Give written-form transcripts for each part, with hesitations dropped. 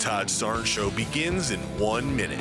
Todd Starnes Show begins in 1 minute.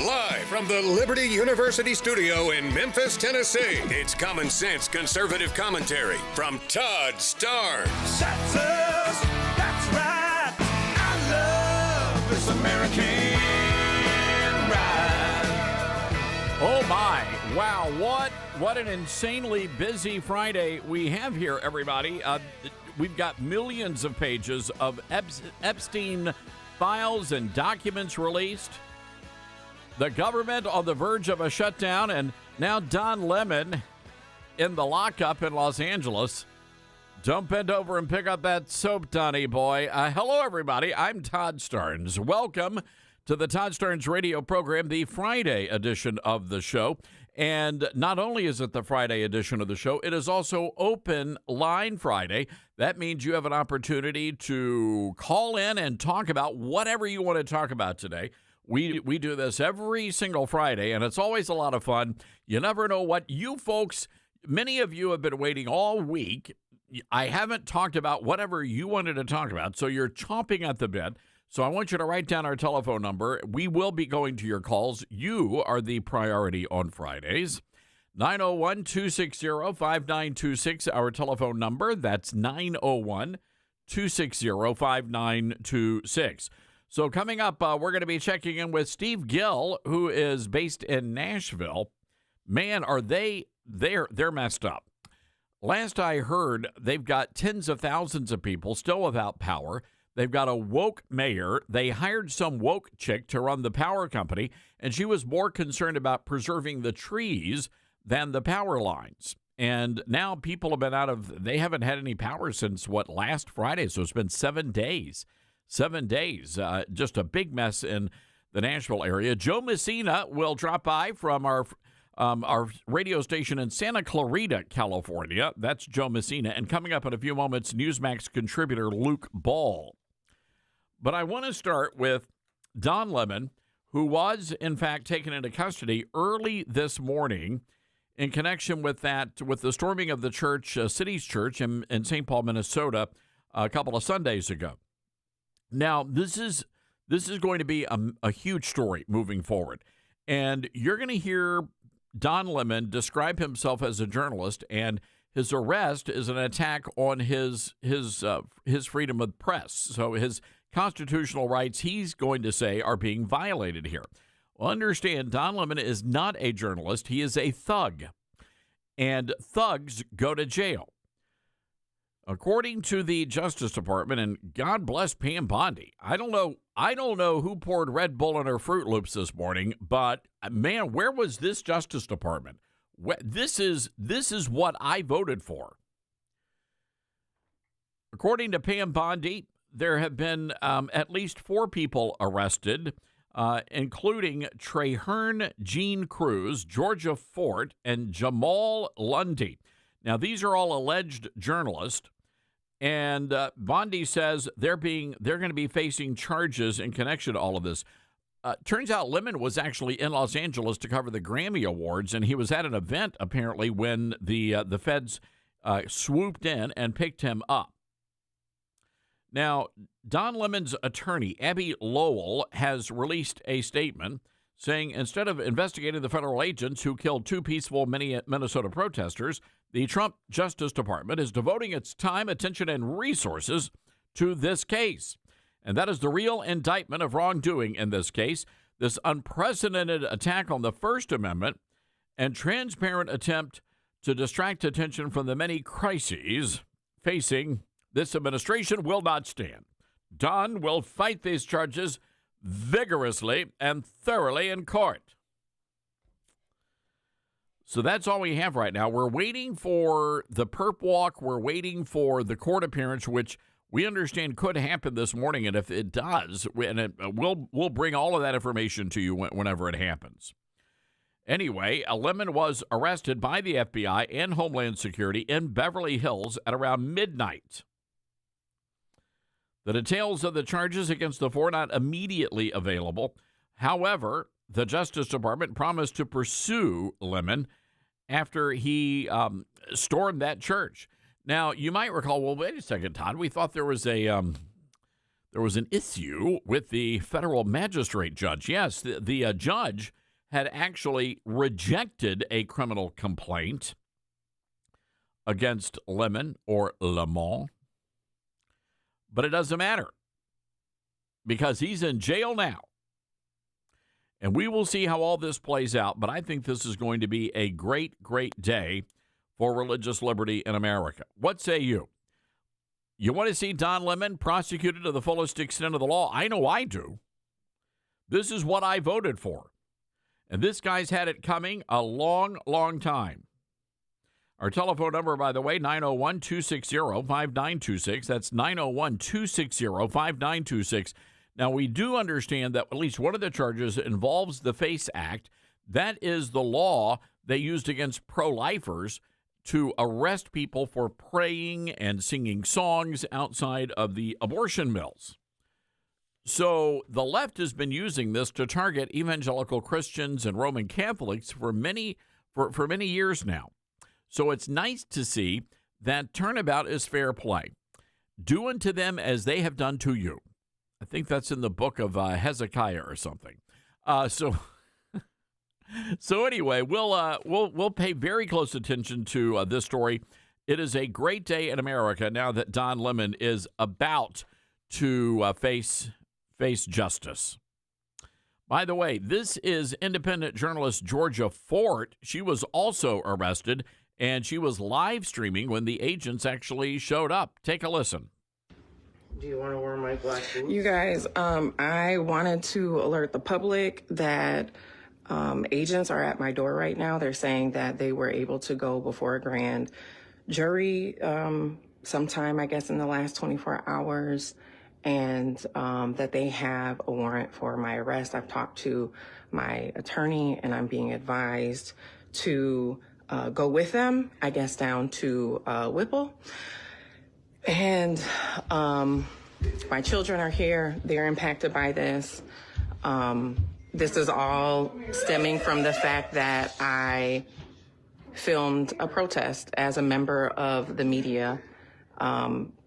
Live from the Liberty University studio in Memphis, Tennessee, it's Common Sense Conservative Commentary from Todd Starnes. That's us, that's right. I love this American ride. Oh my, wow, what an insanely busy Friday we have here, everybody. We've got millions of pages of Epstein files and documents released. The government on the verge of a shutdown, and now Don Lemon in the lockup in Los Angeles. Don't bend over and pick up that soap, Donnie boy. Hello, everybody. I'm Todd Starnes. Welcome to the Todd Starnes radio program, the Friday edition of the show. And not only is it the Friday edition of the show, it is also Open Line Friday. That means you have an opportunity to call in and talk about whatever you want to talk about today. We do this every single Friday, and it's always a lot of fun. You never know what you folks, many of you have been waiting all week. I haven't talked about whatever you wanted to talk about, so you're chomping at the bit. So I want you to write down our telephone number. We will be going to your calls. You are the priority on Fridays. 901-260-5926, our telephone number. That's 901-260-5926. So coming up, we're going to be checking in with Steve Gill, who is based in Nashville. Man, are they're messed up. Last I heard, they've got tens of thousands of people still without power. They've got a woke mayor. They hired some woke chick to run the power company, and she was more concerned about preserving the trees than the power lines. And now people have been they haven't had any power since, last Friday, so it's been 7 days. 7 days, just a big mess in the Nashville area. Joe Messina will drop by from our radio station in Santa Clarita, California. That's Joe Messina. And coming up in a few moments, Newsmax contributor Luke Ball. But I want to start with Don Lemon, who was, in fact, taken into custody early this morning in connection with the storming of the church, City's Church in St. Paul, Minnesota, a couple of Sundays ago. Now, this is going to be a huge story moving forward. And you're going to hear Don Lemon describe himself as a journalist, and his arrest is an attack on his freedom of press. So his constitutional rights, he's going to say, are being violated here. Well, understand, Don Lemon is not a journalist. He is a thug. And thugs go to jail. According to the Justice Department, and God bless Pam Bondi, I don't know who poured Red Bull in her Fruit Loops this morning, but man, where was this Justice Department? This is what I voted for. According to Pam Bondi, there have been at least 4 people arrested, including Traherne Jean Cruz, Georgia Fort, and Jamal Lundy. Now, these are all alleged journalists. And Bondi says they're going to be facing charges in connection to all of this. Turns out Lemon was actually in Los Angeles to cover the Grammy Awards, and he was at an event apparently when the feds swooped in and picked him up. Now, Don Lemon's attorney, Abby Lowell, has released a statement saying instead of investigating the federal agents who killed two peaceful Minnesota protesters, the Trump Justice Department is devoting its time, attention, and resources to this case. And that is the real indictment of wrongdoing in this case, this unprecedented attack on the First Amendment and transparent attempt to distract attention from the many crises facing this administration will not stand. Don will fight these charges vigorously and thoroughly in court. So that's all we have right now. We're waiting for the perp walk. We're waiting for the court appearance, which we understand could happen this morning. And if it does, we'll bring all of that information to you whenever it happens. Anyway, Lemon was arrested by the FBI and Homeland Security in Beverly Hills at around midnight. The details of the charges against the four not immediately available. However, the Justice Department promised to pursue Lemon after he stormed that church. Now, you might recall, well, wait a second, Todd. We thought there was an issue with the federal magistrate judge. Yes, the judge had actually rejected a criminal complaint against Lemon or Lemon. But it doesn't matter because he's in jail now. And we will see how all this plays out. But I think this is going to be a great, great day for religious liberty in America. What say you? You want to see Don Lemon prosecuted to the fullest extent of the law? I know I do. This is what I voted for. And this guy's had it coming a long, long time. Our telephone number, by the way, 901-260-5926. That's 901-260-5926. Now, we do understand that at least one of the charges involves the FACE Act. That is the law they used against pro-lifers to arrest people for praying and singing songs outside of the abortion mills. So the left has been using this to target evangelical Christians and Roman Catholics for many years now. So it's nice to see that turnabout is fair play. Do unto them as they have done to you. I think that's in the book of Hezekiah or something. So anyway, we'll pay very close attention to this story. It is a great day in America now that Don Lemon is about to face justice. By the way, this is independent journalist Georgia Fort. She was also arrested, and she was live streaming when the agents actually showed up. Take a listen. Do you want to wear my black boots? You guys, I wanted to alert the public that agents are at my door right now. They're saying that they were able to go before a grand jury sometime, I guess, in the last 24 hours, and that they have a warrant for my arrest. I've talked to my attorney, and I'm being advised to go with them, I guess, down to Whipple. And my children are here. They're impacted by this. This is all stemming from the fact that I filmed a protest as a member of the media.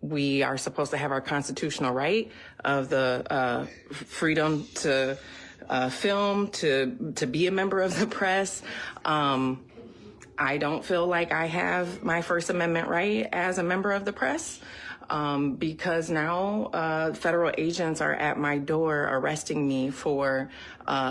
We are supposed to have our constitutional right of the freedom to film, to be a member of the press. I don't feel like I have my First Amendment right as a member of the press because now federal agents are at my door arresting me for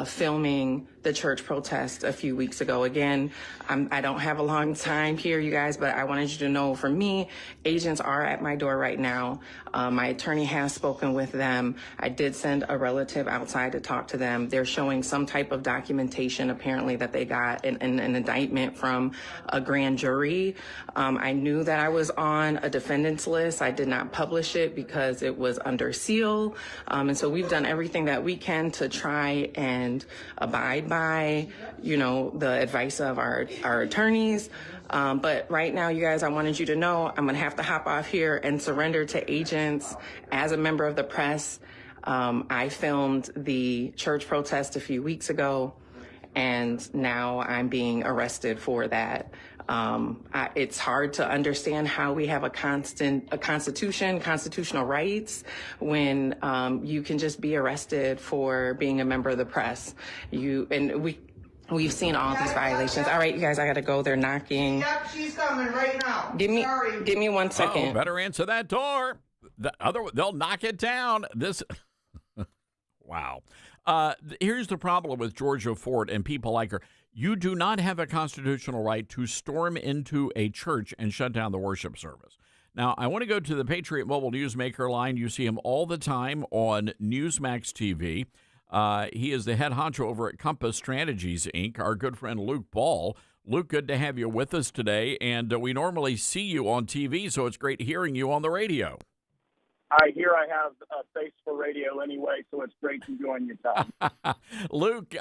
filming the church protest a few weeks ago. Again, I don't have a long time here, you guys, but I wanted you to know, for me, agents are at my door right now. My attorney has spoken with them. I did send a relative outside to talk to them. They're showing some type of documentation, apparently, that they got an indictment from a grand jury. I knew that I was on a defendant's list. I did not publish it because it was under seal. And so we've done everything that we can to try and abide by, the advice of our attorneys. But right now, you guys, I wanted you to know I'm going to have to hop off here and surrender to agents as a member of the press. I filmed the church protest a few weeks ago, and now I'm being arrested for that. It's hard to understand how we have a constitution, constitutional rights, when you can just be arrested for being a member of the press. We've seen all these violations. All right, you guys, I gotta go. They're knocking. Yep, she's coming right now. Give me 1 second. Better answer that door. They'll knock it down. Wow. Here's the problem with Georgia Ford and people like her. You do not have a constitutional right to storm into a church and shut down the worship service. Now, I want to go to the Patriot Mobile Newsmaker line. You see him all the time on Newsmax TV. He is the head honcho over at Compass Strategies, Inc., our good friend Luke Ball. Luke, good to have you with us today, and we normally see you on TV, so it's great hearing you on the radio. I hear I have a face for radio anyway, so it's great to join you, Tom. Luke,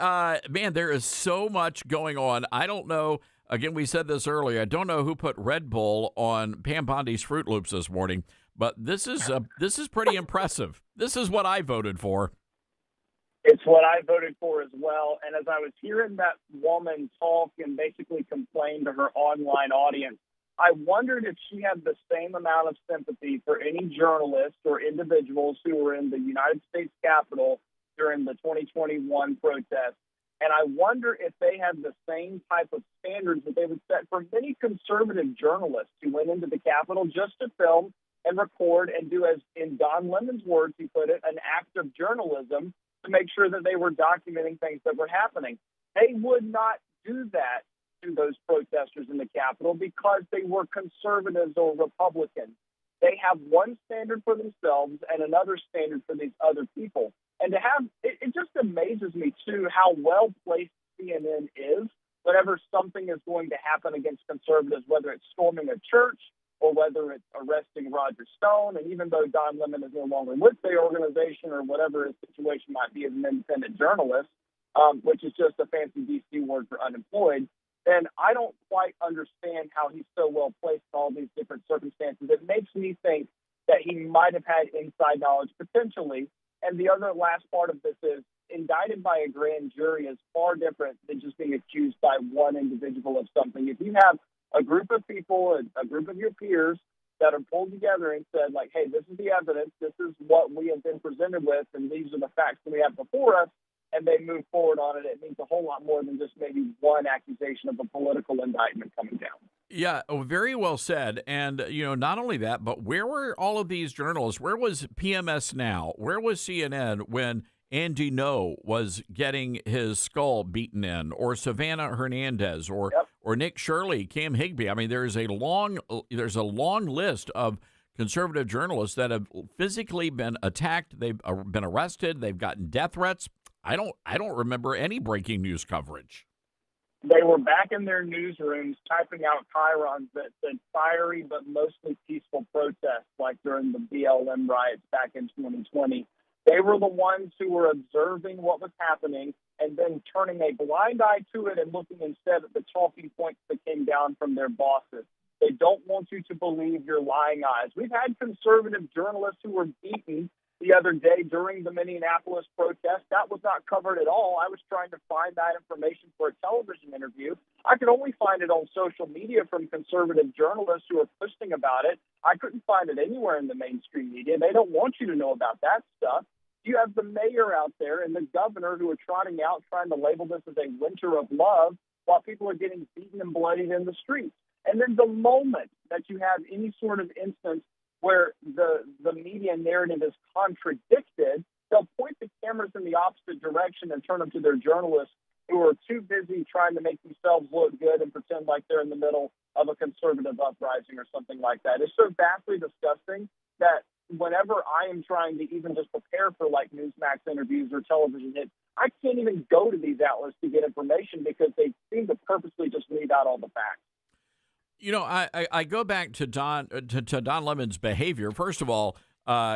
man, there is so much going on. I don't know. Again, we said this earlier. I don't know who put Red Bull on Pam Bondi's Fruit Loops this morning, but this is pretty impressive. This is what I voted for. It's what I voted for as well. And as I was hearing that woman talk and basically complain to her online audience, I wondered if she had the same amount of sympathy for any journalists or individuals who were in the United States Capitol during the 2021 protests. And I wonder if they had the same type of standards that they would set for many conservative journalists who went into the Capitol just to film and record and do, as in Don Lemon's words, he put it, an act of journalism to make sure that they were documenting things that were happening. They would not do that to those protesters in the Capitol because they were conservatives or Republicans. They have one standard for themselves and another standard for these other people. And to have it just amazes me, too, how well-placed CNN is whenever something is going to happen against conservatives, whether it's storming a church or whether it's arresting Roger Stone. And even though Don Lemon is no longer with the organization or whatever his situation might be as an independent journalist, which is just a fancy D.C. word for unemployed, then I don't quite understand how he's so well placed in all these different circumstances. It makes me think that he might have had inside knowledge potentially. And the other last part of this is indicted by a grand jury is far different than just being accused by one individual of something. If you have a group of people, a group of your peers that are pulled together and said, like, hey, this is the evidence, this is what we have been presented with, and these are the facts that we have before us, and they move forward on it, it means a whole lot more than just maybe one accusation of a political indictment coming down. Yeah, very well said. And, not only that, but where were all of these journalists? Where was PMS Now? Where was CNN when Andy Ngo was getting his skull beaten in, or Savannah Hernandez, or Nick Shirley, Cam Higbee? I mean, there's a long list of conservative journalists that have physically been attacked. They've been arrested. They've gotten death threats. I don't remember any breaking news coverage. They were back in their newsrooms typing out chyrons that said fiery but mostly peaceful protests, like during the BLM riots back in 2020. They were the ones who were observing what was happening and then turning a blind eye to it and looking instead at the talking points that came down from their bosses. They don't want you to believe your lying eyes. We've had conservative journalists who were beaten the other day during the Minneapolis protest. That was not covered at all. I was trying to find that information for a television interview. I could only find it on social media from conservative journalists who are posting about it. I couldn't find it anywhere in the mainstream media. They don't want you to know about that stuff. You have the mayor out there and the governor who are trotting out, trying to label this as a winter of love while people are getting beaten and bloodied in the streets. And then the moment that you have any sort of instance where the media narrative is contradicted, they'll point the cameras in the opposite direction and turn them to their journalists who are too busy trying to make themselves look good and pretend like they're in the middle of a conservative uprising or something like that. It's so vastly disgusting that whenever I am trying to even just prepare for like Newsmax interviews or television hits, I can't even go to these outlets to get information because they seem to purposely just leave out all the facts. I go back to Don Lemon's behavior. First of all,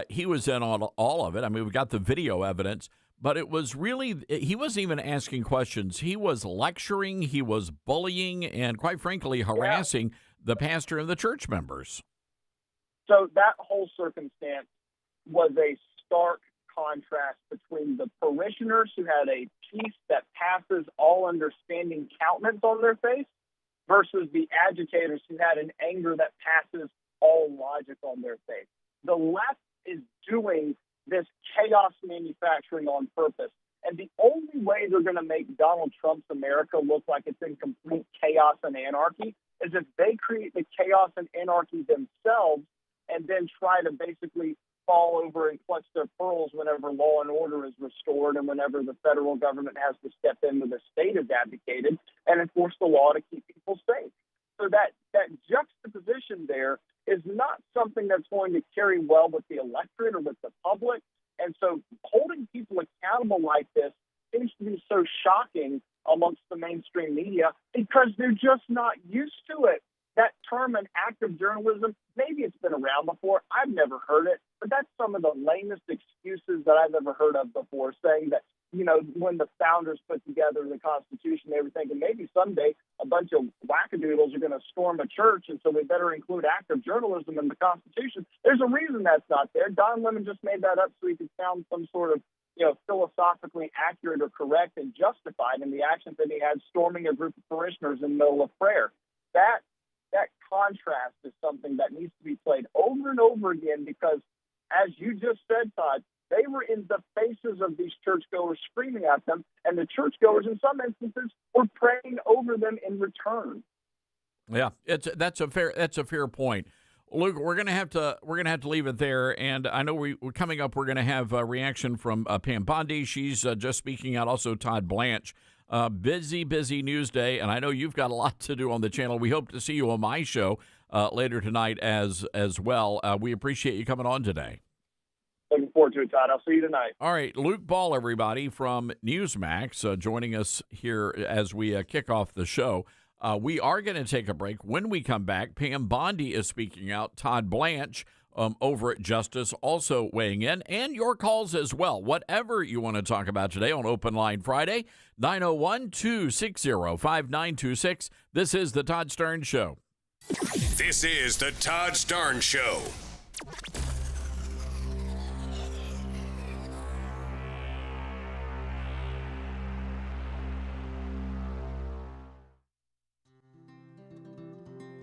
he was in on all of it. I mean, we got the video evidence, but it was really, he wasn't even asking questions. He was lecturing, he was bullying, and quite frankly, harassing the pastor and the church members. So that whole circumstance was a stark contrast between the parishioners who had a peace that passes all understanding countenance on their face versus the agitators who had an anger that passes all logic on their face. The left is doing this chaos manufacturing on purpose. And the only way they're going to make Donald Trump's America look like it's in complete chaos and anarchy is if they create the chaos and anarchy themselves and then try to basically fall over and clutch their pearls whenever law and order is restored and whenever the federal government has to step in when the state is abdicated and enforce the law to keep people safe. So that juxtaposition there is not something that's going to carry well with the electorate or with the public. And so holding people accountable like this seems to be so shocking amongst the mainstream media because they're just not used to it. That term, an act of journalism, maybe it's been around before. I've never heard it, but that's some of the lamest excuses that I've ever heard of before, saying that, you know, when the founders put together the Constitution, they were thinking maybe someday a bunch of wackadoodles are going to storm a church, and so we better include active journalism in the Constitution. There's a reason that's not there. Don Lemon just made that up so he could sound some sort of, you know, philosophically accurate or correct and justified in the actions that he had storming a group of parishioners in the middle of prayer. That contrast is something that needs to be played over and over again because, as you just said, Todd, they were in the faces of these churchgoers screaming at them, and the churchgoers, in some instances, were praying over them in return. Yeah, that's a fair point. Luke, we're gonna have to leave it there, and I know we're coming up. We're gonna have a reaction from Pam Bondi. She's just speaking out. Also, Todd Blanche. Busy news day, and I know you've got a lot to do on the channel. We hope to see you on my show later tonight as well. We appreciate you coming on today. Looking forward to it, Todd. I'll see you tonight. All right, Luke Ball, everybody, from Newsmax, joining us here as we kick off the show. We are going to take a break. When we come back, Pam Bondi is speaking out. Todd Blanche over at Justice also weighing in, and your calls as well. Whatever you want to talk about today on Open Line Friday, 901-260-5926. This is the Todd Stern Show. This is the Todd Stern Show.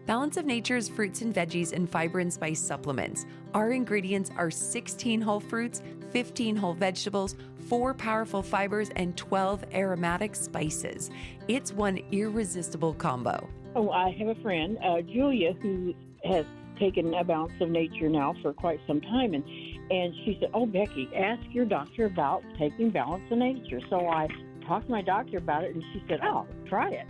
Balance of Nature's fruits and veggies and fiber and spice supplements. Our ingredients are 16 whole fruits, 15 whole vegetables, 4 powerful fibers, and 12 aromatic spices. It's one irresistible combo. Oh, I have a friend, Julia, who has taken a Balance of Nature now for quite some time, and she said, "Oh, Becky, ask your doctor about taking Balance of Nature." So I talked to my doctor about it, and she said, "Oh, try it."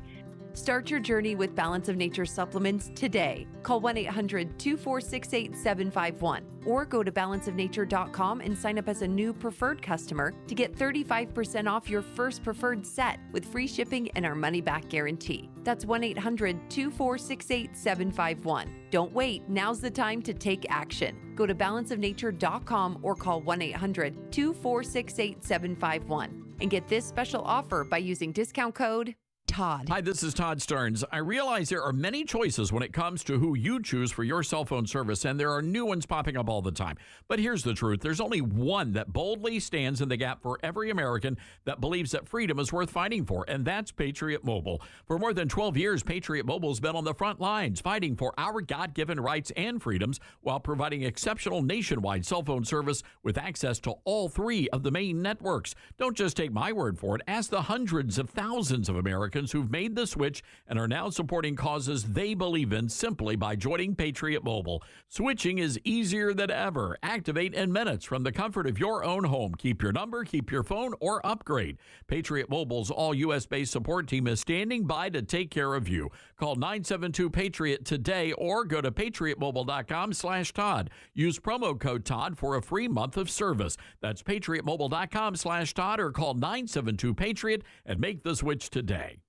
Start your journey with Balance of Nature supplements today. Call 1-800-246-8751 or go to balanceofnature.com and sign up as a new preferred customer to get 35% off your first preferred set with free shipping and our money-back guarantee. That's 1-800-246-8751. Don't wait. Now's the time to take action. Go to balanceofnature.com or call 1-800-246-8751 and get this special offer by using discount code Todd. Hi, this is Todd Stearns. I realize there are many choices when it comes to who you choose for your cell phone service, and there are new ones popping up all the time. But here's the truth. There's only one that boldly stands in the gap for every American that believes that freedom is worth fighting for, and that's Patriot Mobile. For more than 12 years, Patriot Mobile has been on the front lines fighting for our God-given rights and freedoms while providing exceptional nationwide cell phone service with access to all 3 of the main networks. Don't just take my word for it. Ask the hundreds of thousands of Americans who've made the switch and are now supporting causes they believe in simply by joining Patriot Mobile. Switching is easier than ever. Activate in minutes from the comfort of your own home. Keep your number, keep your phone, or upgrade. Patriot Mobile's all U.S.-based support team is standing by to take care of you. Call 972-PATRIOT today or go to patriotmobile.com/Todd. Use promo code Todd for a free month of service. That's patriotmobile.com/Todd or call 972-PATRIOT and make the switch today.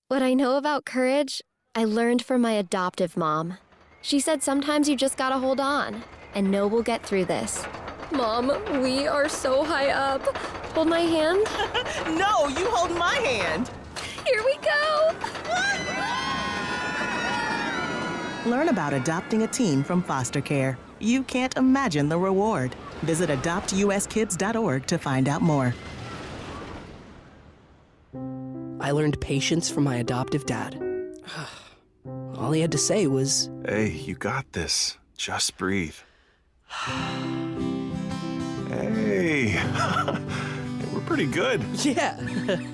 What I know about courage, I learned from my adoptive mom. She said sometimes you just gotta hold on and know we'll get through this. Mom, we are so high up. Hold my hand. No, you hold my hand. Here we go. Learn about adopting a teen from foster care. You can't imagine the reward. Visit adoptuskids.org to find out more. I learned patience from my adoptive dad. All he had to say was, "Hey, you got this. Just breathe." Hey, we're pretty good. yeah.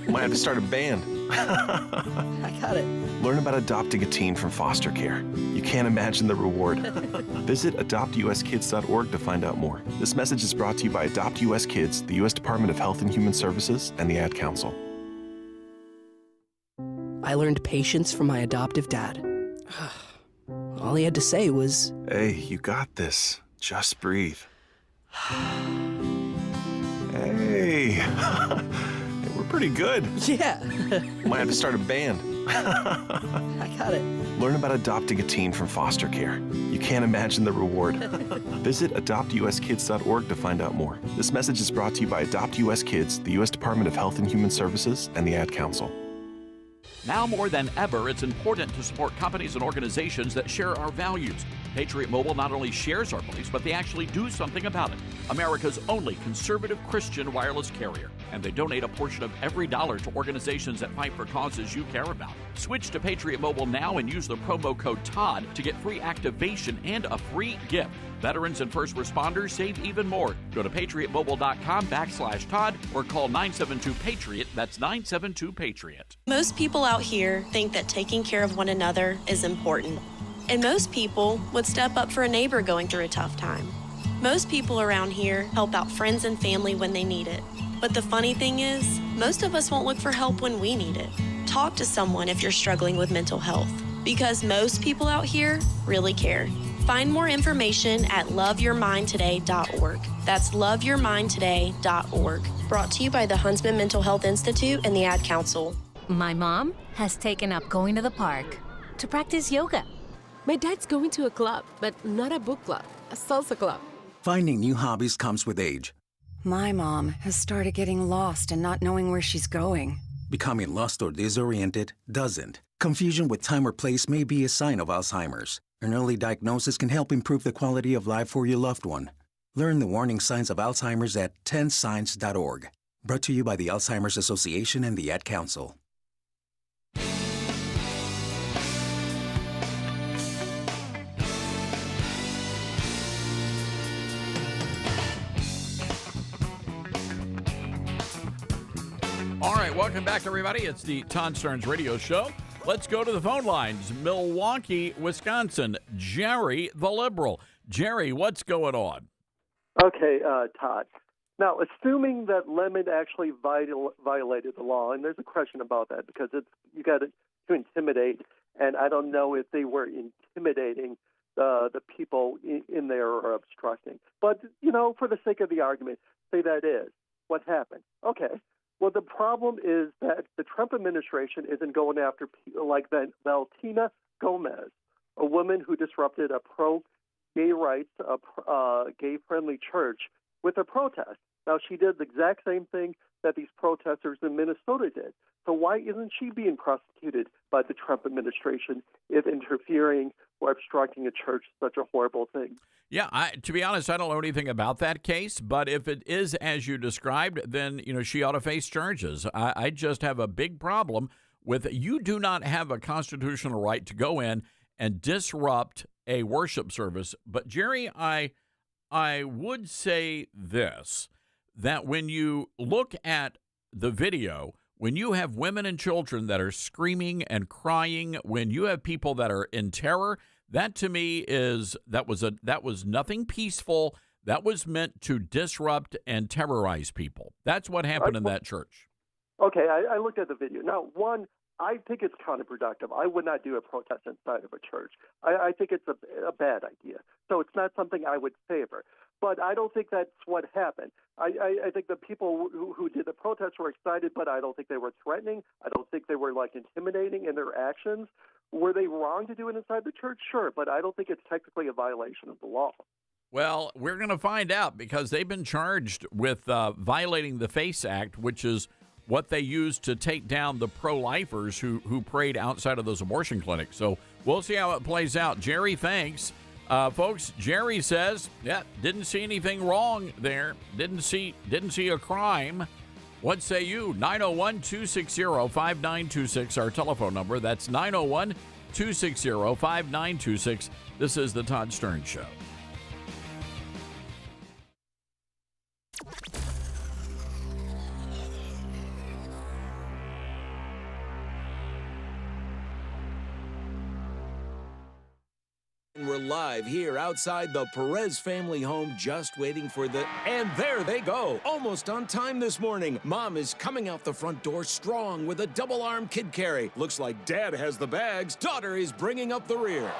Might have to start a band. I got it. Learn about adopting a teen from foster care. You can't imagine the reward. Visit adoptuskids.org to find out more. This message is brought to you by Adopt US Kids, the U.S. Department of Health and Human Services, and the Ad Council. I learned patience from my adoptive dad. All he had to say was, "Hey, you got this. Just breathe." Hey, we're pretty good. yeah. Might have to start a band. I got it. Learn about adopting a teen from foster care. You can't imagine the reward. Visit adoptuskids.org to find out more. This message is brought to you by Adopt US Kids, the U.S. Department of Health and Human Services, and the Ad Council. Now more than ever, it's important to support companies and organizations that share our values. Patriot Mobile not only shares our beliefs, but they actually do something about it. America's only conservative Christian wireless carrier. And they donate a portion of every dollar to organizations that fight for causes you care about. Switch to Patriot Mobile now and use the promo code TODD to get free activation and a free gift. Veterans and first responders save even more. Go to patriotmobile.com/Todd or call 972-PATRIOT. That's 972-PATRIOT. Most people out here think that taking care of one another is important. And most people would step up for a neighbor going through a tough time. Most people around here help out friends and family when they need it. But the funny thing is, most of us won't look for help when we need it. Talk to someone if you're struggling with mental health, because most people out here really care. Find more information at loveyourmindtoday.org. That's loveyourmindtoday.org. Brought to you by the Huntsman Mental Health Institute and the Ad Council. My mom has taken up going to the park to practice yoga. My dad's going to a club, but not a book club, a salsa club. Finding new hobbies comes with age. My mom has started getting lost and not knowing where she's going. Becoming lost or disoriented doesn't. Confusion with time or place may be a sign of Alzheimer's. An early diagnosis can help improve the quality of life for your loved one. Learn the warning signs of Alzheimer's at 10signs.org. Brought to you by the Alzheimer's Association and the Ad Council. All right, welcome back, everybody. It's the Todd Stearns Radio Show. Let's go to the phone lines. Milwaukee, Wisconsin. Jerry, the liberal. Jerry, what's going on? Okay, Todd. Now, assuming that Lemon actually violated the law, and there's a question about that because you got to intimidate, and I don't know if they were intimidating the people in there or obstructing. But, for the sake of the argument, say that is what happened. Okay. Well, the problem is that the Trump administration isn't going after people like Valentina Gomez, a woman who disrupted a pro-gay rights, gay-friendly church with a protest. Now, she did the exact same thing that these protesters in Minnesota did. So why isn't she being prosecuted by the Trump administration if interfering or obstructing a church is such a horrible thing? Yeah, to be honest, I don't know anything about that case, but if it is as you described, then, she ought to face charges. I just have a big problem with you do not have a constitutional right to go in and disrupt a worship service. But, Jerry, I would say this, that when you look at the video, when you have women and children that are screaming and crying, when you have people that are in terror, that to me that was nothing peaceful. That was meant to disrupt and terrorize people. That's what happened in that church. Okay, I looked at the video. Now, one, I think it's counterproductive. I would not do a protest inside of a church. I think it's a bad idea. So it's not something I would favor. But I don't think that's what happened. I think the people who did the protests were excited, but I don't think they were threatening. I don't think they were, intimidating in their actions. Were they wrong to do it inside the church? Sure, but I don't think it's technically a violation of the law. Well, we're going to find out because they've been charged with violating the FACE Act, which is what they used to take down the pro-lifers who prayed outside of those abortion clinics. So we'll see how it plays out. Jerry, thanks. Folks, Jerry says, didn't see anything wrong there. Didn't see a crime. What say you? 901-260-5926, our telephone number. That's 901-260-5926. This is the Todd Stern Show. We're live here outside the Perez family home, just waiting for the... And there they go! Almost on time this morning. Mom is coming out the front door strong with a double-arm kid carry. Looks like Dad has the bags. Daughter is bringing up the rear.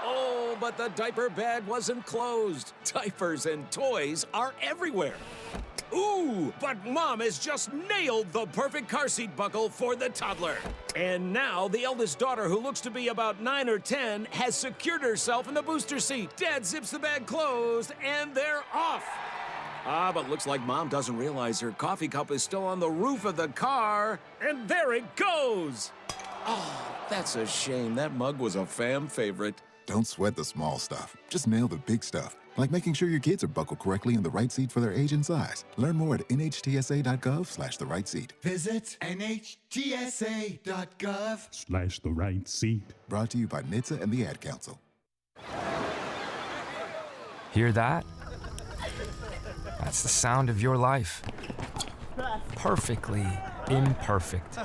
Oh, but the diaper bag wasn't closed. Diapers and toys are everywhere. Ooh, but Mom has just nailed the perfect car seat buckle for the toddler. And now the eldest daughter, who looks to be about 9 or 10, has secured herself in the booster seat. Dad zips the bag closed, and they're off. But looks like Mom doesn't realize her coffee cup is still on the roof of the car. And there it goes. Oh, that's a shame. That mug was a fam favorite. Don't sweat the small stuff. Just nail the big stuff. Like making sure your kids are buckled correctly in the right seat for their age and size. Learn more at nhtsa.gov/the right seat. Visit nhtsa.gov/the right seat. Brought to you by NHTSA and the Ad Council. Hear that? That's the sound of your life. Perfectly imperfect.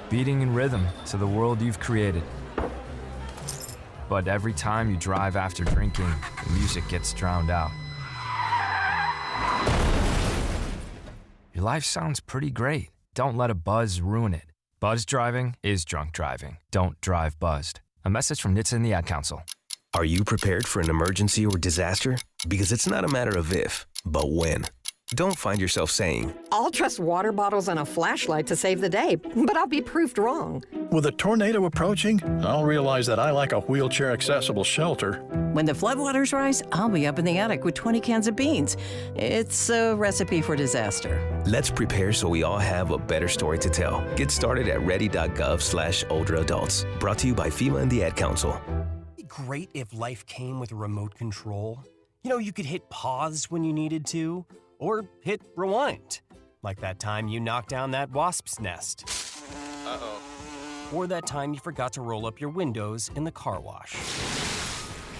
Beating in rhythm to the world you've created. But every time you drive after drinking, the music gets drowned out. Your life sounds pretty great. Don't let a buzz ruin it. Buzz driving is drunk driving. Don't drive buzzed. A message from NHTSA and the Ad Council. Are you prepared for an emergency or disaster? Because it's not a matter of if, but when. Don't find yourself saying, I'll trust water bottles and a flashlight to save the day, but I'll be proved wrong. With a tornado approaching, I'll realize that I lack a wheelchair-accessible shelter. When the floodwaters rise, I'll be up in the attic with 20 cans of beans. It's a recipe for disaster. Let's prepare so we all have a better story to tell. Get started at ready.gov/older adults. Brought to you by FEMA and the Ad Council. It'd be great if life came with a remote control. You know, you could hit pause when you needed to, or hit rewind, like that time you knocked down that wasp's nest. Uh-oh. Or that time you forgot to roll up your windows in the car wash.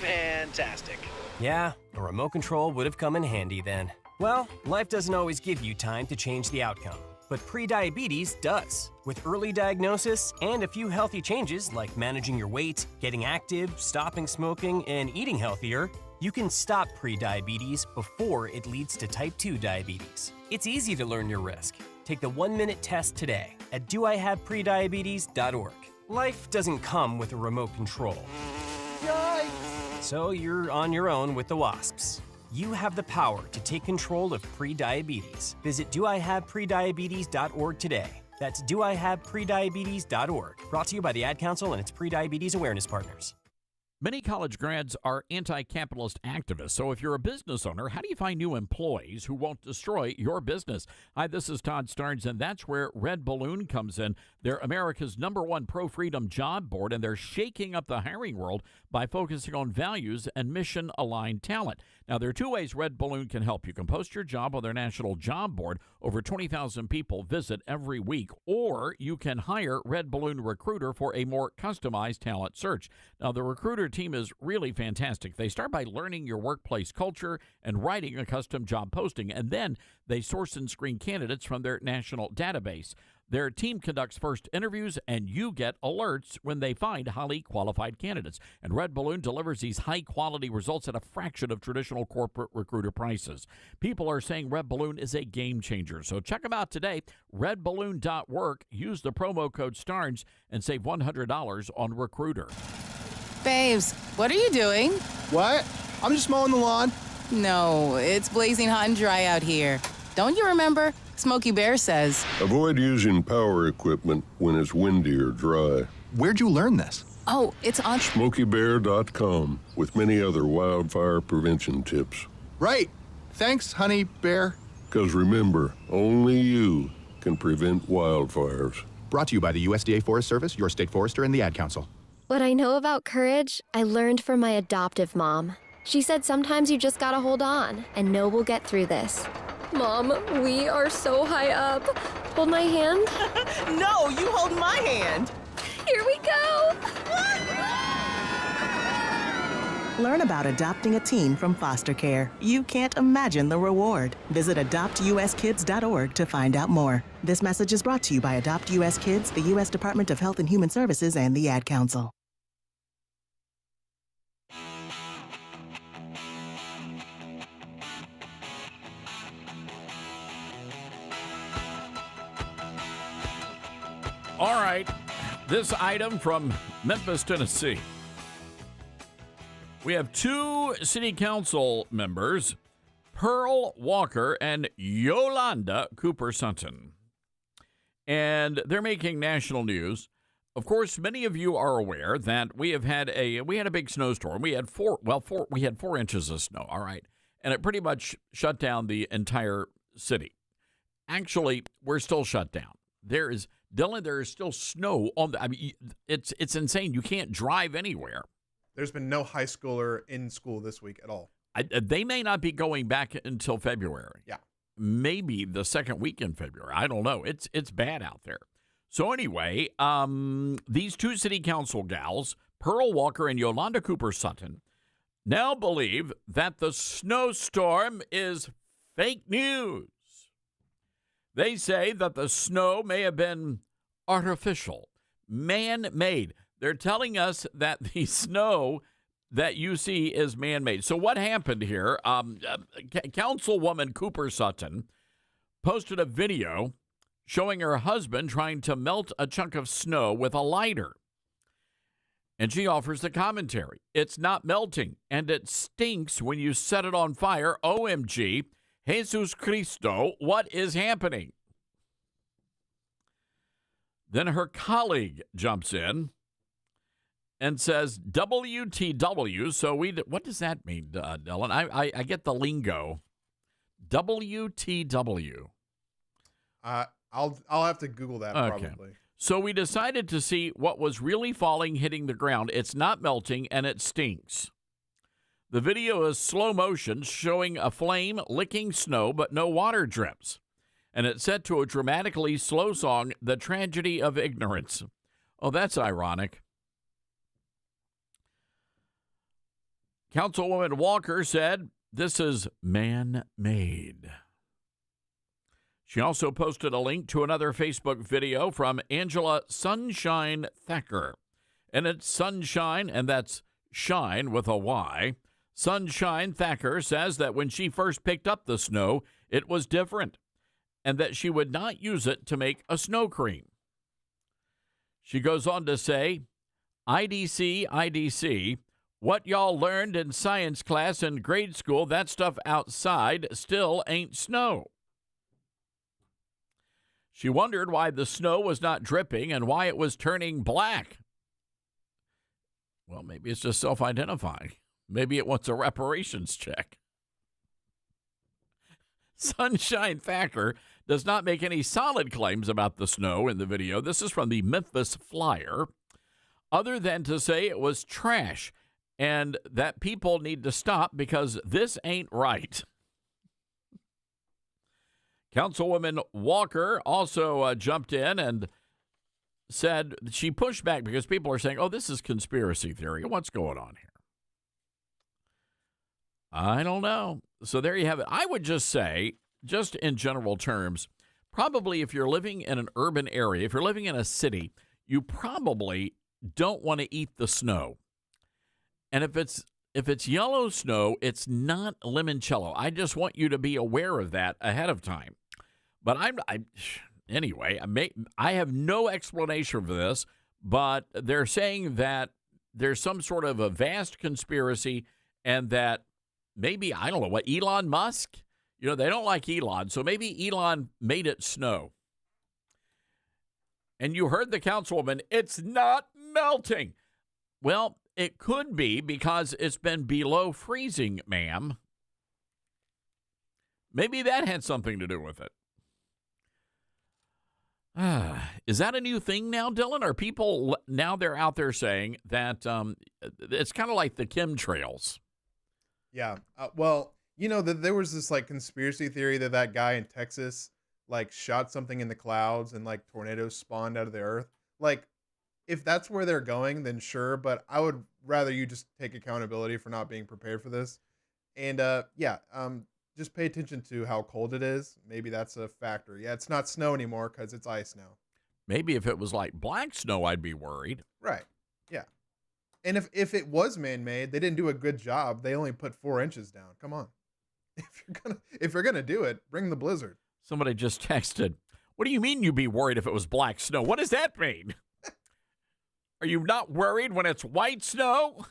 Fantastic. Yeah, a remote control would have come in handy then. Well, life doesn't always give you time to change the outcome, but prediabetes does. With early diagnosis and a few healthy changes like managing your weight, getting active, stopping smoking, and eating healthier, you can stop prediabetes before it leads to type 2 diabetes. It's easy to learn your risk. Take the 1-minute test today at doihaveprediabetes.org. Life doesn't come with a remote control. Yikes! So you're on your own with the wasps. You have the power to take control of prediabetes. Visit doihaveprediabetes.org today. That's doihaveprediabetes.org. Brought to you by the Ad Council and its prediabetes awareness partners. Many college grads are anti-capitalist activists, so if you're a business owner, how do you find new employees who won't destroy your business? Hi, this is Todd Starnes, and that's where Red Balloon comes in. They're America's #1 pro-freedom job board, and they're shaking up the hiring world by focusing on values and mission-aligned talent. Now, there are two ways Red Balloon can help. You can post your job on their national job board. Over 20,000 people visit every week. Or you can hire Red Balloon Recruiter for a more customized talent search. Now, the Recruiter team is really fantastic. They start by learning your workplace culture and writing a custom job posting, and then they source and screen candidates from their national database. Their team conducts first interviews, and you get alerts when they find highly qualified candidates. And Red Balloon delivers these high-quality results at a fraction of traditional corporate recruiter prices. People are saying Red Balloon is a game changer. So check them out today, redballoon.work. Use the promo code STARNS and save $100 on Recruiter. Babes, what are you doing? What? I'm just mowing the lawn. No, it's blazing hot and dry out here. Don't you remember? Smokey Bear says, avoid using power equipment when it's windy or dry. Where'd you learn this? Oh, it's on SmokeyBear.com with many other wildfire prevention tips. Right. Thanks, Honey Bear. Because remember, only you can prevent wildfires. Brought to you by the USDA Forest Service, your state forester, and the Ad Council. What I know about courage, I learned from my adoptive mom. She said sometimes you just gotta hold on and know we'll get through this. Mom, we are so high up. Hold my hand. No, you hold my hand. Here we go. Learn about adopting a teen from foster care. You can't imagine the reward. Visit adoptuskids.org to find out more. This message is brought to you by Adopt US Kids, the U.S. Department of Health and Human Services, and the Ad Council. All right, this item from Memphis, Tennessee. We have two city council members, Pearl Walker and Yolanda Cooper Sutton. And they're making national news. Of course, many of you are aware that we had a big snowstorm. We had 4 inches of snow, all right. And it pretty much shut down the entire city. Actually, we're still shut down. There is still snow on it's insane. You can't drive anywhere. There's been no high schooler in school this week at all. They may not be going back until February. Yeah. Maybe the second week in February. I don't know. It's bad out there. So anyway, these two city council gals, Pearl Walker and Yolanda Cooper Sutton, now believe that the snowstorm is fake news. They say that the snow may have been artificial, man-made. They're telling us that the snow that you see is man-made. So what happened here? Councilwoman Cooper Sutton posted a video showing her husband trying to melt a chunk of snow with a lighter. And she offers the commentary. It's not melting, and it stinks when you set it on fire. OMG, Jesus Cristo, what is happening? Then her colleague jumps in and says WTW. So what does that mean, Dylan? I get the lingo. WTW. I'll have to Google that probably. So we decided to see what was really falling, hitting the ground. It's not melting, and it stinks. The video is slow motion, showing a flame licking snow, but no water drips. And it's set to a dramatically slow song, The Tragedy of Ignorance. Oh, that's ironic. Councilwoman Walker said, this is man-made. She also posted a link to another Facebook video from Angela Sunshine Thacker. And it's Sunshine, and that's shine with a Y. Sunshine Thacker says that when she first picked up the snow, it was different, and that she would not use it to make a snow cream. She goes on to say, IDC, what y'all learned in science class in grade school, that stuff outside still ain't snow. She wondered why the snow was not dripping and why it was turning black. Well, maybe it's just self-identifying. Maybe it wants a reparations check. Sunshine Thacker does not make any solid claims about the snow in the video. This is from the Memphis Flyer, other than to say it was trash and that people need to stop because this ain't right. Councilwoman Walker also jumped in and said she pushed back because people are saying, oh, this is conspiracy theory. What's going on here? I don't know. So there you have it. I would just say, just in general terms, probably if you're living in an urban area, if you're living in a city, you probably don't want to eat the snow. And if it's yellow snow, it's not limoncello. I just want you to be aware of that ahead of time. But anyway, I have no explanation for this, but they're saying that there's some sort of a vast conspiracy and that maybe, I don't know, what, Elon Musk? You know, they don't like Elon, so maybe Elon made it snow. And you heard the councilwoman, it's not melting. Well, it could be because it's been below freezing, ma'am. Maybe that had something to do with it. Is that a new thing now, Dylan? Are people now they're out there saying that it's kind of like the chemtrails? Yeah. Well, that there was this like conspiracy theory that guy in Texas like shot something in the clouds and like tornadoes spawned out of the earth. Like, if that's where they're going, then sure. But I would rather you just take accountability for not being prepared for this. And just pay attention to how cold it is. Maybe that's a factor. Yeah, it's not snow anymore because it's ice now. Maybe if it was like black snow, I'd be worried. Right. Yeah. And if it was man-made, they didn't do a good job. They only put 4 inches down. Come on. If you're gonna do it, bring the blizzard. Somebody just texted, "What do you mean you'd be worried if it was black snow? What does that mean? Are you not worried when it's white snow?"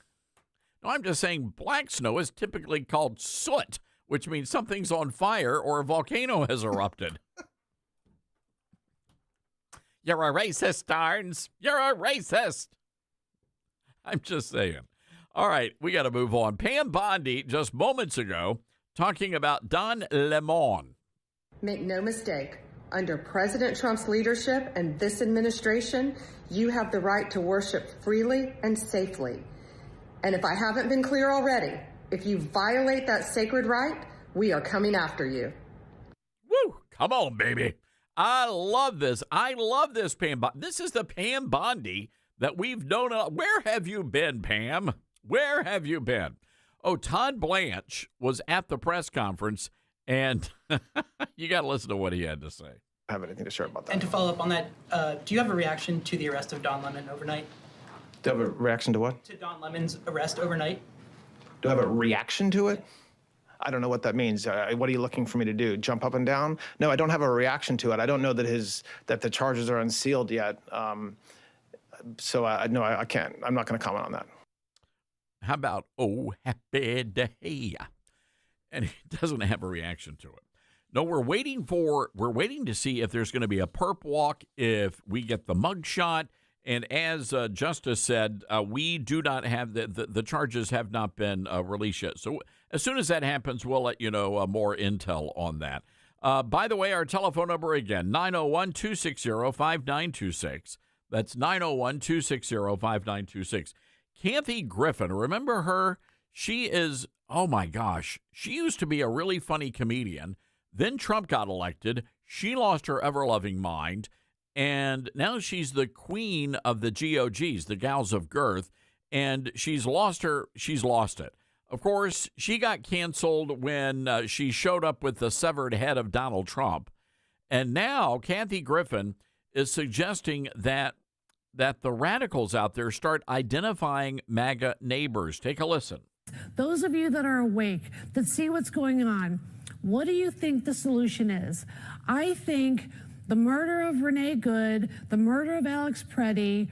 No, I'm just saying black snow is typically called soot, which means something's on fire or a volcano has erupted. You're a racist, Starnes. You're a racist. I'm just saying. All right, we got to move on. Pam Bondi, just moments ago, talking about Don Lemon. Make no mistake, under President Trump's leadership and this administration, you have the right to worship freely and safely. And if I haven't been clear already, if you violate that sacred right, we are coming after you. Woo! Come on, baby. I love this. I love this, Pam Bondi. This is the Pam Bondi that we've known. Where have you been, Pam? Where have you been? Oh, Todd Blanche was at the press conference, and you got to listen to what he had to say. I have anything to share about that. And to follow up on that, do you have a reaction to the arrest of Don Lemon overnight? Do you have a reaction to what? To Don Lemon's arrest overnight? Do I have a reaction to it? I don't know what that means. What are you looking for me to do? Jump up and down? No, I don't have a reaction to it. I don't know that the charges are unsealed yet. So no, I can't. I'm not going to comment on that. How about, oh, happy day? And he doesn't have a reaction to it. No, we're waiting to see if there's going to be a perp walk, if we get the mug shot. And as Justice said, we do not have the charges have not been released yet. So as soon as that happens, we'll let you know more intel on that. By the way, our telephone number again, 901-260-5926. That's 901-260-5926. Kathy Griffin, remember her? She is, oh my gosh, she used to be a really funny comedian. Then Trump got elected. She lost her ever-loving mind. And now she's the queen of the GOGs, the gals of girth. And she's lost it. Of course, she got canceled when she showed up with the severed head of Donald Trump. And now Kathy Griffin is suggesting that the radicals out there start identifying MAGA neighbors. Take a listen. Those of you that are awake, that see what's going on, what do you think the solution is? I think the murder of Renee Good, the murder of Alex Preddy,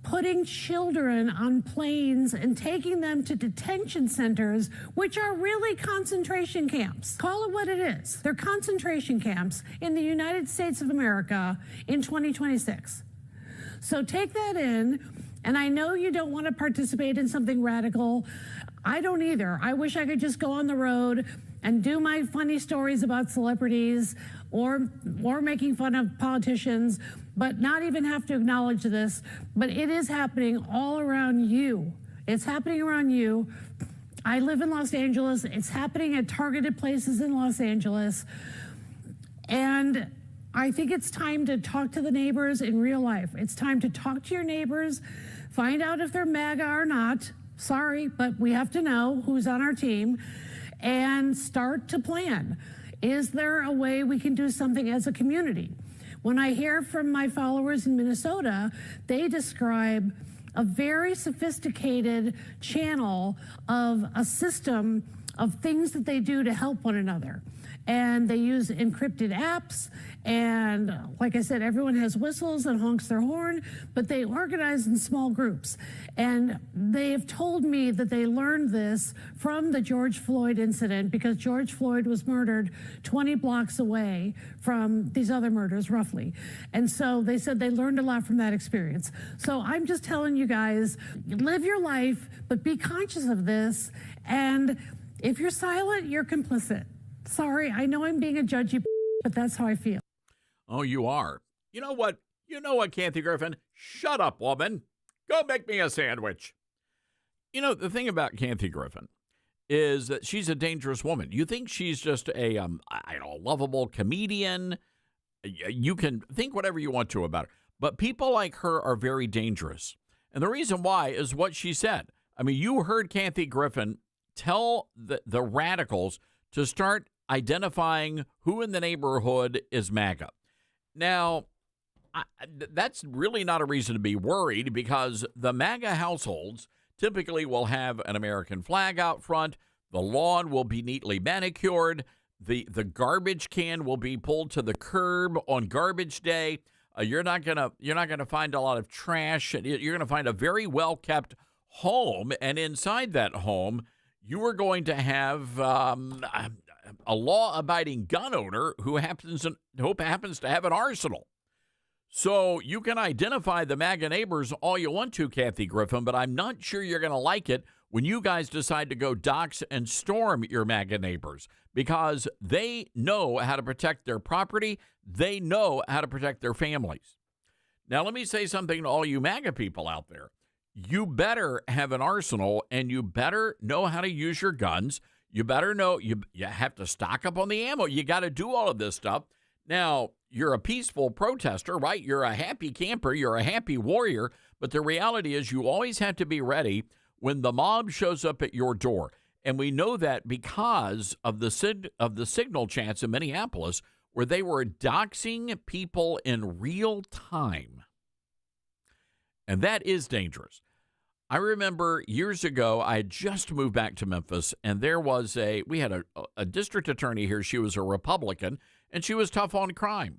putting children on planes and taking them to detention centers, which are really concentration camps. Call it what it is. They're concentration camps in the United States of America in 2026. So take that in, and I know you don't want to participate in something radical. I don't either. I wish I could just go on the road and do my funny stories about celebrities or making fun of politicians, but not even have to acknowledge this. But it is happening all around you. It's happening around you. I live in Los Angeles. It's happening at targeted places in Los Angeles. And I think it's time to talk to the neighbors in real life. It's time to talk to your neighbors, find out if they're MAGA or not. Sorry, but we have to know who's on our team and start to plan. Is there a way we can do something as a community? When I hear from my followers in Minnesota, they describe a very sophisticated channel of a system of things that they do to help one another. And they use encrypted apps. And like I said, everyone has whistles and honks their horn, but they organize in small groups. And they have told me that they learned this from the George Floyd incident because George Floyd was murdered 20 blocks away from these other murders, roughly. And so they said they learned a lot from that experience. So I'm just telling you guys, live your life, but be conscious of this. And if you're silent, you're complicit. Sorry, I know I'm being a judgy, but that's how I feel. Oh, you are. You know what? You know what, Kathy Griffin? Shut up, woman. Go make me a sandwich. You know, the thing about Kathy Griffin is that she's a dangerous woman. You think she's just a lovable comedian. You can think whatever you want to about her. But people like her are very dangerous. And the reason why is what she said. I mean, you heard Kathy Griffin tell the radicals to start identifying who in the neighborhood is MAGA. Now, that's really not a reason to be worried because the MAGA households typically will have an American flag out front. The lawn will be neatly manicured. The garbage can will be pulled to the curb on garbage day. You're not gonna find a lot of trash. You're gonna find a very well kept home, and inside that home, you are going to have a law-abiding gun owner who happens to have an arsenal. So you can identify the MAGA neighbors all you want to, Kathy Griffin, but I'm not sure you're going to like it when you guys decide to go dox and storm your MAGA neighbors because they know how to protect their property. They know how to protect their families. Now, let me say something to all you MAGA people out there. You better have an arsenal and you better know how to use your guns. You better know you have to stock up on the ammo. You got to do all of this stuff. Now, you're a peaceful protester, right? You're a happy camper. You're a happy warrior. But the reality is you always have to be ready when the mob shows up at your door. And we know that because of the signal chants in Minneapolis where they were doxing people in real time. And that is dangerous. I remember years ago, I had just moved back to Memphis, and we had a district attorney here. She was a Republican, and she was tough on crime.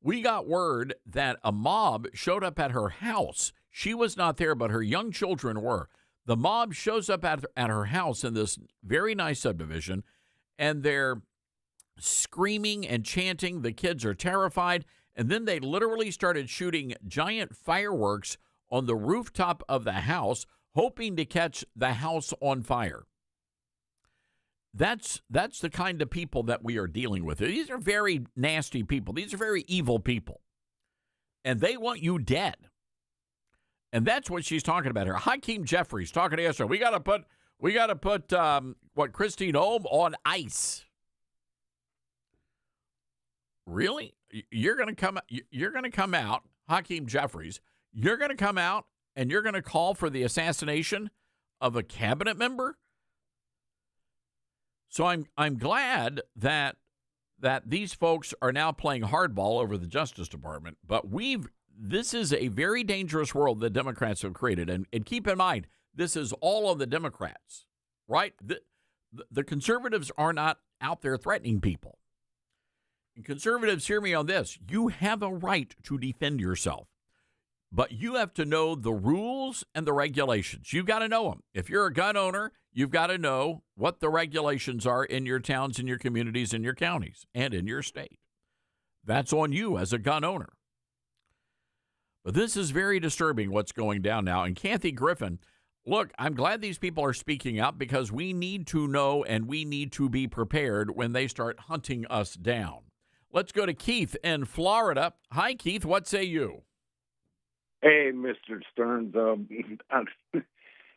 We got word that a mob showed up at her house. She was not there, but her young children were. The mob shows up at her house in this very nice subdivision, and they're screaming and chanting. The kids are terrified, and then they literally started shooting giant fireworks on the rooftop of the house, hoping to catch the house on fire. That's the kind of people that we are dealing with. These are very nasty people. These are very evil people. And they want you dead. And that's what she's talking about here. Hakeem Jeffries talking to yesterday. We got to put Christine Ohm on ice. Really? You're going to come out, Hakeem Jeffries. You're going to come out and you're going to call for the assassination of a cabinet member? So I'm glad that these folks are now playing hardball over the Justice Department, but this is a very dangerous world that Democrats have created. And keep in mind, this is all of the Democrats, right? The conservatives are not out there threatening people. And conservatives, hear me on this. You have a right to defend yourself. But you have to know the rules and the regulations. You've got to know them. If you're a gun owner, you've got to know what the regulations are in your towns, in your communities, in your counties, and in your state. That's on you as a gun owner. But this is very disturbing what's going down now. And Kathy Griffin, look, I'm glad these people are speaking out because we need to know and we need to be prepared when they start hunting us down. Let's go to Keith in Florida. Hi, Keith. What say you? Hey, Mr. Stearns.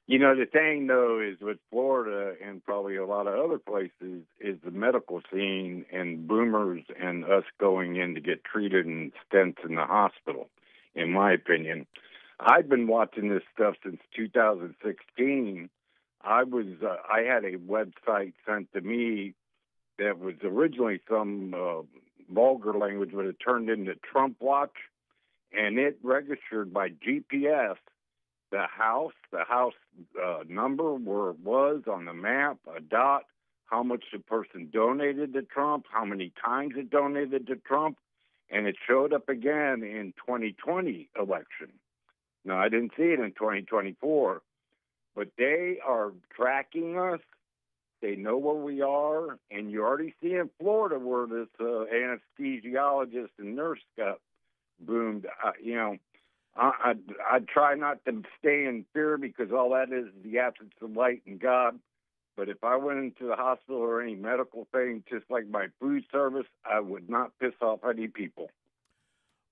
You know, the thing, though, is with Florida and probably a lot of other places is the medical scene and boomers and us going in to get treated and stents in the hospital, in my opinion. I've been watching this stuff since 2016. I had a website sent to me that was originally some vulgar language, but it turned into Trump Watch. And it registered by GPS the house number, where it was on the map, a dot, how much the person donated to Trump, how many times it donated to Trump, and it showed up again in 2020 election. Now, I didn't see it in 2024, but they are tracking us. They know where we are, and you already see in Florida where this anesthesiologist and nurse got boomed. I'd try not to stay in fear because all that is the absence of light and God. But if I went into the hospital or any medical thing, just like my food service, I would not piss off any people.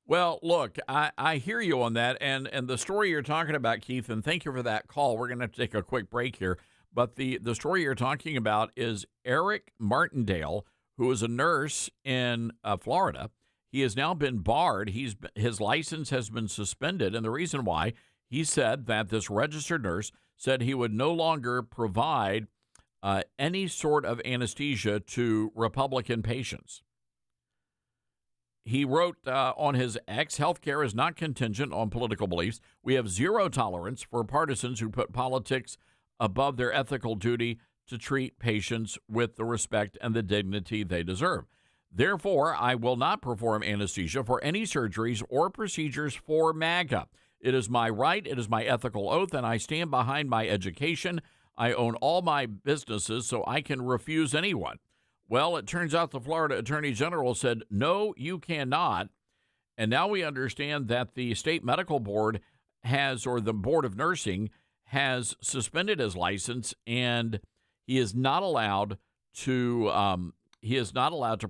Well, look, I hear you on that, and the story you're talking about, Keith, and thank you for that call. We're going to have to take a quick break here, but the story you're talking about is Eric Martindale, who is a nurse in Florida. He has now been barred. His license has been suspended, and the reason why, he said that this registered nurse said he would no longer provide any sort of anesthesia to Republican patients. He wrote on his X, healthcare is not contingent on political beliefs. We have zero tolerance for partisans who put politics above their ethical duty to treat patients with the respect and the dignity they deserve. Therefore, I will not perform anesthesia for any surgeries or procedures for MAGA. It is my right, it is my ethical oath, and I stand behind my education. I own all my businesses, so I can refuse anyone. Well, it turns out the Florida Attorney General said, no, you cannot. And now we understand that the state medical board or the Board of Nursing has suspended his license, and he is not allowed to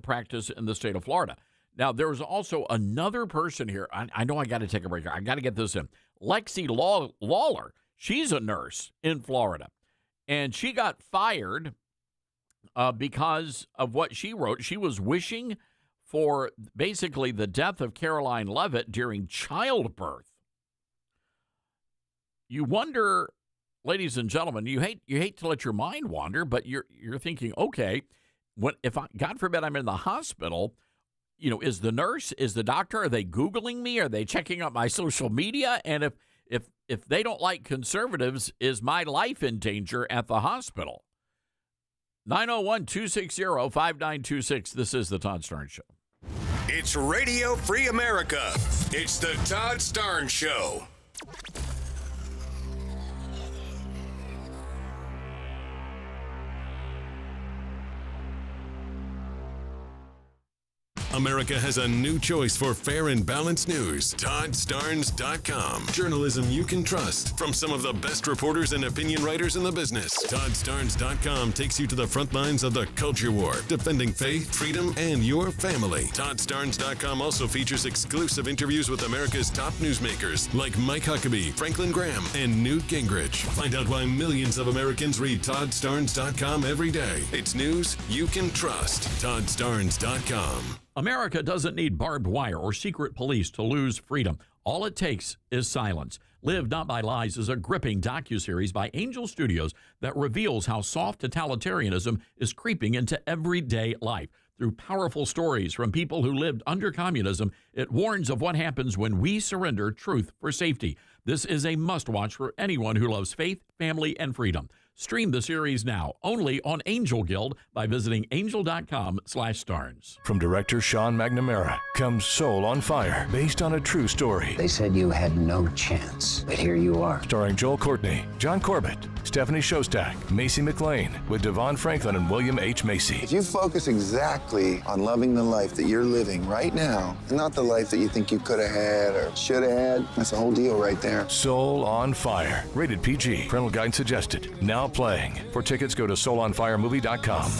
practice in the state of Florida. Now, there was also another person here. I know I got to take a break here. I got to get this in. Lexi Lawler, she's a nurse in Florida, and she got fired because of what she wrote. She was wishing for basically the death of Caroline Leavitt during childbirth. You wonder, ladies and gentlemen, you hate to let your mind wander, but you're thinking, okay, God forbid I'm in the hospital, is the nurse, is the doctor, are they Googling me? Are they checking out my social media? And if they don't like conservatives, is my life in danger at the hospital? 901-260-5926. This is the Todd Starnes Show. It's Radio Free America. It's the Todd Starnes Show. America has a new choice for fair and balanced news. ToddStarnes.com. Journalism you can trust from some of the best reporters and opinion writers in the business. ToddStarnes.com takes you to the front lines of the culture war, defending faith, freedom, and your family. ToddStarnes.com also features exclusive interviews with America's top newsmakers like Mike Huckabee, Franklin Graham, and Newt Gingrich. Find out why millions of Americans read ToddStarnes.com every day. It's news you can trust. ToddStarnes.com. America doesn't need barbed wire or secret police to lose freedom. All it takes is silence. Live Not by Lies is a gripping docuseries by Angel Studios that reveals how soft totalitarianism is creeping into everyday life. Through powerful stories from people who lived under communism, it warns of what happens when we surrender truth for safety. This is a must-watch for anyone who loves faith, family, and freedom. Stream the series now, only on Angel Guild by visiting angel.com/Starnes. From director Sean McNamara comes Soul on Fire, based on a true story. They said you had no chance, but here you are. Starring Joel Courtney, John Corbett, Stephanie Shostak, Macy McLean, with Devon Franklin and William H. Macy. If you focus exactly on loving the life that you're living right now, and not the life that you think you could have had or should have had, that's the whole deal right there. Soul on Fire, rated PG. Parental guidance suggested. Now playing. For tickets, go to soulonfiremovie.com.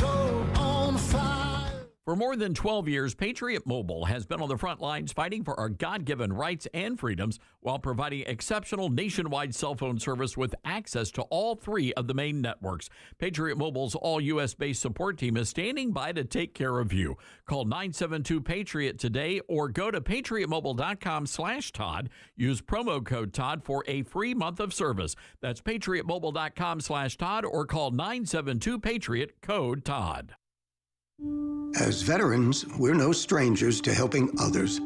For more than 12 years, Patriot Mobile has been on the front lines fighting for our God-given rights and freedoms while providing exceptional nationwide cell phone service with access to all three of the main networks. Patriot Mobile's all-U.S.-based support team is standing by to take care of you. Call 972-PATRIOT today or go to patriotmobile.com/Todd. Use promo code Todd for a free month of service. That's patriotmobile.com/Todd or call 972-PATRIOT, code Todd. As veterans, we're no strangers to helping others.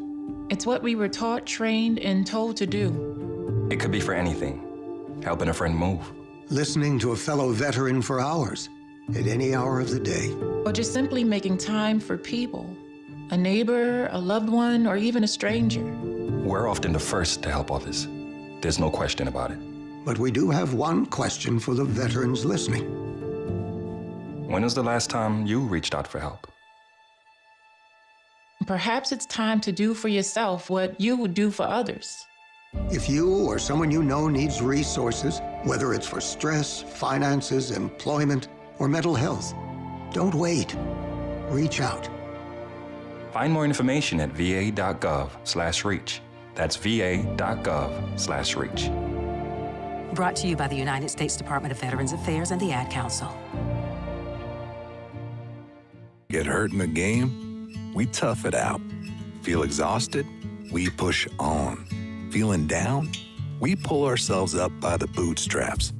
It's what we were taught, trained, and told to do. It could be for anything. Helping a friend move. Listening to a fellow veteran for hours, at any hour of the day. Or just simply making time for people. A neighbor, a loved one, or even a stranger. We're often the first to help others. There's no question about it. But we do have one question for the veterans listening. When was the last time you reached out for help? Perhaps it's time to do for yourself what you would do for others. If you or someone you know needs resources, whether it's for stress, finances, employment, or mental health, don't wait. Reach out. Find more information at va.gov/reach. That's va.gov/reach. Brought to you by the United States Department of Veterans Affairs and the Ad Council. Get hurt in the game? We tough it out. Feel exhausted? We push on. Feeling down? We pull ourselves up by the bootstraps.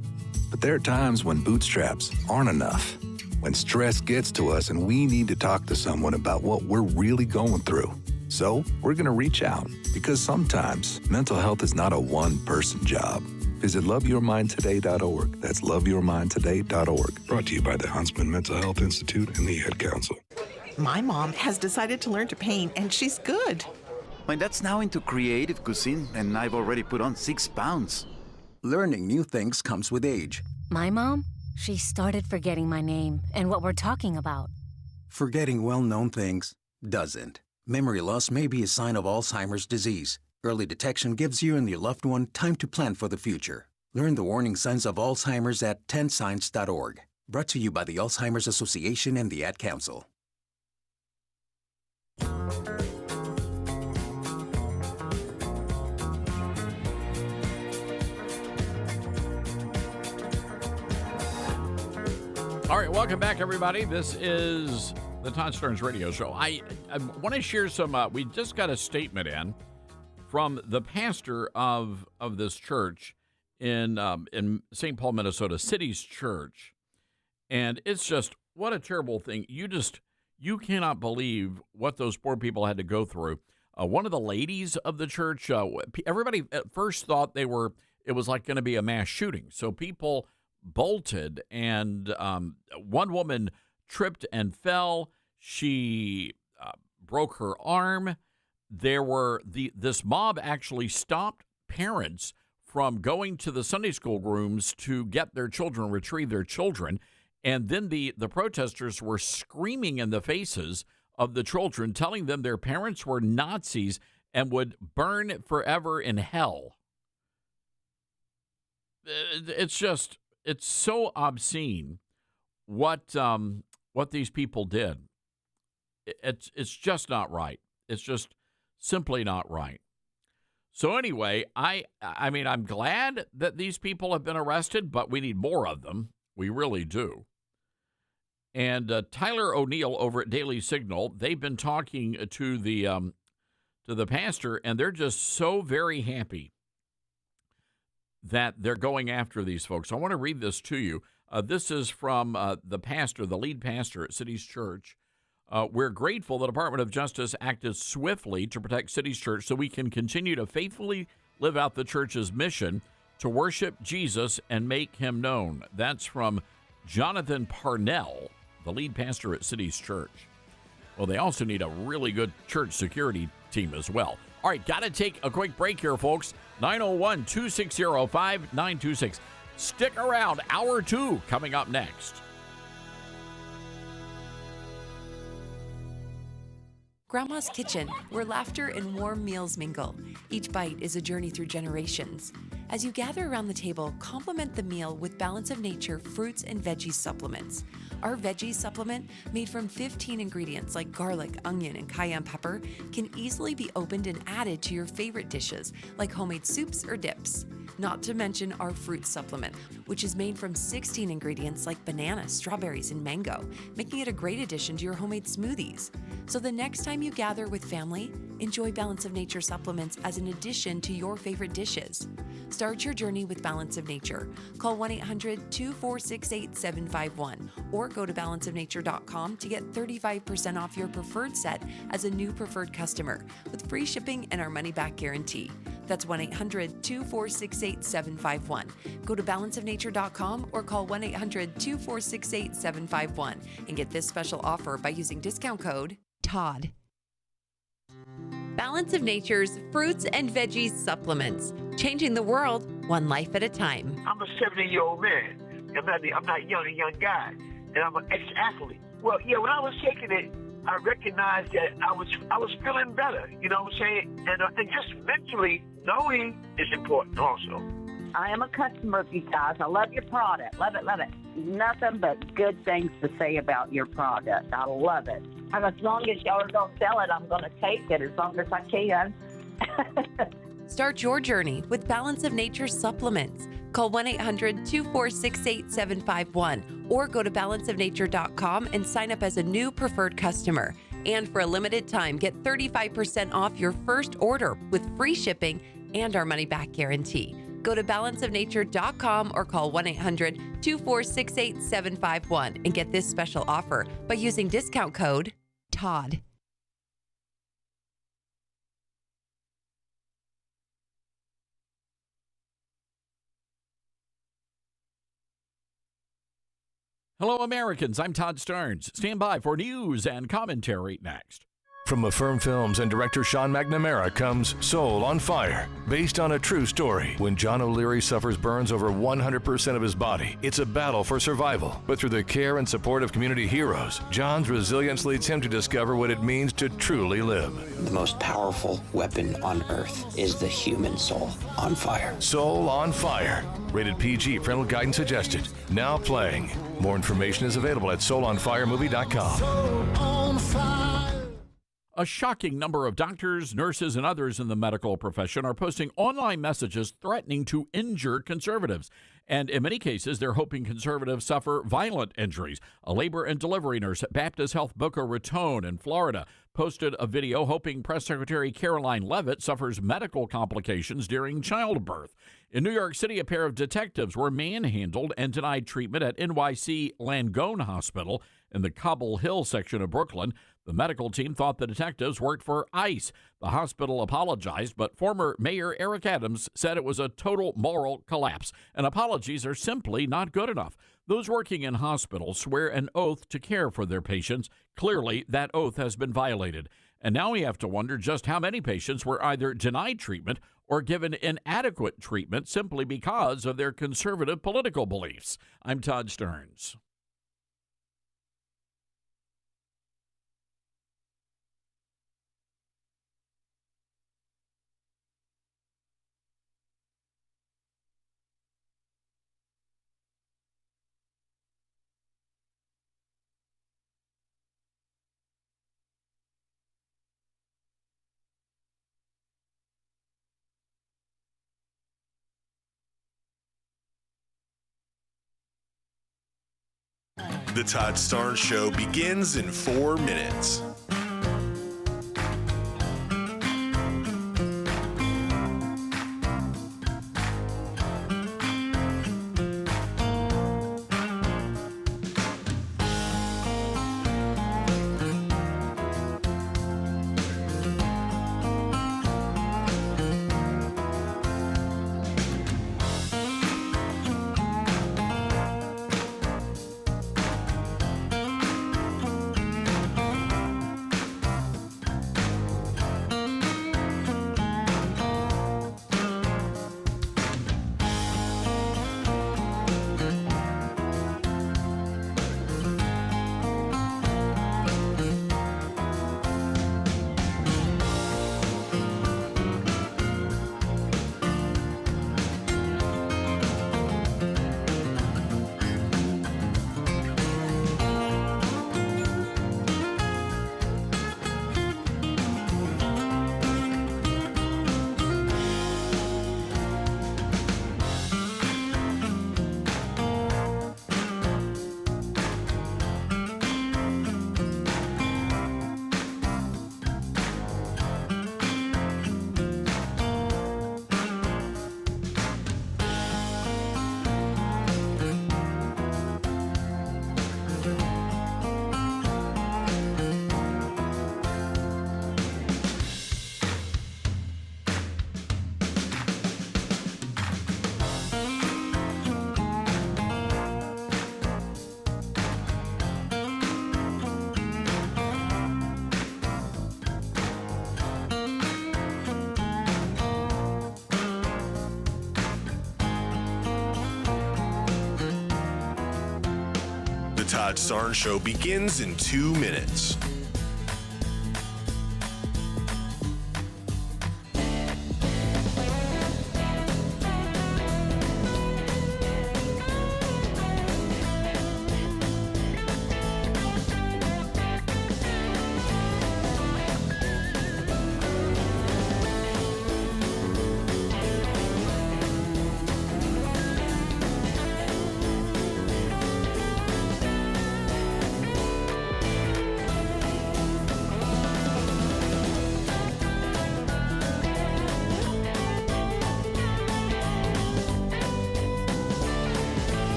But there are times when bootstraps aren't enough. When stress gets to us and we need to talk to someone about what we're really going through. So we're going to reach out, because sometimes mental health is not a one-person job. Visit loveyourmindtoday.org. That's loveyourmindtoday.org. Brought to you by the Huntsman Mental Health Institute and the Ad Council. My mom has decided to learn to paint, and she's good. My dad's now into creative cuisine, and I've already put on 6 pounds. Learning new things comes with age. My mom? She started forgetting my name and what we're talking about. Forgetting well-known things doesn't. Memory loss may be a sign of Alzheimer's disease. Early detection gives you and your loved one time to plan for the future. Learn the warning signs of Alzheimer's at 10signs.org. Brought to you by the Alzheimer's Association and the Ad Council. All right, welcome back, everybody. This is the Todd Stearns Radio Show. I want to share some. We just got a statement in from the pastor of this church in St. Paul, Minnesota, City's Church, and it's just what a terrible thing. You cannot believe what those poor people had to go through. One of the ladies of the church, everybody at first thought it was like going to be a mass shooting. So people bolted, and one woman tripped and fell. She broke her arm. This mob actually stopped parents from going to the Sunday school rooms to get their children, retrieve their children. And then the protesters were screaming in the faces of the children, telling them their parents were Nazis and would burn forever in hell. It's so obscene what these people did. It's just not right. It's just simply not right. So anyway, I'm glad that these people have been arrested, but we need more of them. We really do. And Tyler O'Neill over at Daily Signal, they've been talking to the pastor, and they're just so very happy that they're going after these folks. I want to read this to you. This is from the pastor, the lead pastor at City's Church. We're grateful the Department of Justice acted swiftly to protect City's Church so we can continue to faithfully live out the church's mission to worship Jesus and make him known. That's from Jonathan Parnell, the lead pastor at City's Church. Well, they also need a really good church security team as well. All right, got to take a quick break here, folks. 901-260-5926. Stick around. Hour 2 coming up next. Grandma's Kitchen, where laughter and warm meals mingle. Each bite is a journey through generations. As you gather around the table, complement the meal with Balance of Nature fruits and veggie supplements. Our veggie supplement, made from 15 ingredients like garlic, onion, and cayenne pepper, can easily be opened and added to your favorite dishes, like homemade soups or dips. Not to mention our fruit supplement, which is made from 16 ingredients like banana, strawberries, and mango, making it a great addition to your homemade smoothies. So the next time you gather with family, enjoy Balance of Nature supplements as an addition to your favorite dishes. Start your journey with Balance of Nature. Call 1-800-246-8751 or go to balanceofnature.com to get 35% off your preferred set as a new preferred customer with free shipping and our money-back guarantee. That's 1-800-246-8751. Go to balanceofnature.com or call 1-800-246-8751 and get this special offer by using discount code TODD. Balance of Nature's fruits and veggies supplements, changing the world one life at a time. I'm a 70-year-old man. I'm not a young guy, and I'm an ex-athlete. Well, yeah, when I was taking it, I recognized that I was feeling better. You know what I'm saying? And just mentally knowing is important also. I am a customer of you guys. I love your product. Love it, love it. Nothing but good things to say about your product. I love it. As long as y'all don't sell it, I'm going to take it as long as I can. Start your journey with Balance of Nature supplements. Call 1-800-246-8751 or go to balanceofnature.com and sign up as a new preferred customer. And for a limited time, get 35% off your first order with free shipping and our money-back guarantee. Go to balanceofnature.com or call 1-800-246-8751 and get this special offer by using discount code TODD. Hello, Americans. I'm Todd Starnes. Stand by for news and commentary next. From Affirm Films and director Sean McNamara comes Soul on Fire, based on a true story. When John O'Leary suffers burns over 100% of his body, it's a battle for survival. But through the care and support of community heroes, John's resilience leads him to discover what it means to truly live. The most powerful weapon on earth is the human soul on fire. Soul on Fire. Rated PG, parental guidance suggested. Now playing. More information is available at soulonfiremovie.com. Soul on fire. A shocking number of doctors, nurses, and others in the medical profession are posting online messages threatening to injure conservatives. And in many cases, they're hoping conservatives suffer violent injuries. A labor and delivery nurse at Baptist Health Boca Raton in Florida posted a video hoping Press Secretary Caroline Leavitt suffers medical complications during childbirth. In New York City, a pair of detectives were manhandled and denied treatment at NYC Langone Hospital in the Cobble Hill section of Brooklyn. The medical team thought the detectives worked for ICE. The hospital apologized, but former Mayor Eric Adams said it was a total moral collapse, and apologies are simply not good enough. Those working in hospitals swear an oath to care for their patients. Clearly, that oath has been violated. And now we have to wonder just how many patients were either denied treatment or given inadequate treatment simply because of their conservative political beliefs. I'm Todd Starnes. The Todd Starnes Show begins in 4 minutes. The Todd Starnes Show begins in 2 minutes.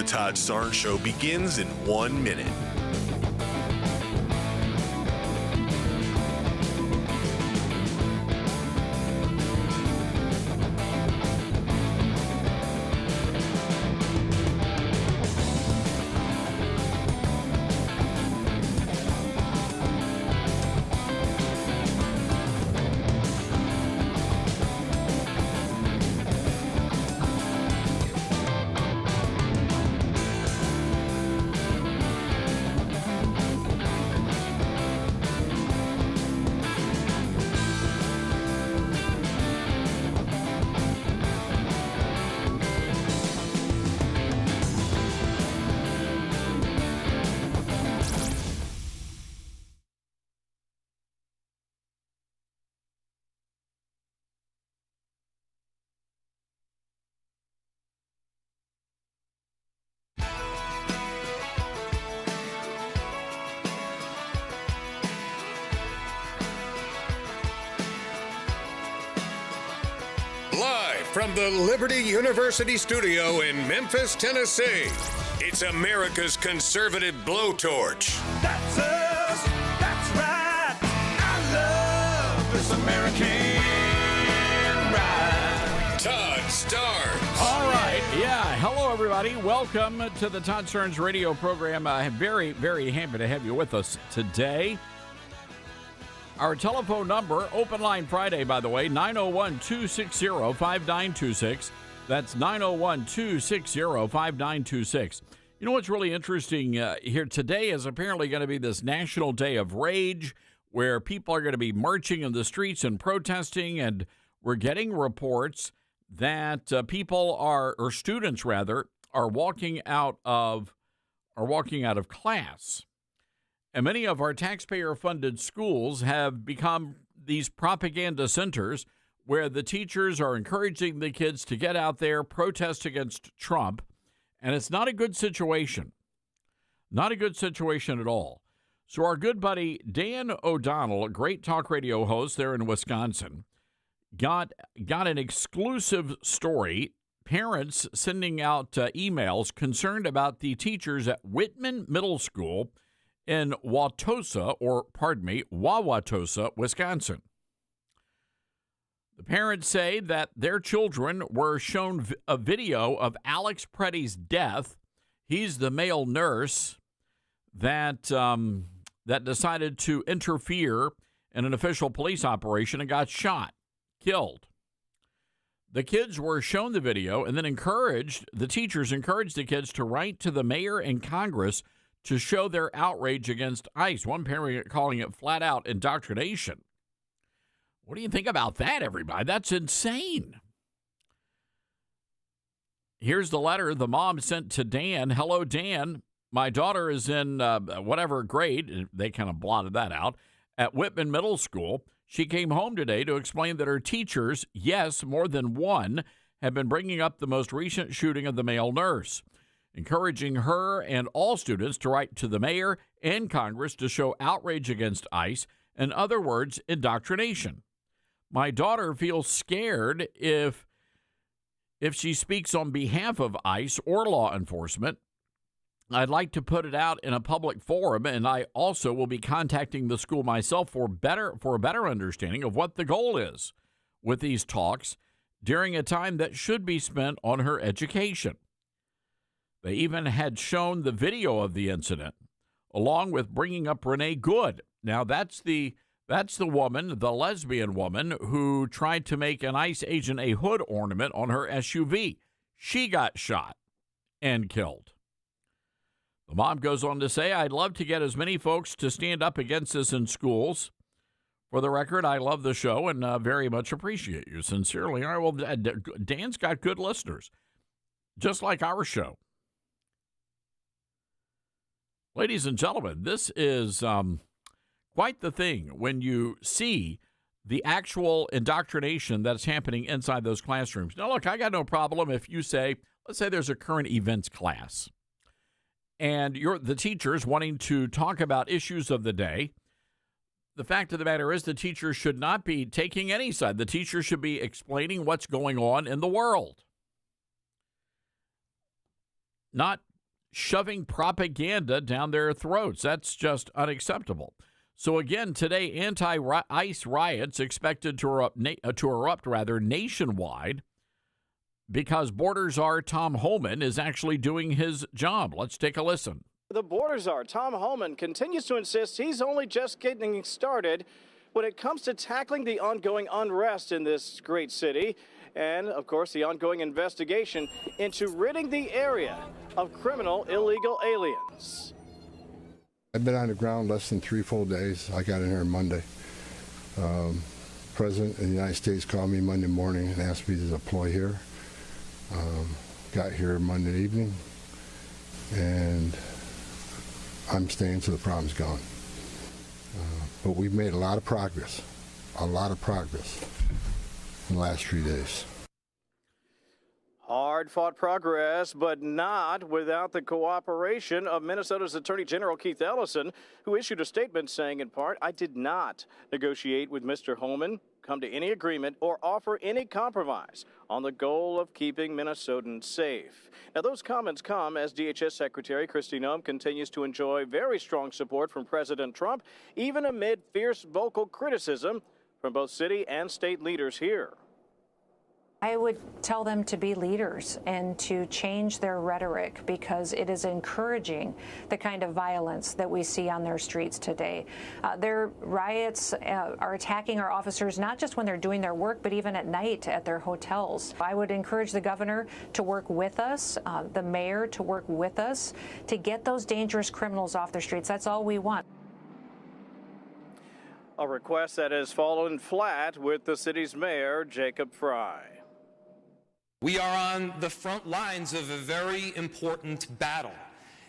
The Todd Starnes Show begins in 1 minute. Live from the Liberty University studio in Memphis, Tennessee, it's America's conservative blowtorch. That's us. That's right. I love this American ride. Todd Starnes. All right. Yeah. Hello, everybody. Welcome to the Todd Starnes radio program. I'm very, very happy to have you with us today. Our telephone number, Open Line Friday, by the way, 901-260-5926. That's 901-260-5926. You know what's really interesting here today is apparently going to be this National Day of Rage where people are going to be marching in the streets and protesting, and we're getting reports that people are, or students rather, are walking out of class. And many of our taxpayer-funded schools have become these propaganda centers where the teachers are encouraging the kids to get out there, protest against Trump. And it's not a good situation. Not a good situation at all. So our good buddy Dan O'Donnell, a great talk radio host there in Wisconsin, got an exclusive story. Parents sending out emails concerned about the teachers at Whitman Middle School in Wauwatosa, Wisconsin. The parents say that their children were shown a video of Alex Preddy's death. He's the male nurse that decided to interfere in an official police operation and got shot, killed. The kids were shown the video and then the teachers encouraged the kids to write to the mayor and Congress to show their outrage against ICE. One parent calling it flat out indoctrination. What do you think about that, everybody? That's insane. Here's the letter the mom sent to Dan. Hello, Dan. My daughter is in whatever grade. They kind of blotted that out. At Whitman Middle School. She came home today to explain that her teachers, yes, more than one, have been bringing up the most recent shooting of the male nurse, encouraging her and all students to write to the mayor and Congress to show outrage against ICE, in other words, indoctrination. My daughter feels scared if she speaks on behalf of ICE or law enforcement. I'd like to put it out in a public forum, and I also will be contacting the school myself for a better understanding of what the goal is with these talks during a time that should be spent on her education. They even had shown the video of the incident, along with bringing up Renee Good. Now, that's the woman, the lesbian woman, who tried to make an ICE agent a hood ornament on her SUV. She got shot and killed. The mom goes on to say, I'd love to get as many folks to stand up against this in schools. For the record, I love the show and very much appreciate you. Sincerely. All right, well, Dan's got good listeners, just like our show. Ladies and gentlemen, this is quite the thing when you see the actual indoctrination that's happening inside those classrooms. Now, look, I got no problem if you say, let's say there's a current events class, and you're the teachers wanting to talk about issues of the day. The fact of the matter is the teacher should not be taking any side. The teacher should be explaining what's going on in the world, not shoving propaganda down their throats. That's just unacceptable. So again, today, anti-ICE riots expected to erupt nationwide because Border Czar Tom Homan is actually doing his job. Let's take a listen. The Border Czar Tom Homan continues to insist he's only just getting started when it comes to tackling the ongoing unrest in this great city and, of course, the ongoing investigation into ridding the area of criminal illegal aliens. I've been on the ground less than 3 full days. I got in here Monday. President of the United States called me Monday morning and asked me to deploy here. Got here Monday evening, and I'm staying till the problem's gone. But we've made a lot of progress in the last 3 days. Hard-fought progress, but not without the cooperation of Minnesota's Attorney General Keith Ellison, who issued a statement saying, in part, I did not negotiate with Mr. Homan, come to any agreement, or offer any compromise on the goal of keeping Minnesotans safe. Now, those comments come as DHS Secretary Kristi Noem continues to enjoy very strong support from President Trump, even amid fierce vocal criticism from both city and state leaders here. I would tell them to be leaders and to change their rhetoric because it is encouraging the kind of violence that we see on their streets today. Their riots are attacking our officers not just when they're doing their work, but even at night at their hotels. I would encourage the governor to work with us, the mayor to work with us to get those dangerous criminals off their streets. That's all we want. A request that has fallen flat with the city's mayor, Jacob Fry. We are on the front lines of a very important battle,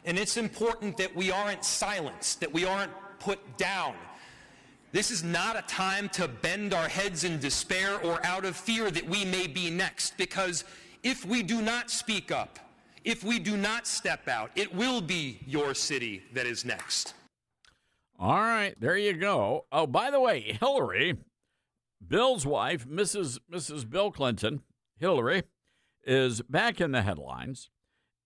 and it's important that we aren't silenced, that we aren't put down. This is not a time to bend our heads in despair or out of fear that we may be next, because if we do not speak up, if we do not step out, it will be your city that is next. All right, there you go. Oh, by the way, Hillary, Bill's wife, Mrs. Bill Clinton, Hillary, is back in the headlines,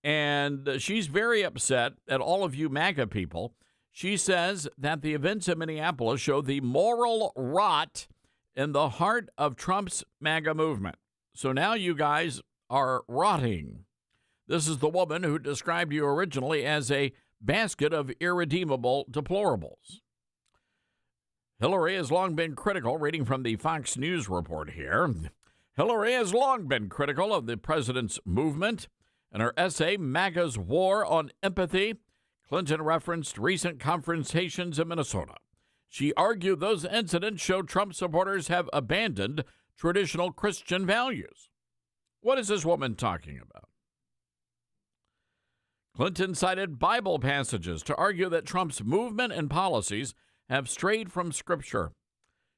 and she's very upset at all of you MAGA people. She says that the events in Minneapolis show the moral rot in the heart of Trump's MAGA movement. So now you guys are rotting. This is the woman who described you originally as a basket of irredeemable deplorables. Hillary has long been critical, reading from the Fox News report here. Hillary has long been critical of the president's movement. In her essay, MAGA's War on Empathy, Clinton referenced recent confrontations in Minnesota. She argued those incidents show Trump supporters have abandoned traditional Christian values. What is this woman talking about? Clinton cited Bible passages to argue that Trump's movement and policies have strayed from Scripture.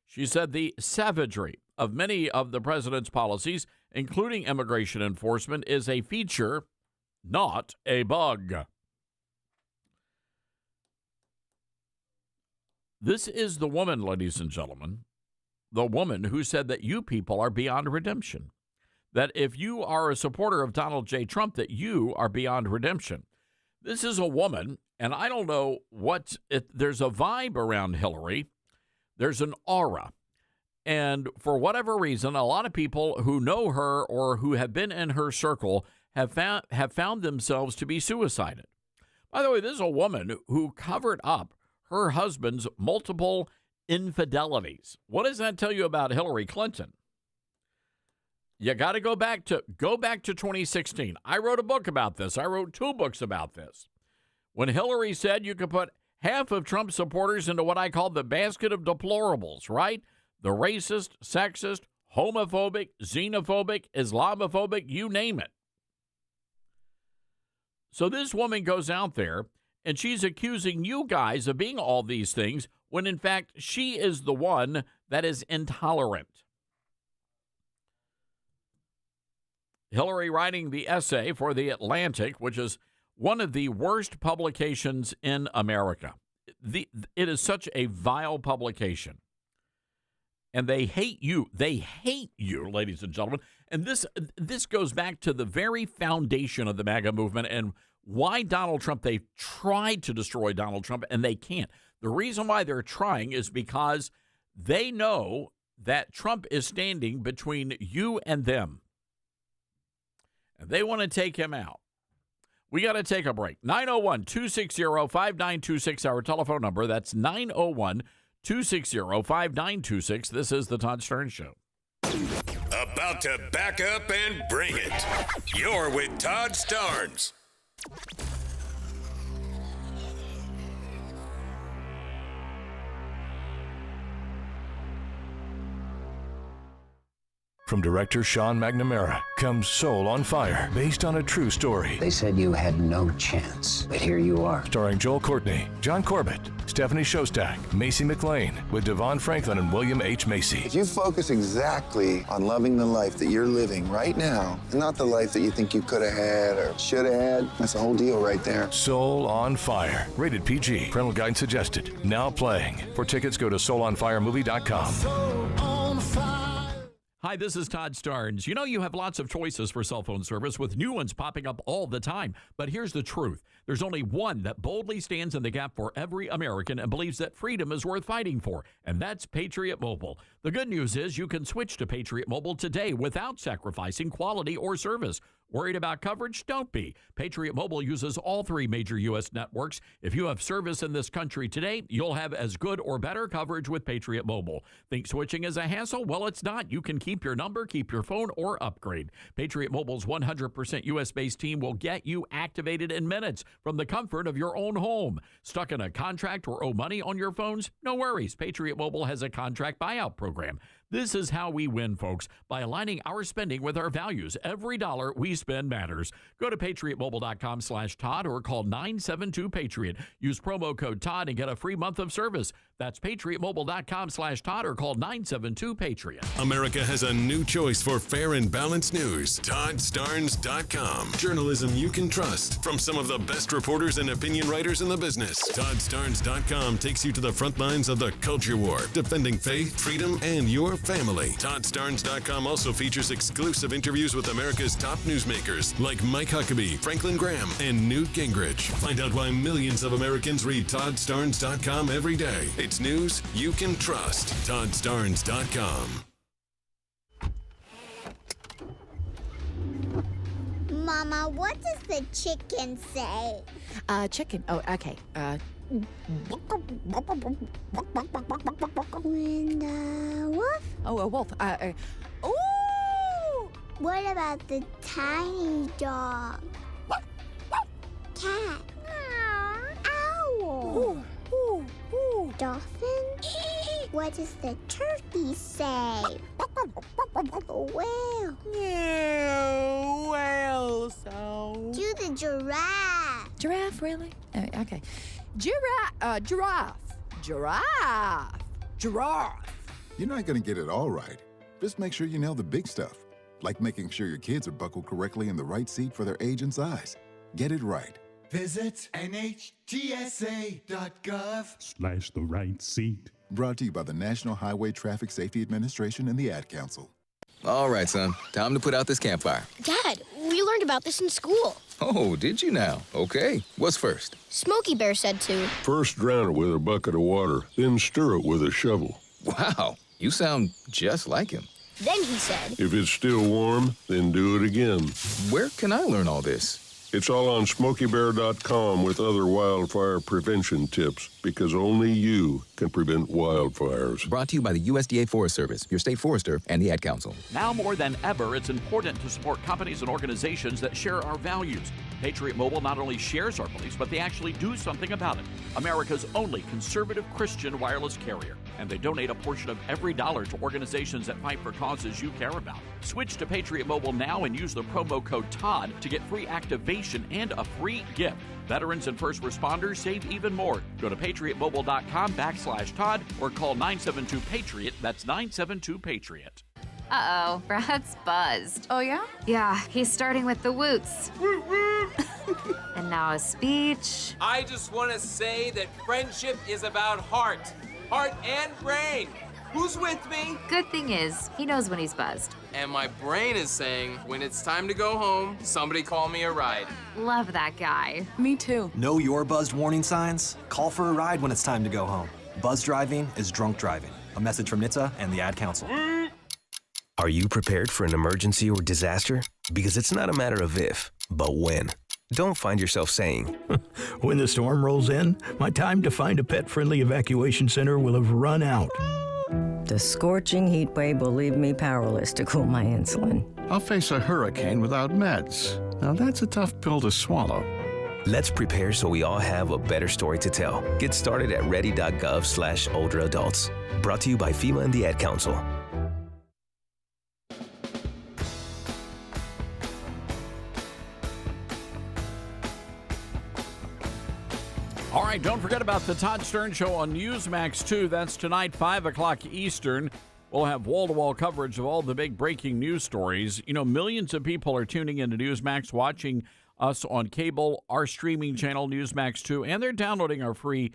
She said the savagery of many of the president's policies, including immigration enforcement, is a feature, not a bug. This is the woman, ladies and gentlemen, the woman who said that you people are beyond redemption, that if you are a supporter of Donald J. Trump, that you are beyond redemption. This is a woman, and I don't know there's a vibe around Hillary. There's an aura. And for whatever reason, a lot of people who know her or who have been in her circle have found themselves to be suicided. By the way, this is a woman who covered up her husband's multiple infidelities. What does that tell you about Hillary Clinton? You got to go back to 2016. I wrote a book about this. I wrote 2 books about this. When Hillary said you could put half of Trump supporters into what I call the basket of deplorables, right? The racist, sexist, homophobic, xenophobic, Islamophobic, you name it. So this woman goes out there and she's accusing you guys of being all these things when in fact she is the one that is intolerant. Hillary writing the essay for The Atlantic, which is one of the worst publications in America. It is such a vile publication. And they hate you. They hate you, ladies and gentlemen. And this goes back to the very foundation of the MAGA movement and why Donald Trump, they tried to destroy Donald Trump, and they can't. The reason why they're trying is because they know that Trump is standing between you and them. And they want to take him out. We got to take a break. 901-260-5926, our telephone number. That's 901-260-5926. This is the Todd Stern Show. About to back up and bring it. You're with Todd Starnes. From director Sean McNamara comes Soul on Fire, based on a true story. They said you had no chance, but here you are. Starring Joel Courtney, John Corbett, Stephanie Shostak, Macy McLean, with Devon Franklin and William H. Macy. If you focus exactly on loving the life that you're living right now, and not the life that you think you could have had or should have had, that's the whole deal right there. Soul on Fire, rated PG. Parental guidance suggested. Now playing. For tickets, go to souloonfiremovie.com. Soul on fire. Hi, this is Todd Starnes. You know, you have lots of choices for cell phone service with new ones popping up all the time. But here's the truth. There's only one that boldly stands in the gap for every American and believes that freedom is worth fighting for, and that's Patriot Mobile. The good news is you can switch to Patriot Mobile today without sacrificing quality or service. Worried about coverage? Don't be. Patriot Mobile uses all three major U.S. networks. If you have service in this country today, you'll have as good or better coverage with Patriot Mobile. Think switching is a hassle? Well, it's not. You can keep your number, keep your phone, or upgrade. Patriot Mobile's 100% U.S.-based team will get you activated in minutes from the comfort of your own home. Stuck in a contract or owe money on your phones? No worries. Patriot Mobile has a contract buyout program. This is how we win, folks, by aligning our spending with our values. Every dollar we spend matters. Go to patriotmobile.com/Todd or call 972-PATRIOT. Use promo code Todd and get a free month of service. That's patriotmobile.com/Todd or call 972-PATRIOT. America has a new choice for fair and balanced news. ToddStarnes.com. Journalism you can trust from some of the best reporters and opinion writers in the business. ToddStarnes.com takes you to the front lines of the culture war, defending faith, freedom, and your family. ToddStarnes.com also features exclusive interviews with America's top newsmakers like Mike Huckabee, Franklin Graham, and Newt Gingrich. Find out why millions of Americans read ToddStarnes.com every day. It's news you can trust. ToddStarnes.com. Mama, what does the chicken say? Chicken. Oh, okay. When the wolf? Oh, a wolf. Ooh! What about the tiny dog? Cat? Owl? Dolphin? What does the turkey say? Whale? Yeah, whale sound. Do the giraffe. Giraffe, really? Okay. Giraffe. You're not going to get it all right. Just make sure you nail the big stuff, like making sure your kids are buckled correctly in the right seat for their age and size. Get it right. Visit NHTSA.gov/the right seat. Brought to you by the National Highway Traffic Safety Administration and the Ad Council. All right, son. Time to put out this campfire. Dad, we learned about this in school. Oh, did you now? Okay. What's first? Smokey Bear said to. First drown it with a bucket of water, then stir it with a shovel. Wow, you sound just like him. Then he said. If it's still warm, then do it again. Where can I learn all this? It's all on SmokeyBear.com with other wildfire prevention tips, because only you can prevent wildfires. Brought to you by the USDA Forest Service, your state forester, and the Ad Council. Now more than ever, it's important to support companies and organizations that share our values. Patriot Mobile not only shares our beliefs, but they actually do something about it. America's only conservative Christian wireless carrier. And they donate a portion of every dollar to organizations that fight for causes you care about. Switch to Patriot Mobile now and use the promo code Todd to get free activation and a free gift. Veterans and first responders save even more. Go to patriotmobile.com/Todd or call 972-PATRIOT. That's 972-PATRIOT. Uh-oh, Brad's buzzed. Oh, yeah? Yeah, he's starting with the woots. And now a speech. I just want to say that friendship is about heart and brain. Who's with me? Good thing is, he knows when he's buzzed. And my brain is saying, when it's time to go home, somebody call me a ride. Love that guy. Me too. Know your buzzed warning signs? Call for a ride when it's time to go home. Buzz driving is drunk driving. A message from NHTSA and the Ad Council. Are you prepared for an emergency or disaster? Because it's not a matter of if, but when. Don't find yourself saying, when the storm rolls in, my time to find a pet-friendly evacuation center will have run out. The scorching heat wave will leave me powerless to cool my insulin. I'll face a hurricane without meds. Now that's a tough pill to swallow. Let's prepare so we all have a better story to tell. Get started at ready.gov/older adults. Brought to you by FEMA and the Ad Council. All right, don't forget about the Todd Stern Show on Newsmax 2. That's tonight, 5 o'clock Eastern. We'll have wall-to-wall coverage of all the big breaking news stories. You know, millions of people are tuning into Newsmax, watching us on cable, our streaming channel, Newsmax 2, and they're downloading our free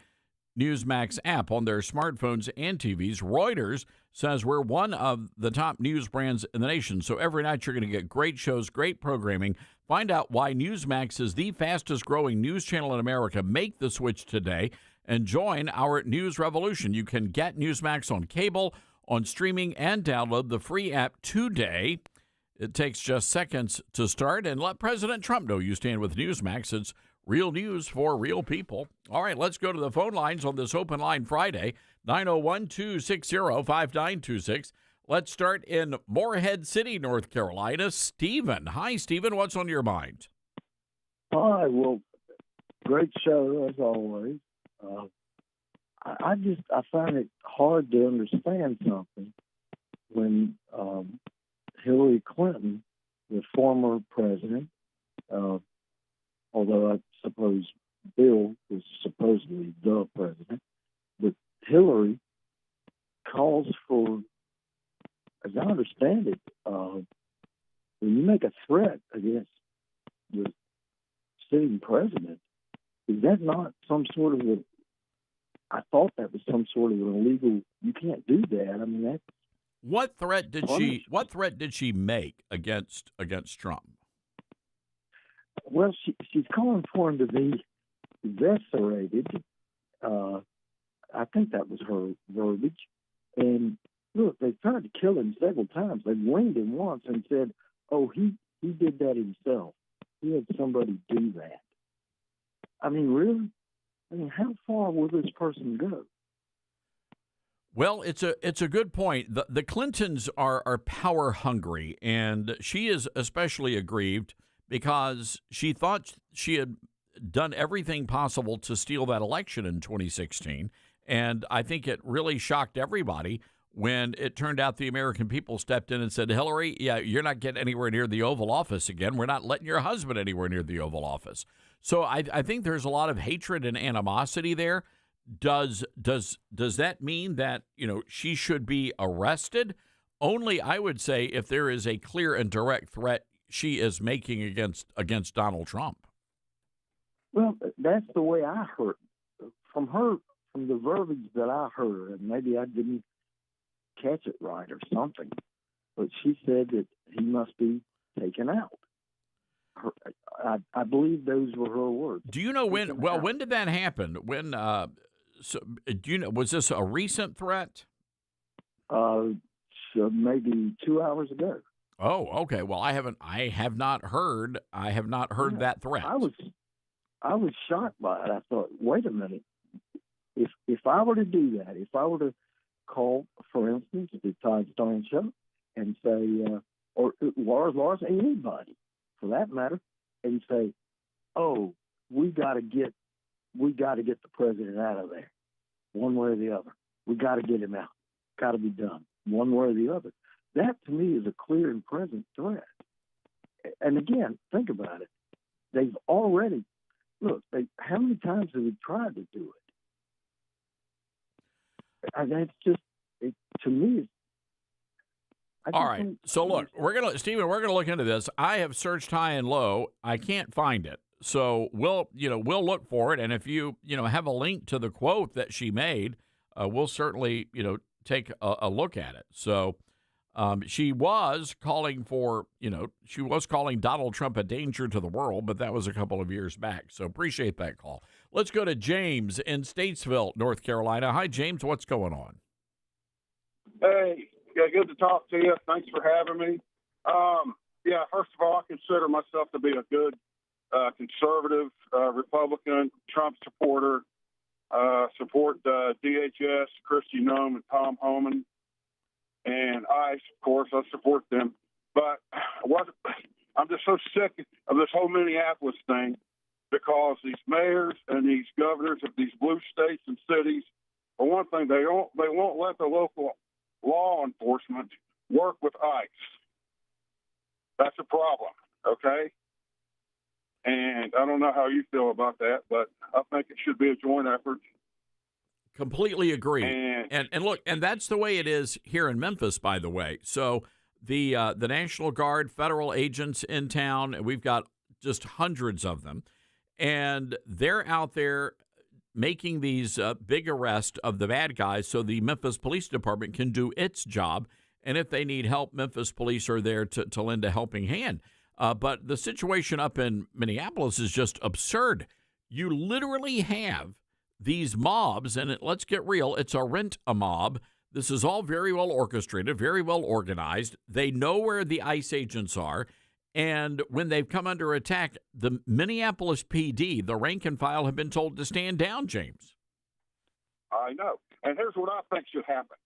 Newsmax app on their smartphones and TVs. Reuters says we're one of the top news brands in the nation. So every night you're going to get great shows, great programming. Find out why Newsmax is the fastest growing news channel in America. Make the switch today and join our news revolution. You can get Newsmax on cable, on streaming, and download the free app today. It takes just seconds to start. And let President Trump know you stand with Newsmax. It's real news for real people. All right, let's go to the phone lines on this Open Line Friday, 901-260-5926. Let's start in Morehead City, North Carolina. Stephen. Hi, Stephen. What's on your mind? Hi. Well, great show, as always. I find it hard to understand something when Hillary Clinton, the former president, although I suppose Bill was supposedly the president, but Hillary calls for, as I understand it, when you make a threat against the sitting president, is that not some sort of I thought that was some sort of an illegal, you can't do that. I mean, that's What threat did she make against Trump? Well, she's calling for him to be eviscerated. I think that was her verbiage. And look, they tried to kill him several times. They winged him once and said, "Oh, he did that himself. He had somebody do that." I mean, really? I mean, how far will this person go? Well, it's a good point. The Clintons are power hungry, and she is especially aggrieved because she thought she had done everything possible to steal that election in 2016. And I think it really shocked everybody when it turned out the American people stepped in and said, Hillary, yeah, you're not getting anywhere near the Oval Office again. We're not letting your husband anywhere near the Oval Office. So I think there's a lot of hatred and animosity there. Does that mean that, she should be arrested? Only, I would say, if there is a clear and direct threat she is making against Donald Trump. Well, that's the way I heard from her, from the verbiage that I heard, and maybe I didn't catch it right or something, but she said that he must be taken out. I believe those were her words. Do you know when? Well, when did that happen? When? So, do you know? Was this a recent threat? So maybe 2 hours ago. Oh, okay. Well, I have not heard that threat. I was shocked by it. I thought, wait a minute. If I were to do that, if I were to call, for instance, the Todd Stern Show and say, or Lars, anybody for that matter, and say, oh, we got to get the president out of there, one way or the other. We got to get him out. Got to be done, one way or the other. That to me is a clear and present threat. And again, think about it. They've already how many times have we tried to do it? And that's just to me. All right. So look, Stephen, we're gonna look into this. I have searched high and low. I can't find it. So we'll look for it. And if you have a link to the quote that she made, we'll certainly take a look at it. So she was calling for, she was calling Donald Trump a danger to the world, but that was a couple of years back. So appreciate that call. Let's go to James in Statesville, North Carolina. Hi, James. What's going on? Hey, yeah, good to talk to you. Thanks for having me. Yeah, first of all, I consider myself to be a good conservative Republican, Trump supporter. Support DHS, Christy Nome, and Tom Homan, and ICE, of course. I support them. But I'm just so sick of this whole Minneapolis thing, because these mayors and these governors of these blue states and cities, for one thing, they won't let the local law enforcement work with ICE. That's a problem, okay? And I don't know how you feel about that, but I think it should be a joint effort. Completely agree. And look, and that's the way it is here in Memphis, by the way. So the National Guard, federal agents in town, and we've got just hundreds of them, and they're out there making these big arrests of the bad guys so the Memphis Police Department can do its job. And if they need help, Memphis police are there to lend a helping hand. But the situation up in Minneapolis is just absurd. You literally have these mobs, and let's get real, it's a rent-a-mob. This is all very well orchestrated, very well organized. They know where the ICE agents are, and when they've come under attack, the Minneapolis PD, the rank and file, have been told to stand down, James. I know. And here's what I think should happen.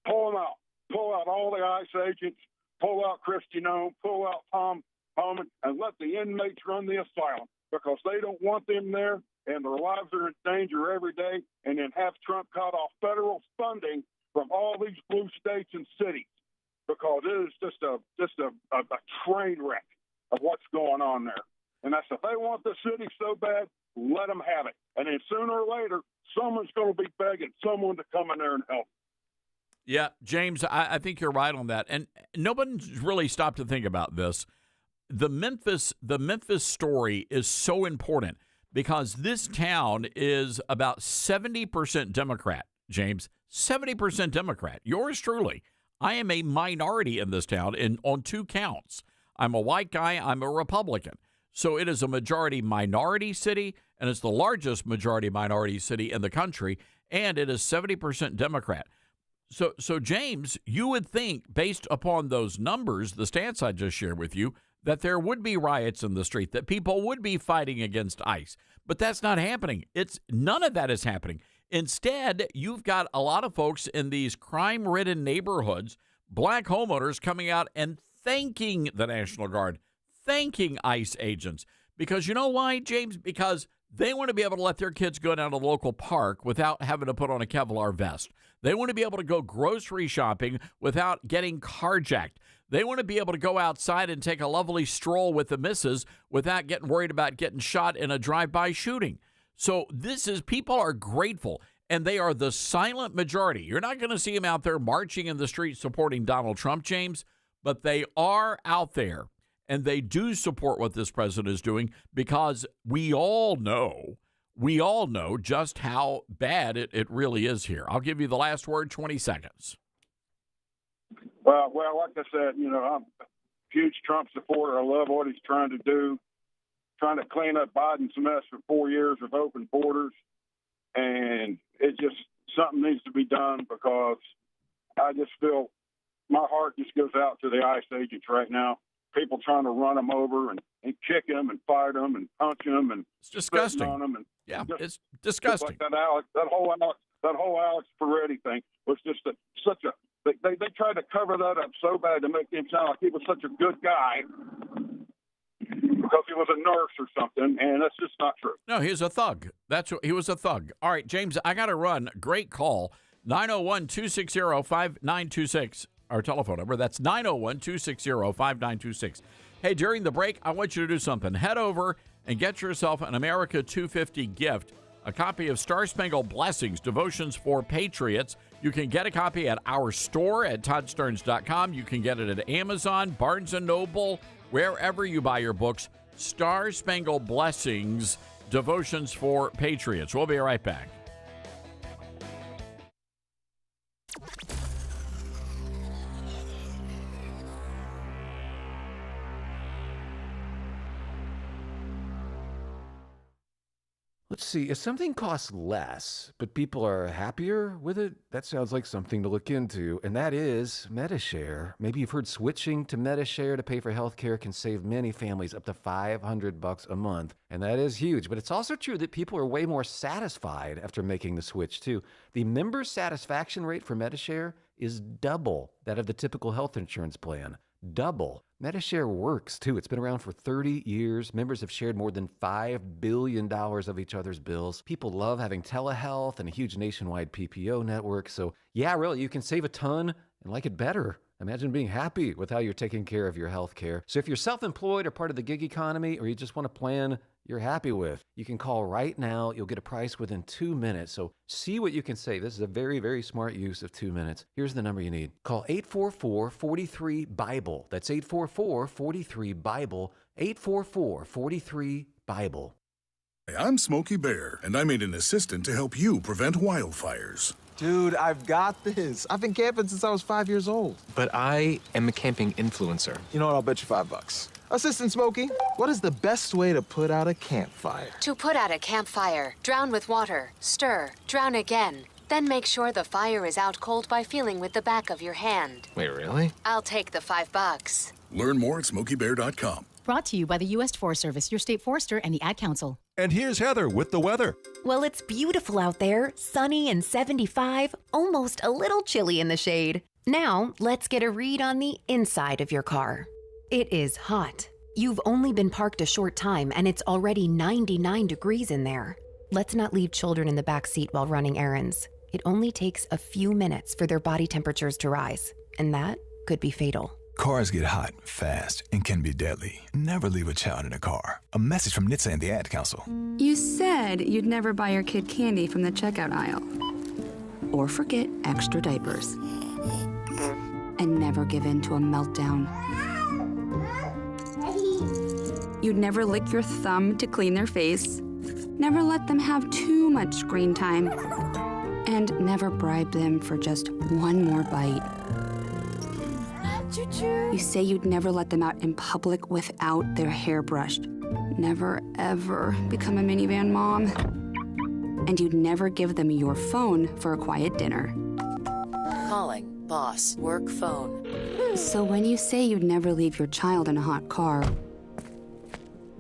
Pull them out. Pull out all the ICE agents, pull out Christy Nome, pull out Tom Homan, and let the inmates run the asylum, because they don't want them there, and their lives are in danger every day, and then have Trump cut off federal funding from all these blue states and cities, because it is just a train wreck of what's going on there. And that's, if they want the city so bad, let them have it. And then sooner or later, someone's going to be begging someone to come in there and help. Yeah, James, I think you're right on that. And nobody's really stopped to think about this. The Memphis story is so important because this town is about 70% Democrat, James, 70% Democrat. Yours truly. I am a minority in this town on two counts. I'm a white guy. I'm a Republican. So it is a majority minority city, and it's the largest majority minority city in the country, and it is 70% Democrat. So James, you would think, based upon those numbers, the stats I just shared with you, that there would be riots in the street, that people would be fighting against ICE. But that's not happening. None of that is happening. Instead, you've got a lot of folks in these crime-ridden neighborhoods, black homeowners coming out and thanking the National Guard, thanking ICE agents. Because you know why, James? Because they want to be able to let their kids go down to the local park without having to put on a Kevlar vest. They want to be able to go grocery shopping without getting carjacked. They want to be able to go outside and take a lovely stroll with the missus without getting worried about getting shot in a drive-by shooting. So people are grateful, and they are the silent majority. You're not going to see them out there marching in the streets supporting Donald Trump, James, but they are out there, and they do support what this president is doing, because we all know just how bad it really is here. I'll give you the last word, 20 seconds. Well, like I said, I'm a huge Trump supporter. I love what he's trying to do, trying to clean up Biden's mess for 4 years of open borders. And something needs to be done, because I just feel my heart just goes out to the ICE agents right now. People trying to run them over and kick them and fight them and punch them and it's disgusting on them. And it's disgusting. Like that whole Alex Peretti thing was just such a. They tried to cover that up so bad to make him sound like he was such a good guy because he was a nurse or something, and that's just not true. No, he was a thug. He was a thug. All right, James, I got to run. Great call. 901-260-5926, our telephone number. That's 901-260-5926. Hey, during the break, I want you to do something. Head over and get yourself an America 250 gift, a copy of Star Spangled Blessings, Devotions for Patriots. You can get a copy at our store at ToddStarns.com. You can get it at Amazon, Barnes & Noble, wherever you buy your books. Star Spangled Blessings, Devotions for Patriots. We'll be right back. Let's see, if something costs less, but people are happier with it, that sounds like something to look into, and that is MediShare. Maybe you've heard switching to MediShare to pay for healthcare can save many families up to $500 a month, and that is huge. But it's also true that people are way more satisfied after making the switch, too. The member satisfaction rate for MediShare is double that of the typical health insurance plan. Double. MediShare works, too. It's been around for 30 years. Members have shared more than $5 billion of each other's bills. People love having telehealth and a huge nationwide PPO network. So, yeah, really, you can save a ton and like it better. Imagine being happy with how you're taking care of your health care. So if you're self-employed or part of the gig economy, or you just want a plan you're happy with, you can call right now. You'll get a price within 2 minutes. So see what you can save. This is a very, very smart use of 2 minutes. Here's the number you need. Call 844-43-BIBLE. That's 844-43-BIBLE. 844-43-BIBLE. Hey, I'm Smokey Bear, and I made an assistant to help you prevent wildfires. Dude, I've got this. I've been camping since I was 5 years old. But I am a camping influencer. You know what? I'll bet you $5. Assistant Smokey, what is the best way to put out a campfire? To put out a campfire, drown with water, stir, drown again. Then make sure the fire is out cold by feeling with the back of your hand. Wait, really? I'll take the $5. Learn more at SmokeyBear.com. Brought to you by the U.S. Forest Service, your state forester, and the Ad Council. And here's Heather with the weather. Well, it's beautiful out there, sunny and 75, almost a little chilly in the shade. Now, let's get a read on the inside of your car. It is hot. You've only been parked a short time, and it's already 99 degrees in there. Let's not leave children in the back seat while running errands. It only takes a few minutes for their body temperatures to rise, and that could be fatal. Cars get hot, fast, and can be deadly. Never leave a child in a car. A message from NHTSA and the Ad Council. You said you'd never buy your kid candy from the checkout aisle. Or forget extra diapers. And never give in to a meltdown. You'd never lick your thumb to clean their face. Never let them have too much screen time. And never bribe them for just one more bite. You say you'd never let them out in public without their hair brushed. Never, ever become a minivan mom. And you'd never give them your phone for a quiet dinner. Calling boss work phone. So when you say you'd never leave your child in a hot car,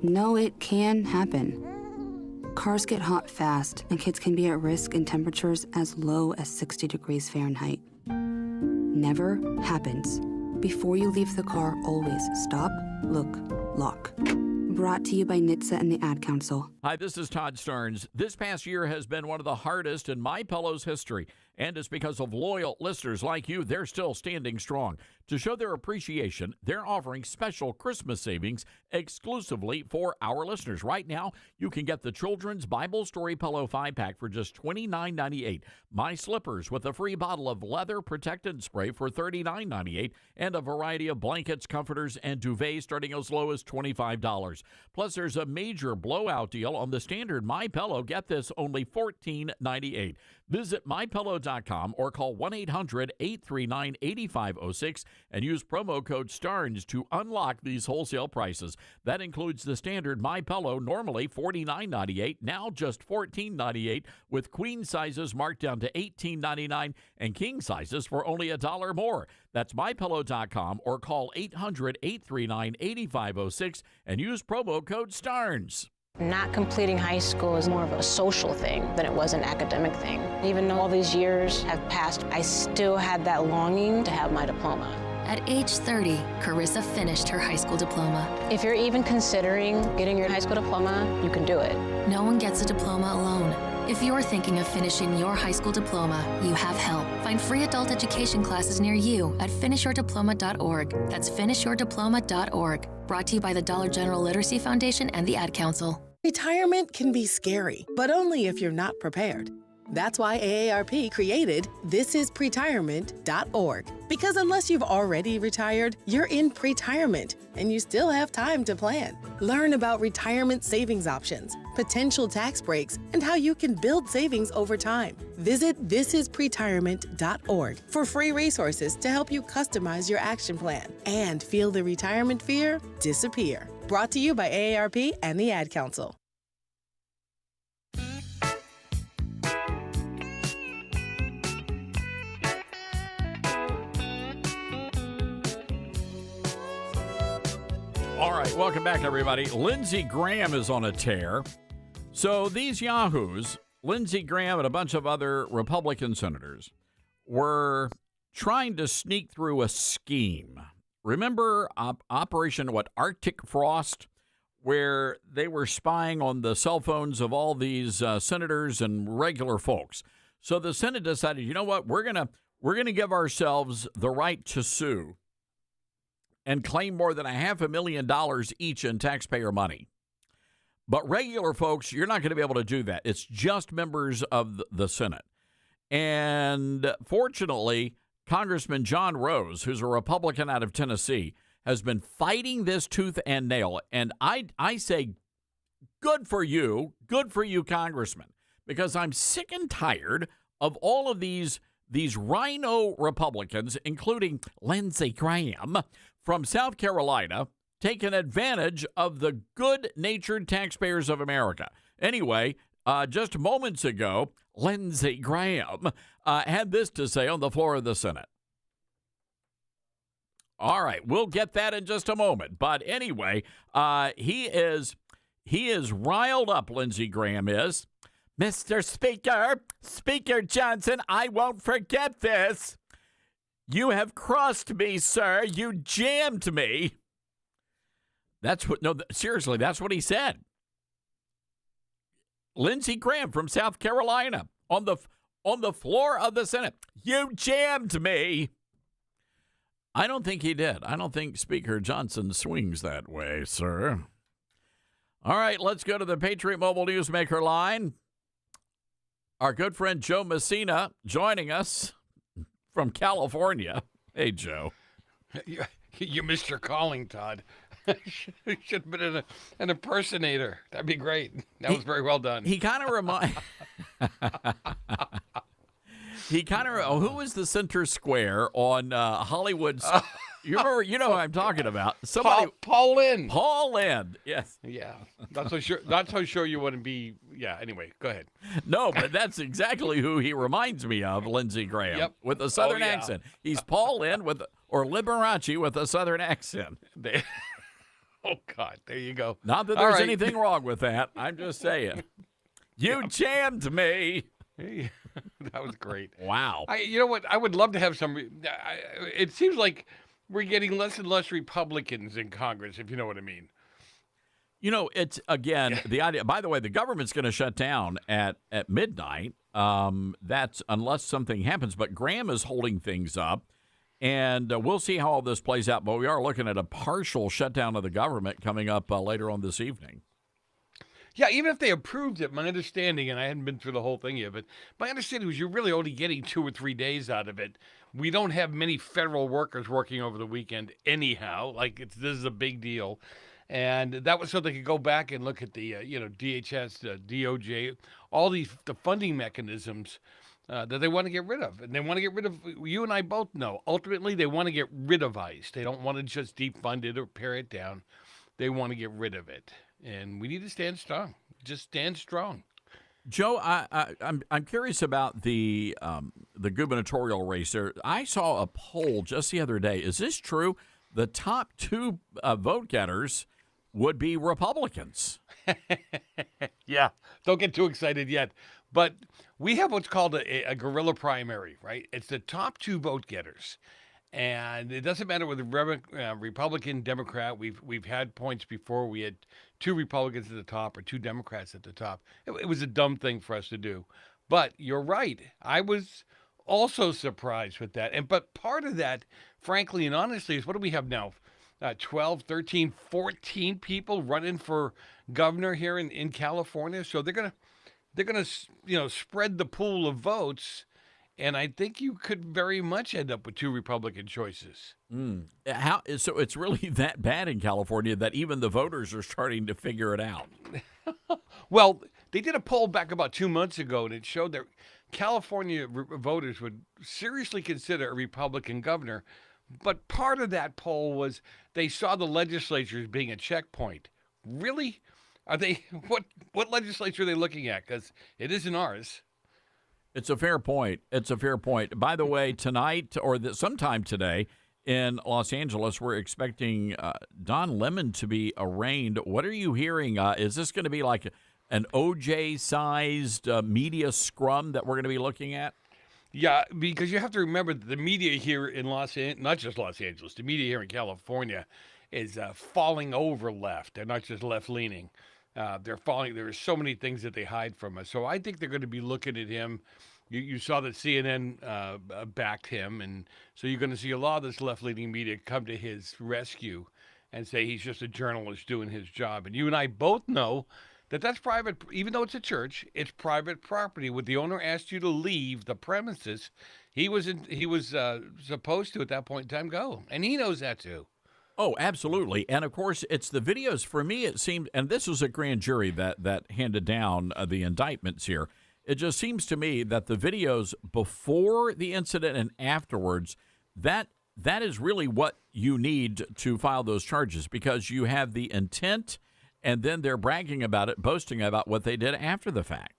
no, it can happen. Cars get hot fast, and kids can be at risk in temperatures as low as 60 degrees Fahrenheit. Never happens. Before you leave the car, always stop, look, lock. Brought to you by NHTSA and the Ad Council. Hi, this is Todd Stearns. This past year has been one of the hardest in MyPillow's history, and it's because of loyal listeners like you. They're still standing strong. To show their appreciation, they're offering special Christmas savings exclusively for our listeners. Right now, you can get the Children's Bible Story Pillow 5-pack for just $29.98, My Slippers with a free bottle of leather protectant spray for $39.98, and a variety of blankets, comforters, and duvets starting as low as $25. Plus, there's a major blowout deal on the standard MyPillow. Get this, only $14.98. Visit MyPillow.com or call 1-800-839-8506 and use promo code STARNS to unlock these wholesale prices. That includes the standard MyPillow, normally $49.98, now just $14.98, with queen sizes marked down to $18.99 and king sizes for only $1 more. That's MyPillow.com or call 800-839-8506 and use promo code STARNS. Not completing high school is more of a social thing than it was an academic thing. Even though all these years have passed, I still had that longing to have my diploma. At age 30, Carissa finished her high school diploma. If you're even considering getting your high school diploma, you can do it. No one gets a diploma alone. If you're thinking of finishing your high school diploma, you have help. Find free adult education classes near you at finishyourdiploma.org. That's finishyourdiploma.org. Brought to you by the Dollar General Literacy Foundation and the Ad Council. Retirement can be scary, but only if you're not prepared. That's why AARP created thisispretirement.org. Because unless you've already retired, you're in pretirement, and you still have time to plan. Learn about retirement savings options, potential tax breaks, and how you can build savings over time. Visit thisispretirement.org for free resources to help you customize your action plan and feel the retirement fear disappear. Brought to you by AARP and the Ad Council. All right, welcome back, everybody. Lindsey Graham is on a tear. So these yahoos, Lindsey Graham and a bunch of other Republican senators, were trying to sneak through a scheme. Remember Operation Arctic Frost, where they were spying on the cell phones of all these senators and regular folks. So the Senate decided, you know what, we're gonna give ourselves the right to sue and claim more than $500,000 each in taxpayer money. But regular folks, you're not going to be able to do that. It's just members of the Senate. And fortunately, Congressman John Rose, who's a Republican out of Tennessee, has been fighting this tooth and nail. And I say, good for you, Congressman, because I'm sick and tired of all of these rhino Republicans, including Lindsey Graham from South Carolina, taking advantage of the good-natured taxpayers of America. Anyway, just moments ago, Lindsey Graham had this to say on the floor of the Senate. All right, we'll get that in just a moment. But anyway, he is riled up, Lindsey Graham is. Mr. Speaker Johnson, I won't forget this. You have crossed me, sir. You jammed me. Seriously, that's what he said. Lindsey Graham from South Carolina on the floor of the Senate. You jammed me. I don't think he did. I don't think Speaker Johnson swings that way, sir. All right, let's go to the Patriot Mobile Newsmaker line. Our good friend Joe Messina joining us from California. Hey, Joe. You missed your calling, Todd. Should have been an impersonator. That'd be great. That was very well done. He kind of who was the center square on Hollywood's? You remember? You know who I'm talking about. Somebody. Paul Lynde. Paul Lynde. Yes. Yeah. Not so sure you wouldn't be. Yeah. Anyway, go ahead. No, but that's exactly who he reminds me of, Lindsey Graham, yep. with a Southern accent. He's Paul Lynde or Liberace with a Southern accent. Oh God, there you go. Not that there's anything wrong with that. I'm just saying. You jammed me. That was great. Wow. You know what? I would love to have some. It seems like we're getting less and less Republicans in Congress, if you know what I mean. You know, it's, again, the idea. By the way, the government's going to shut down at midnight. That's unless something happens. But Graham is holding things up. And we'll see how all this plays out. But we are looking at a partial shutdown of the government coming up later on this evening. Yeah, even if they approved it, my understanding, and I hadn't been through the whole thing yet, but my understanding was you're really only getting 2 or 3 days out of it. We don't have many federal workers working over the weekend anyhow. This is a big deal. And that was so they could go back and look at the, DHS, DOJ, all the funding mechanisms that they want to get rid of. And they want to get rid of, you and I both know, ultimately they want to get rid of ICE. They don't want to just defund it or pare it down. They want to get rid of it. And we need to stand strong. Just stand strong. Joe, I'm curious about the gubernatorial race. I saw a poll just the other day. Is this true? The top 2 vote getters would be Republicans. Yeah, don't get too excited yet. But we have what's called a guerrilla primary, right? It's the top 2 vote getters. And it doesn't matter whether Republican, Democrat. We've had points before. We had 2 Republicans at the top or 2 Democrats at the top. It was a dumb thing for us to do. But you're right. I was also surprised with that. But part of that, frankly and honestly, is what do we have now? 12, 13, 14 people running for governor here in California. So they're gonna spread the pool of votes. And I think you could very much end up with 2 Republican choices. So it's really that bad in California that even the voters are starting to figure it out. Well, they did a poll back about 2 months ago, and it showed that California voters would seriously consider a Republican governor. But part of that poll was they saw the legislature as being a checkpoint. Really? Are they? What legislature are they looking at? Because it isn't ours. It's a fair point. By the way, tonight or sometime today in Los Angeles. We're expecting Don Lemon to be arraigned. What are you hearing? Is this going to be like an OJ-sized media scrum that we're going to be looking at? Yeah, because you have to remember that the media here in not just Los Angeles, the media here in California is falling over left. They're not just left-leaning. They're falling. There are so many things that they hide from us. So I think they're going to be looking at him. You saw that CNN backed him, and so you're going to see a lot of this left-leaning media come to his rescue and say he's just a journalist doing his job. And you and I both know that that's private, even though it's a church, it's private property. When the owner asked you to leave the premises, he was supposed to, at that point in time, go. And he knows that too. Oh, absolutely. And of course, it's the videos. For me, it seemed, and this was a grand jury that handed down the indictments here. It just seems to me that the videos before the incident and afterwards, that is really what you need to file those charges, because you have the intent, and then they're bragging about it, boasting about what they did after the fact.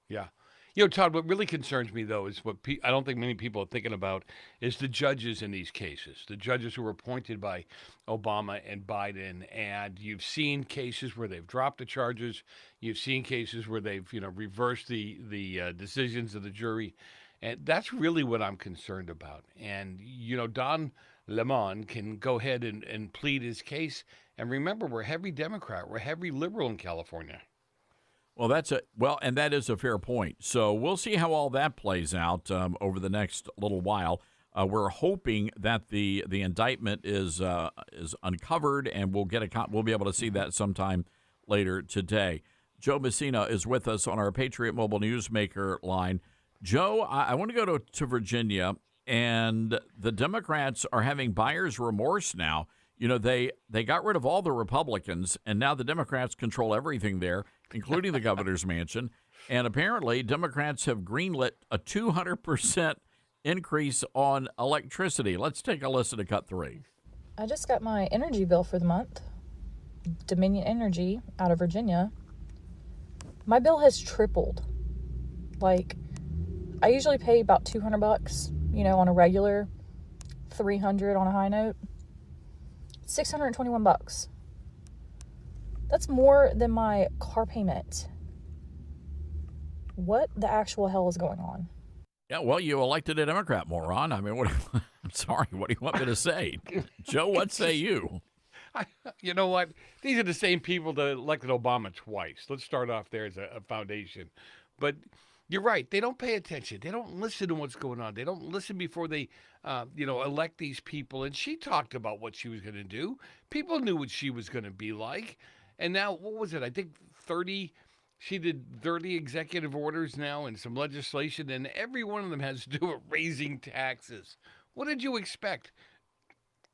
Yeah. You know, Todd, what really concerns me, though, is what I don't think many people are thinking about is the judges in these cases, the judges who were appointed by Obama and Biden. And you've seen cases where they've dropped the charges. You've seen cases where they've, reversed the decisions of the jury. And that's really what I'm concerned about. And, Don Lemon can go ahead and plead his case. And remember, we're heavy Democrat. We're heavy liberal in California. Well, and that is a fair point. So we'll see how all that plays out over the next little while. We're hoping that the indictment is uncovered, and we'll be able to see that sometime later today. Joe Messina is with us on our Patriot Mobile Newsmaker line. Joe, I want to go to Virginia, and the Democrats are having buyer's remorse now. They got rid of all the Republicans, and now the Democrats control everything there, including the governor's mansion. And apparently, Democrats have greenlit a 200% increase on electricity. Let's take a listen to Cut 3. I just got my energy bill for the month. Dominion Energy out of Virginia. My bill has tripled. I usually pay about $200, on a regular, $300 on a high note. $621. That's more than my car payment. What the actual hell is going on? Yeah, well, you elected a Democrat, moron. I mean, I'm sorry. What do you want me to say? Joe, what say you? You know what? These are the same people that elected Obama twice. Let's start off there as a foundation. But you're right. They don't pay attention. They don't listen to what's going on. They don't listen before they, elect these people. And she talked about what she was going to do. People knew what she was going to be like. And now, what was it? I think she did 30 executive orders now and some legislation, and every one of them has to do with raising taxes. What did you expect?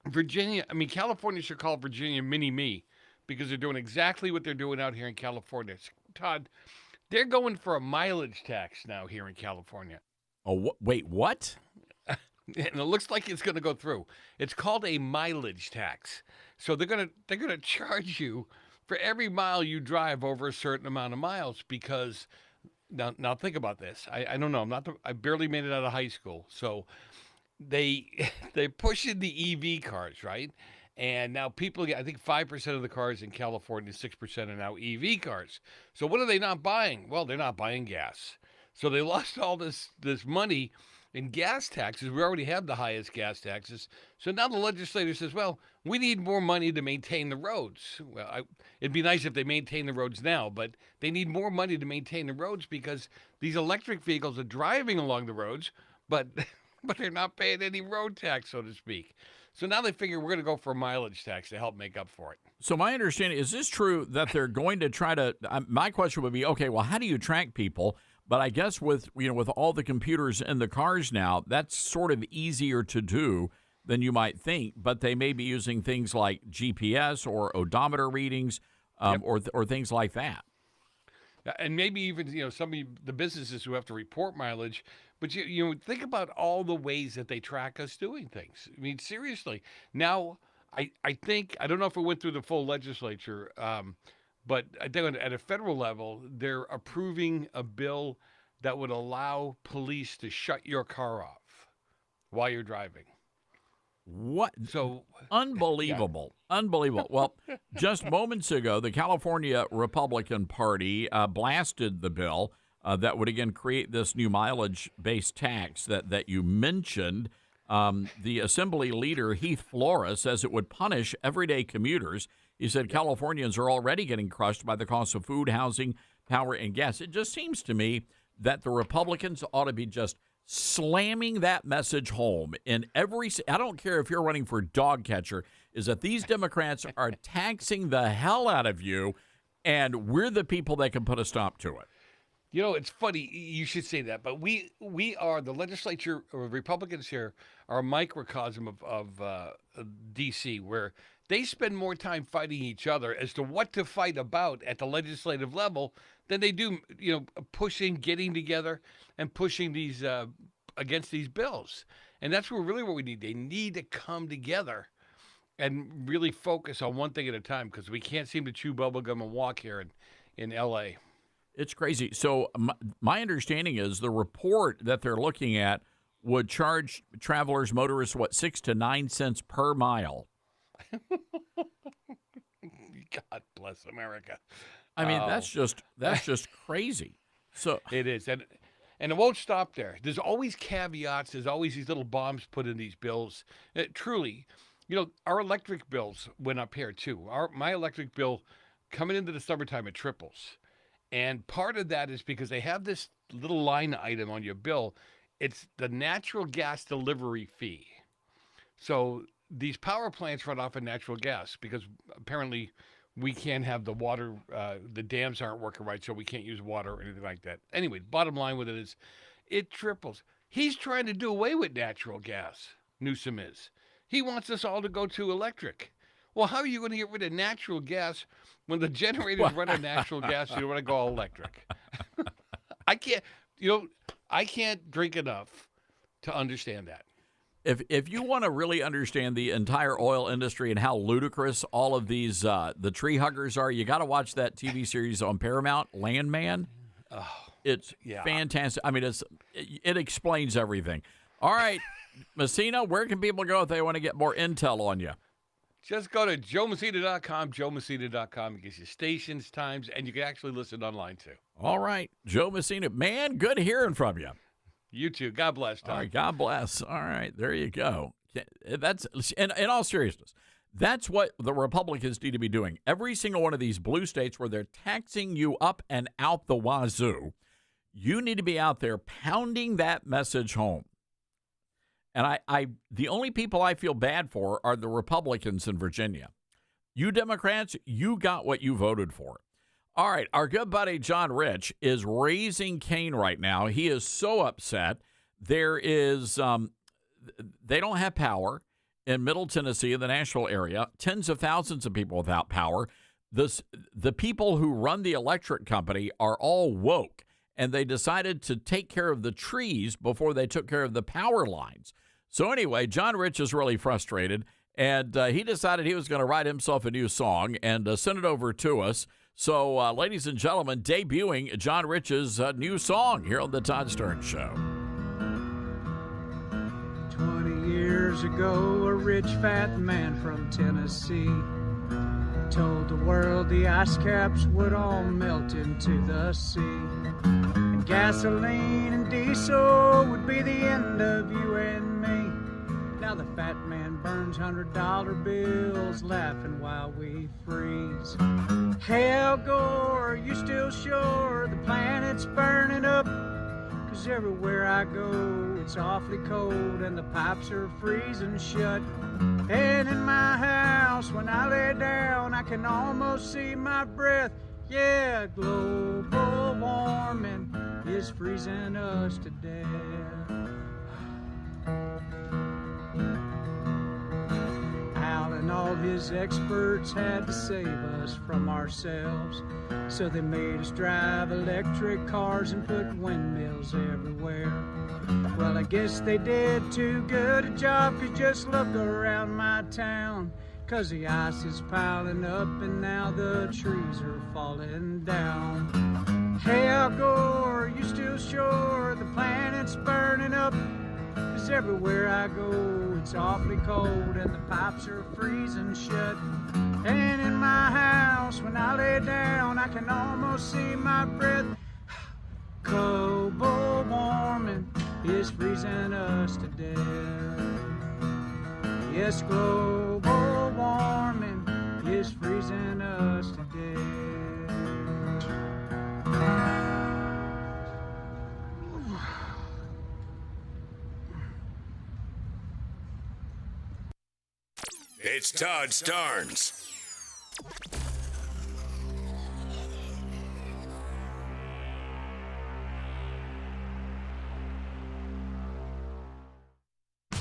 California should call Virginia mini-me, because they're doing exactly what they're doing out here in California. Todd, they're going for a mileage tax now here in California. Oh, wait, what? And it looks like it's going to go through. It's called a mileage tax. So they're going to charge you for every mile you drive over a certain amount of miles, because now think about this. I don't know. I barely made it out of high school. So they're pushing the EV cars, right? And now people get, I think 5% of the cars in California, 6% are now EV cars. So what are they not buying? Well, they're not buying gas. So they lost all this money in gas taxes. We already have the highest gas taxes. So now the legislator says, well, we need more money to maintain the roads. Well, it'd be nice if they maintain the roads now, but they need more money to maintain the roads because these electric vehicles are driving along the roads, but they're not paying any road tax, so to speak. So now they figure we're going to go for a mileage tax to help make up for it. So my understanding, is this true that they're going to try to, my question would be, okay, well, how do you track people? But I guess with all the computers in the cars now, that's sort of easier to do than you might think. But they may be using things like GPS or odometer readings or things like that. And maybe even, some of the businesses who have to report mileage. But you think about all the ways that they track us doing things. I mean, seriously. Now, I think, I don't know if it went through the full legislature, but I think at a federal level, they're approving a bill that would allow police to shut your car off while you're driving. What? So Unbelievable. Unbelievable. Well, just moments ago, the California Republican Party blasted the bill that would, again, create this new mileage-based tax that you mentioned. The Assembly leader, Heath Flores, says it would punish everyday commuters. He said Californians are already getting crushed by the cost of food, housing, power, and gas. It just seems to me that the Republicans ought to be just slamming that message home in every. I don't care if you're running for dog catcher, is that these Democrats are taxing the hell out of you, and we're the people that can put a stop to it. You know, it's funny you should say that, but we are the legislature, or Republicans here, are a microcosm of D.C., where they spend more time fighting each other as to what to fight about at the legislative level than they do, pushing, getting together, and pushing these against these bills. And that's really what we need. They need to come together and really focus on one thing at a time, because we can't seem to chew bubblegum and walk here in L.A. It's crazy. So my understanding is the report that they're looking at would charge travelers, motorists, 6 to 9 cents per mile. God bless America. I mean, that's just crazy. So it is, and it won't stop there. There's always caveats. There's always these little bombs put in these bills. Truly, our electric bills went up here too. My electric bill coming into the summertime, it triples. And part of that is because they have this little line item on your bill. It's the natural gas delivery fee. So these power plants run off of natural gas because apparently we can't have the water, the dams aren't working right, so we can't use water or anything like that. Anyway, bottom line with it is it triples. He's trying to do away with natural gas, Newsom is. He wants us all to go to electric. Well, how are you going to get rid of natural gas when the generators run on natural gas? You want to go all electric. I can't drink enough to understand that. If you want to really understand the entire oil industry and how ludicrous all of these the tree huggers are, you got to watch that TV series on Paramount, Landman. Oh, it's fantastic. I mean, it explains everything. All right, Messina, where can people go if they want to get more intel on you? Just go to joemessina.com, joemessina.com. It gives you stations, times, and you can actually listen online, too. All right. Joe Messina. Man, good hearing from you. You too. God bless, Tom. All right, God bless. All right, there you go. That's in all seriousness, that's what the Republicans need to be doing. Every single one of these blue states where they're taxing you up and out the wazoo, you need to be out there pounding that message home. And the only people I feel bad for are the Republicans in Virginia. You Democrats, you got what you voted for. All right, our good buddy John Rich is raising Cain right now. He is so upset. There is, they don't have power in Middle Tennessee, in the Nashville area. Tens of thousands of people without power. The people who run the electric company are all woke, and they decided to take care of the trees before they took care of the power lines. So anyway, John Rich is really frustrated, and he decided he was going to write himself a new song and send it over to us. So, ladies and gentlemen, debuting John Rich's new song here on The Todd Stern Show. 20 years ago, a rich fat man from Tennessee told the world the ice caps would all melt into the sea. And gasoline and diesel would be the end of you and me. Now the fat man burns $100 bills, laughing while we freeze. Hey, Al Gore, are you still sure the planet's burning up? 'Cause everywhere I go, it's awfully cold and the pipes are freezing shut. And in my house, when I lay down, I can almost see my breath. Yeah, global warming is freezing us to death. Al and all his experts had to save us from ourselves, so they made us drive electric cars and put windmills everywhere. Well, I guess they did too good a job, 'cause just look around my town, 'cause the ice is piling up and now the trees are falling down. Hey, Al Gore, are you still sure the planet's burning up? 'Cause 'cause everywhere I go, it's awfully cold and the pipes are freezing shut. And in my house, when I lay down, I can almost see my breath. Global warming is freezing us to death. Yes, global warming is freezing us to death. It's Todd Starnes.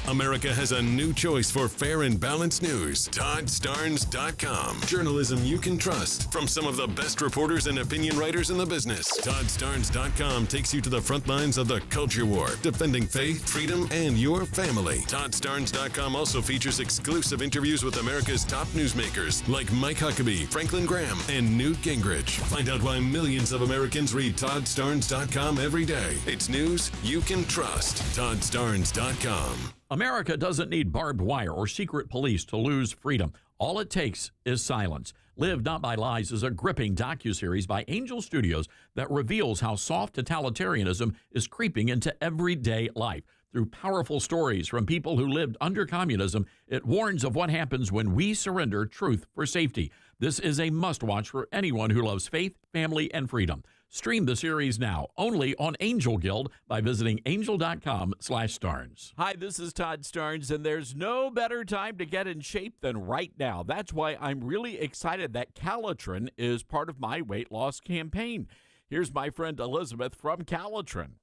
America has a new choice for fair and balanced news. ToddStarnes.com. Journalism you can trust from some of the best reporters and opinion writers in the business. ToddStarnes.com takes you to the front lines of the culture war, defending faith, freedom, and your family. ToddStarnes.com also features exclusive interviews with America's top newsmakers like Mike Huckabee, Franklin Graham, and Newt Gingrich. Find out why millions of Americans read ToddStarnes.com every day. It's news you can trust. ToddStarnes.com. America doesn't need barbed wire or secret police to lose freedom. All it takes is silence. Live Not by Lies is a gripping docuseries by Angel Studios that reveals how soft totalitarianism is creeping into everyday life. Through powerful stories from people who lived under communism, it warns of what happens when we surrender truth for safety. This is a must-watch for anyone who loves faith, family, and freedom. Stream the series now, only on Angel Guild, by visiting angel.com/Starnes. Hi, this is Todd Starnes, and there's no better time to get in shape than right now. That's why I'm really excited that Calitrin is part of my weight loss campaign. Here's my friend Elizabeth from Calitrin.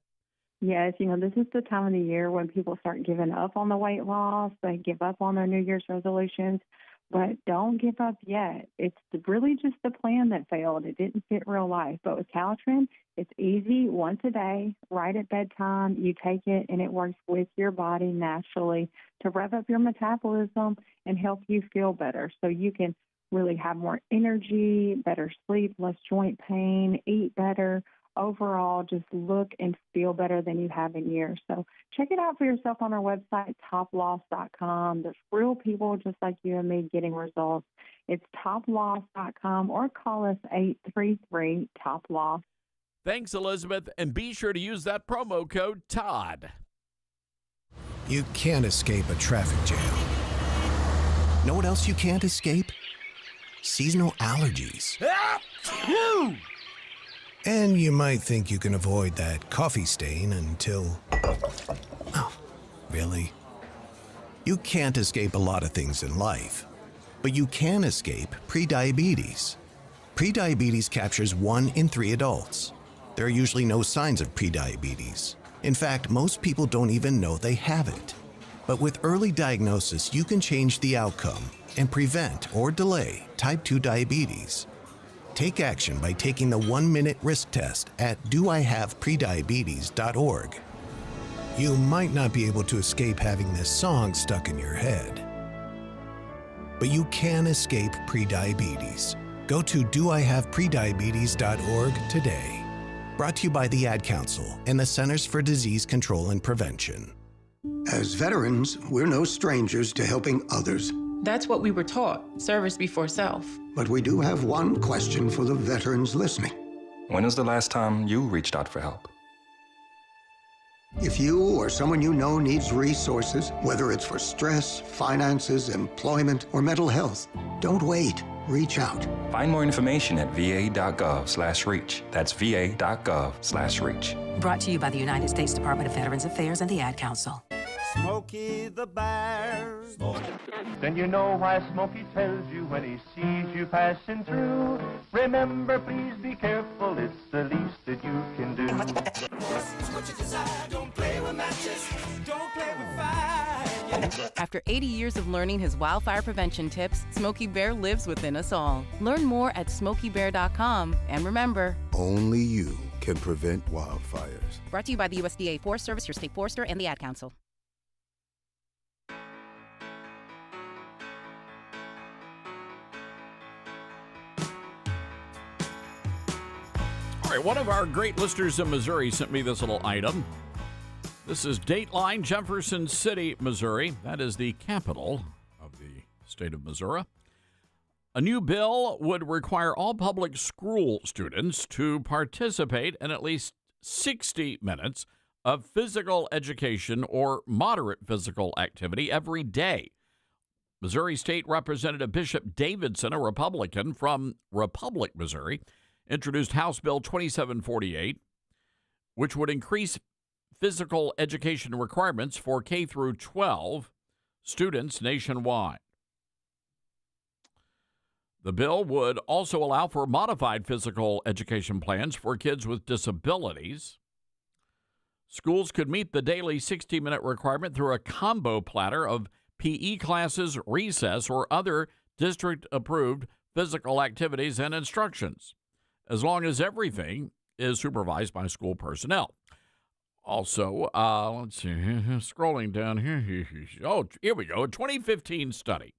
Yes, this is the time of the year when people start giving up on the weight loss. They give up on their New Year's resolutions. But don't give up yet. It's really just the plan that failed. It didn't fit real life. But with Calitrin, it's easy, once a day, right at bedtime. You take it, and it works with your body naturally to rev up your metabolism and help you feel better. So you can really have more energy, better sleep, less joint pain, eat better. Overall, just look and feel better than you have in years. So check it out for yourself on our website, toploss.com. There's real people just like you and me getting results. It's toploss.com or call us 833-TOP-LOSS. Thanks, Elizabeth, and be sure to use that promo code TODD. You can't escape a traffic jam. Know what else you can't escape? Seasonal allergies. And you might think you can avoid that coffee stain until... Oh, really? You can't escape a lot of things in life, but you can escape prediabetes. Prediabetes captures 1 in 3 adults. There are usually no signs of prediabetes. In fact, most people don't even know they have it. But with early diagnosis, you can change the outcome and prevent or delay type 2 diabetes. Take action by taking the 1-minute risk test at doihaveprediabetes.org. You might not be able to escape having this song stuck in your head, but you can escape prediabetes. Go to doihaveprediabetes.org today. Brought to you by the Ad Council and the Centers for Disease Control and Prevention. As veterans, we're no strangers to helping others. That's what we were taught, service before self. But we do have one question for the veterans listening. When was the last time you reached out for help? If you or someone you know needs resources, whether it's for stress, finances, employment, or mental health, don't wait. Reach out. Find more information at va.gov/reach. That's va.gov/reach. Brought to you by the United States Department of Veterans Affairs and the Ad Council. Smokey the Bear. Then you know why Smokey tells you when he sees you passing through. Remember, please be careful, it's the least that you can do. What you desire, don't play with matches, don't play with fire. After 80 years of learning his wildfire prevention tips, Smokey Bear lives within us all. Learn more at smokeybear.com. And remember, only you can prevent wildfires. Brought to you by the USDA Forest Service, your state forester, and the Ad Council. All right, one of our great listeners in Missouri sent me this little item. This is Dateline, Jefferson City, Missouri. That is the capital of the state of Missouri. A new bill would require all public school students to participate in at least 60 minutes of physical education or moderate physical activity every day. Missouri State Representative Bishop Davidson, a Republican from Republic, Missouri, introduced House Bill 2748, which would increase physical education requirements for K through 12 students nationwide. The bill would also allow for modified physical education plans for kids with disabilities. Schools could meet the daily 60-minute requirement through a combo platter of PE classes, recess, or other district-approved physical activities and instructions, as long as everything is supervised by school personnel. Also, let's see, scrolling down here. Oh, here we go. A 2015 study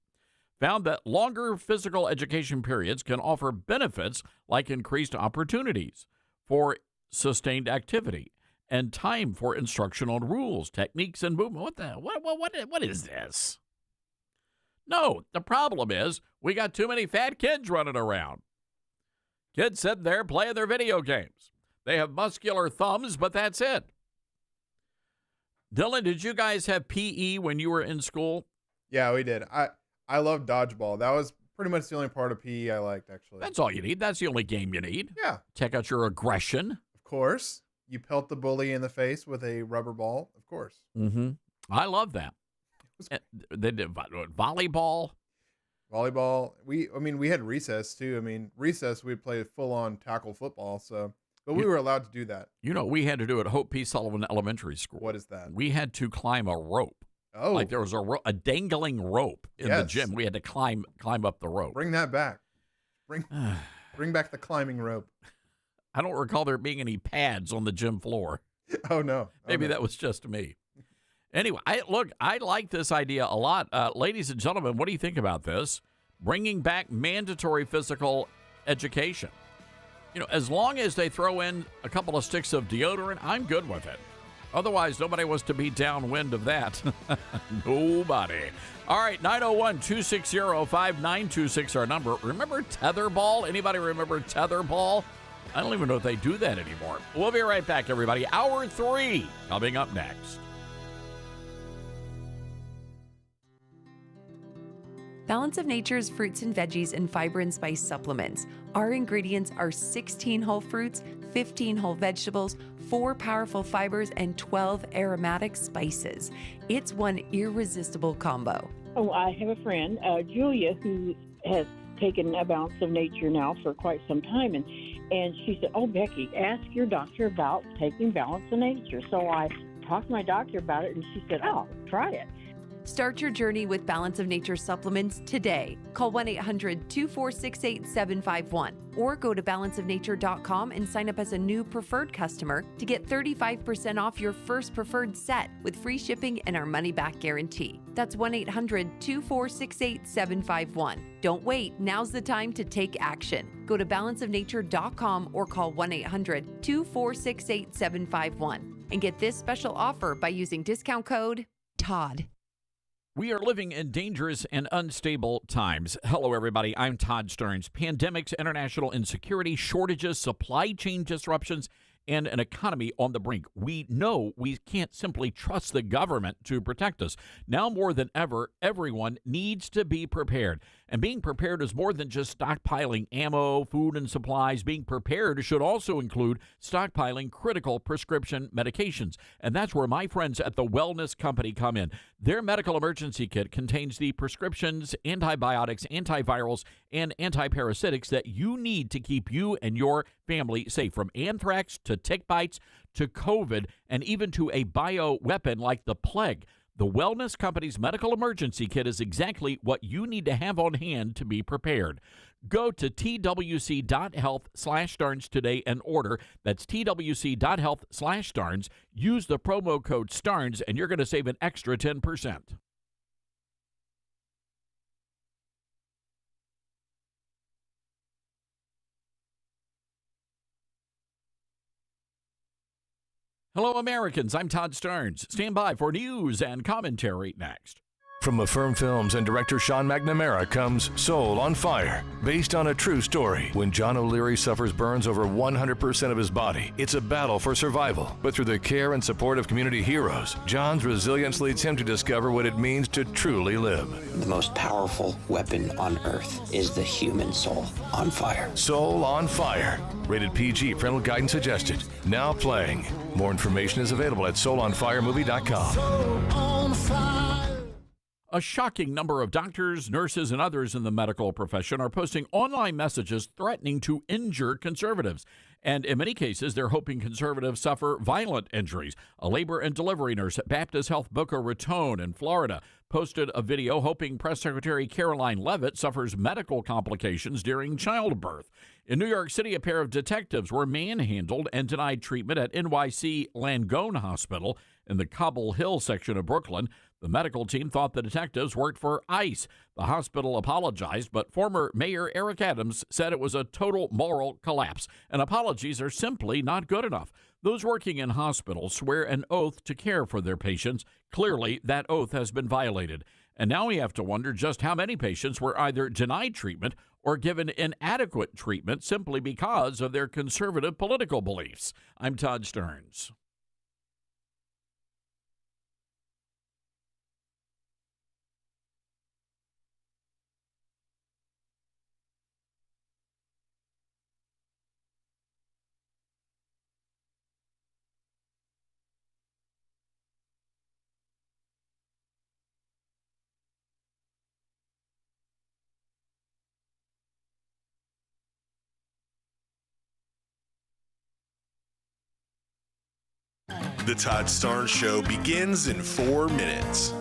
found that longer physical education periods can offer benefits like increased opportunities for sustained activity and time for instructional rules, techniques, and movement. What is this? No, the problem is we got too many fat kids running around. Kids sitting there playing their video games. They have muscular thumbs, but that's it. Dylan, did you guys have PE when you were in school? Yeah, we did. I love dodgeball. That was pretty much the only part of PE I liked, actually. That's all you need. That's the only game you need. Yeah. Check out your aggression. Of course. You pelt the bully in the face with a rubber ball, of course. Mm-hmm. I love that. They did volleyball. Volleyball. We had recess, too. Recess, we played full-on tackle football, but we were allowed to do that. You know, we had to do it at Hope P. Sullivan Elementary School. What is that? We had to climb a rope. Oh. Like there was a dangling rope in the gym. We had to climb up the rope. Bring that back. Bring back the climbing rope. I don't recall there being any pads on the gym floor. Oh, no. Maybe that was just me. Anyway, I like this idea a lot. Ladies and gentlemen, what do you think about this? Bringing back mandatory physical education. You know, as long as they throw in a couple of sticks of deodorant, I'm good with it. Otherwise, nobody wants to be downwind of that. Nobody. All right, 901-260-5926, our number. Remember tetherball? Anybody remember tetherball? I don't even know if they do that anymore. We'll be right back, everybody. Hour 3 coming up next. Balance of Nature's fruits and veggies and fiber and spice supplements. Our ingredients are 16 whole fruits, 15 whole vegetables, 4 powerful fibers, and 12 aromatic spices. It's one irresistible combo. Oh, I have a friend, Julia, who has taken a Balance of Nature now for quite some time, and she said, "Oh, Becky, ask your doctor about taking Balance of Nature." So I talked to my doctor about it, and she said, "Oh, try it." Start your journey with Balance of Nature supplements today. Call 1-800-246-8751 or go to balanceofnature.com and sign up as a new preferred customer to get 35% off your first preferred set with free shipping and our money-back guarantee. That's 1-800-246-8751. Don't wait. Now's the time to take action. Go to balanceofnature.com or call 1-800-246-8751 and get this special offer by using discount code TODD. We are living in dangerous and unstable times. Hello, everybody. I'm Todd Stearns. Pandemics, international insecurity, shortages, supply chain disruptions, and an economy on the brink. We know we can't simply trust the government to protect us. Now more than ever, everyone needs to be prepared. And being prepared is more than just stockpiling ammo, food, and supplies. Being prepared should also include stockpiling critical prescription medications. And that's where my friends at the Wellness Company come in. Their medical emergency kit contains the prescriptions, antibiotics, antivirals, and antiparasitics that you need to keep you and your family safe, from anthrax to tick bites to COVID and even to a bioweapon like the plague. The Wellness Company's medical emergency kit is exactly what you need to have on hand to be prepared. Go to twc.health/Starnes today and order. That's twc.health/Starnes. Use the promo code Starnes and you're going to save an extra 10%. Hello, Americans. I'm Todd Starnes. Stand by for news and commentary next. From Affirm Films and director Sean McNamara comes Soul on Fire, based on a true story. When John O'Leary suffers burns over 100% of his body, it's a battle for survival. But through the care and support of community heroes, John's resilience leads him to discover what it means to truly live. The most powerful weapon on earth is the human soul on fire. Soul on Fire. Rated PG, parental guidance suggested. Now playing. More information is available at soulonfiremovie.com. Soul on fire. A shocking number of doctors, nurses, and others in the medical profession are posting online messages threatening to injure conservatives. And in many cases, they're hoping conservatives suffer violent injuries. A labor and delivery nurse at Baptist Health Boca Raton in Florida posted a video hoping Press Secretary Caroline Leavitt suffers medical complications during childbirth. In New York City, a pair of detectives were manhandled and denied treatment at NYC Langone Hospital in the Cobble Hill section of Brooklyn. The medical team thought the detectives worked for ICE. The hospital apologized, but former Mayor Eric Adams said it was a total moral collapse, and apologies are simply not good enough. Those working in hospitals swear an oath to care for their patients. Clearly, that oath has been violated. And now we have to wonder just how many patients were either denied treatment or given inadequate treatment simply because of their conservative political beliefs. I'm Todd Stearns. The Todd Starnes Show begins in 4 minutes.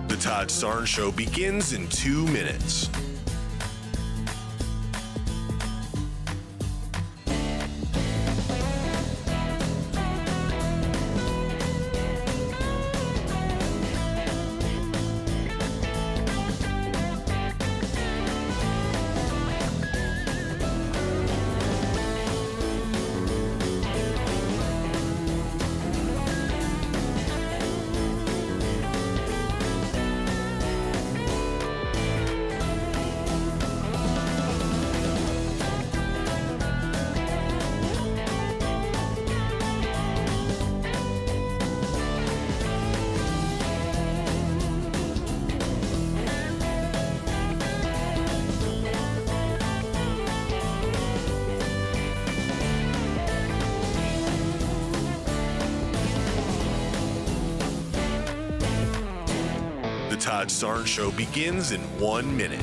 The Todd Starnes Show begins in 2 minutes. Todd Starnes Show begins in 1 minute.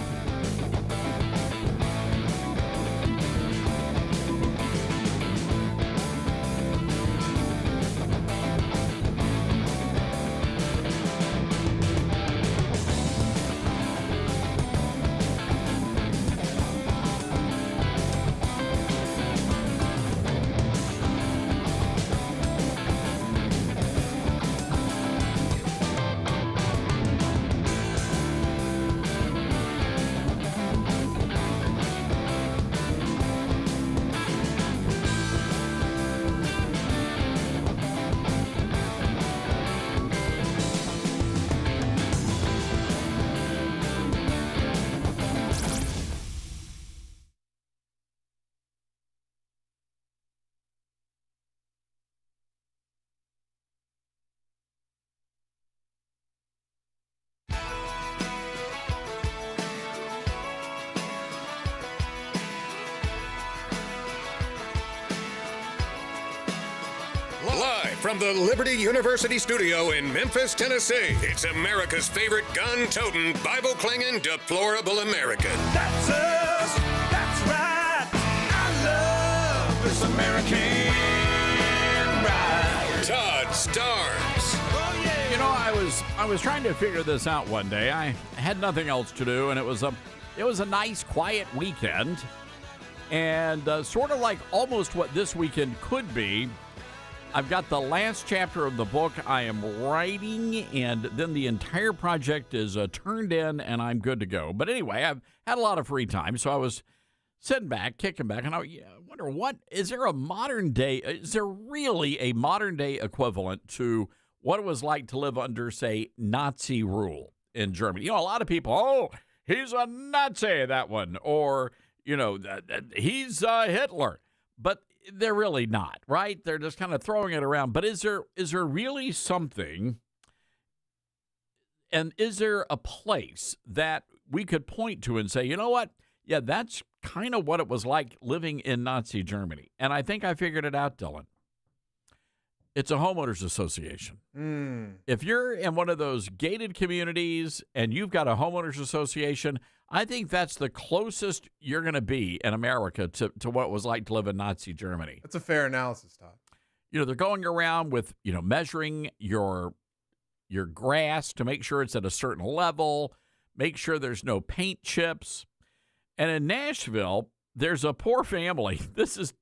Live from the Liberty University studio in Memphis, Tennessee, it's America's favorite gun-toting, Bible-clinging, deplorable American. That's us. That's right. I love this American ride. Todd Starnes. You know, I was trying to figure this out one day. I had nothing else to do, and it was a nice, quiet weekend, and sort of like almost what this weekend could be. I've got the last chapter of the book I am writing, and then the entire project is turned in, and I'm good to go. But anyway, I've had a lot of free time, so I was sitting back, kicking back, and I wonder, is there really a modern-day equivalent to what it was like to live under, say, Nazi rule in Germany? You know, a lot of people, oh, he's a Nazi, that one, or, you know, he's Hitler. But they're really not, right? They're just kind of throwing it around. But is there really something, and is there a place that we could point to and say, you know what? Yeah, that's kind of what it was like living in Nazi Germany. And I think I figured it out, Dylan. It's a homeowners association. If you're in one of those gated communities and you've got a homeowners association, I think that's the closest you're going to be in America to what it was like to live in Nazi Germany. That's a fair analysis, Todd. You know, they're going around with, measuring your grass to make sure it's at a certain level, make sure there's no paint chips. And in Nashville, there's a poor family. This is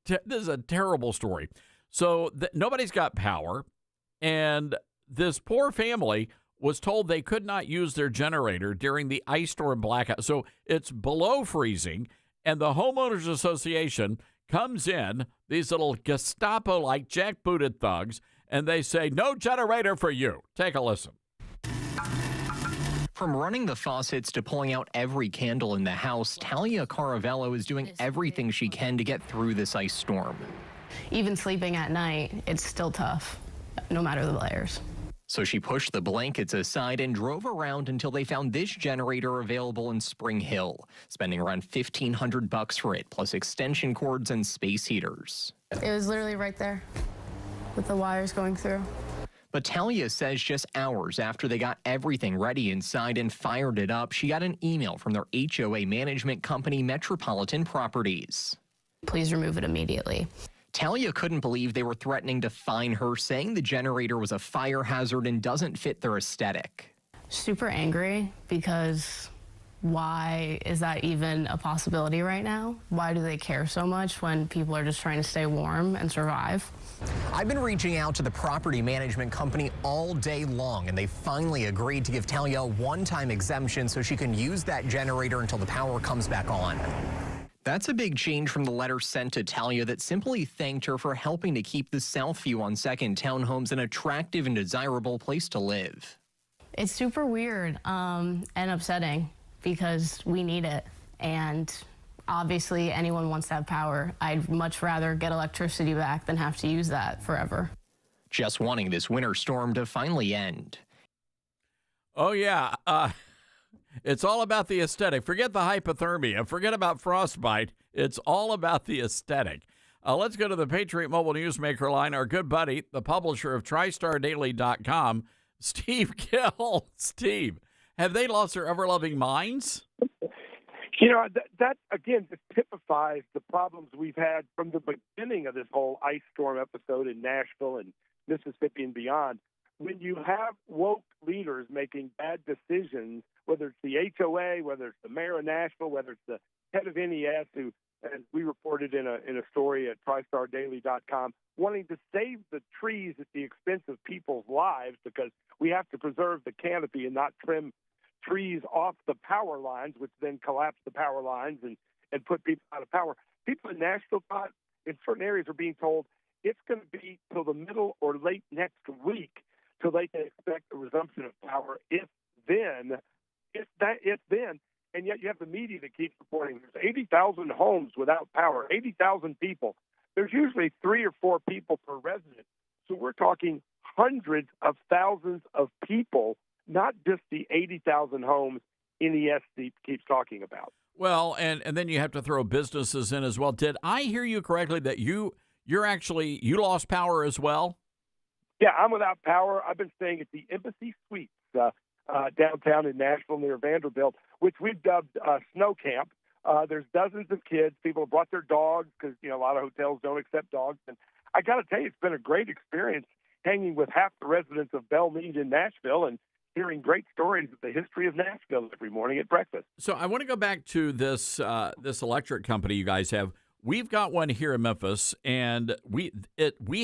a terrible story. So nobody's got power, and this poor family was told they could not use their generator during the ice storm blackout. So it's below freezing, and the homeowners association comes in, these little Gestapo-like jackbooted thugs, and they say, no generator for you. Take a listen. From running the faucets to pulling out every candle in the house, Talia Caravello is doing everything she can to get through this ice storm. Even sleeping at night, it's still tough, no matter the layers. So she pushed the blankets aside and drove around until they found this generator available in Spring Hill, spending around $1,500 for it, plus extension cords and space heaters. It was literally right there with the wires going through. But Talia says just hours after they got everything ready inside and fired it up, she got an email from their HOA management company, Metropolitan Properties. Please remove it immediately. Talia couldn't believe they were threatening to fine her, saying the generator was a fire hazard and doesn't fit their aesthetic. Super angry because why is that even a possibility right now? Why do they care so much when people are just trying to stay warm and survive? I've been reaching out to the property management company all day long, and they finally agreed to give Talia a one-time exemption so she can use that generator until the power comes back on. That's a big change from the letter sent to Talia that simply thanked her for helping to keep the Southview on Second Townhomes an attractive and desirable place to live. It's super weird and upsetting because we need it. And obviously anyone wants to have power. I'd much rather get electricity back than have to use that forever. Just wanting this winter storm to finally end. Oh, yeah. It's all about the aesthetic. Forget the hypothermia. Forget about frostbite. It's all about the aesthetic. Let's go to the Patriot Mobile Newsmaker line. Our good buddy, the publisher of TristarDaily.com, Steve Gill. Steve, Have they lost their ever-loving minds? You know, that again, just typifies the problems we've had from the beginning of this whole ice storm episode in Nashville and Mississippi and beyond. When you have woke leaders making bad decisions, whether it's the HOA, whether it's the mayor of Nashville, whether it's the head of NES, who, as we reported in a story at TriStarDaily.com, wanting to save the trees at the expense of people's lives because we have to preserve the canopy and not trim trees off the power lines, which then collapse the power lines and put people out of power. People in Nashville, Todd, in certain areas are being told it's going to be till the middle or late next week till they can expect a resumption of power, if then. And yet you have the media that keeps reporting there's 80,000 homes without power, 80,000 people. There's usually 3 or 4 people per resident. So we're talking hundreds of thousands of people, not just the 80,000 homes NES keeps talking about. Well, and then you have to throw businesses in as well. Did I hear you correctly that you lost power as well? Yeah, I'm without power. I've been staying at the Embassy Suites downtown in Nashville near Vanderbilt, which we've dubbed Snow Camp. There's dozens of kids. People have brought their dogs because, a lot of hotels don't accept dogs. And I got to tell you, it's been a great experience hanging with half the residents of Belle Meade in Nashville and hearing great stories of the history of Nashville every morning at breakfast. So I want to go back to this electric company you guys have. We've got one here in Memphis, and we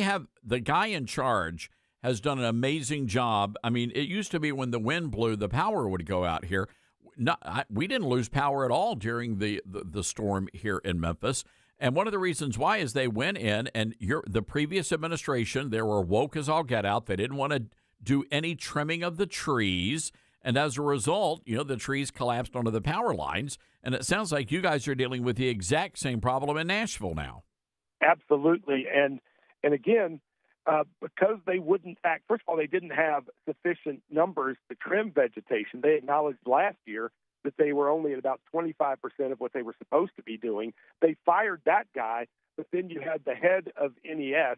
have the guy in charge has done an amazing job. I mean, it used to be when the wind blew, the power would go out here. We didn't lose power at all during the storm here in Memphis. And one of the reasons why is they went in, and the previous administration, they were woke as all get out. They didn't want to do any trimming of the trees. And as a result, the trees collapsed onto the power lines. And it sounds like you guys are dealing with the exact same problem in Nashville now. Absolutely. And again, because they wouldn't act, first of all, they didn't have sufficient numbers to trim vegetation. They acknowledged last year that they were only at about 25% of what they were supposed to be doing. They fired that guy, but then you had the head of NES,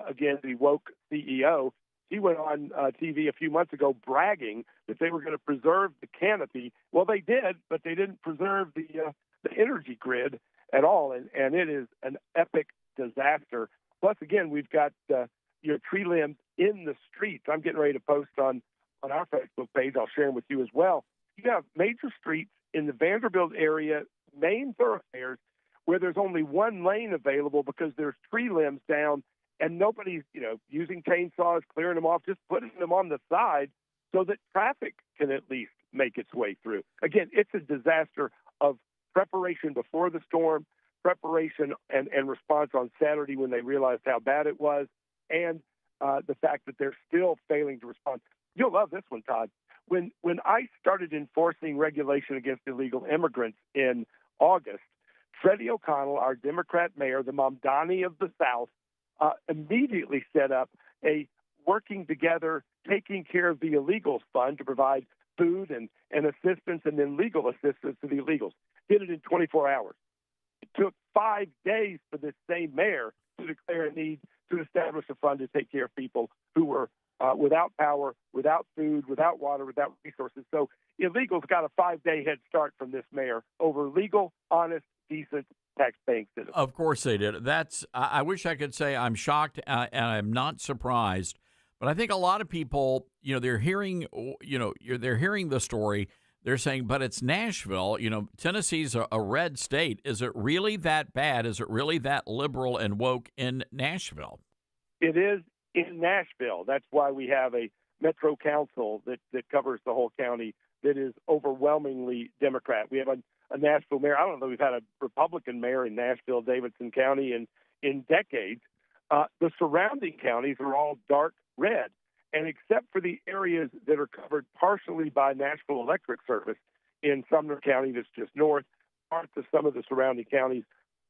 again, the woke CEO. He went on TV a few months ago bragging that they were going to preserve the canopy. Well, they did, but they didn't preserve the energy grid at all, and it is an epic disaster. Plus, again, we've got tree limbs in the streets. I'm getting ready to post on our Facebook page. I'll share them with you as well. You have major streets in the Vanderbilt area, main thoroughfares, where there's only one lane available because there's tree limbs down, and nobody's using chainsaws, clearing them off, just putting them on the side so that traffic can at least make its way through. Again, it's a disaster of preparation before the storm, preparation and response on Saturday when they realized how bad it was, and the fact that they're still failing to respond. You'll love this one, Todd. When ICE started enforcing regulation against illegal immigrants in August, Freddie O'Connell, our Democrat mayor, the Mamdani of the South, immediately set up a working together, taking care of the illegals fund to provide food and assistance and then legal assistance to the illegals. Did it in 24 hours. It took 5 days for this same mayor to declare a need to establish a fund to take care of people who were without power, without food, without water, without resources. So illegals got a 5-day head start from this mayor over legal, honest, decent, tax-paying citizens. Of course they did. I wish I could say I'm shocked and I'm not surprised, but I think a lot of people, they're hearing, they're hearing the story. They're saying, but it's Nashville. Tennessee's a red state. Is it really that bad? Is it really that liberal and woke in Nashville? It is in Nashville. That's why we have a Metro Council that covers the whole county that is overwhelmingly Democrat. We have a Nashville mayor. I don't know if we've had a Republican mayor in Nashville, Davidson County in decades. The surrounding counties are all dark red. And except for the areas that are covered partially by Nashville Electric Service in Sumner County, that's just north, parts of some of the surrounding counties,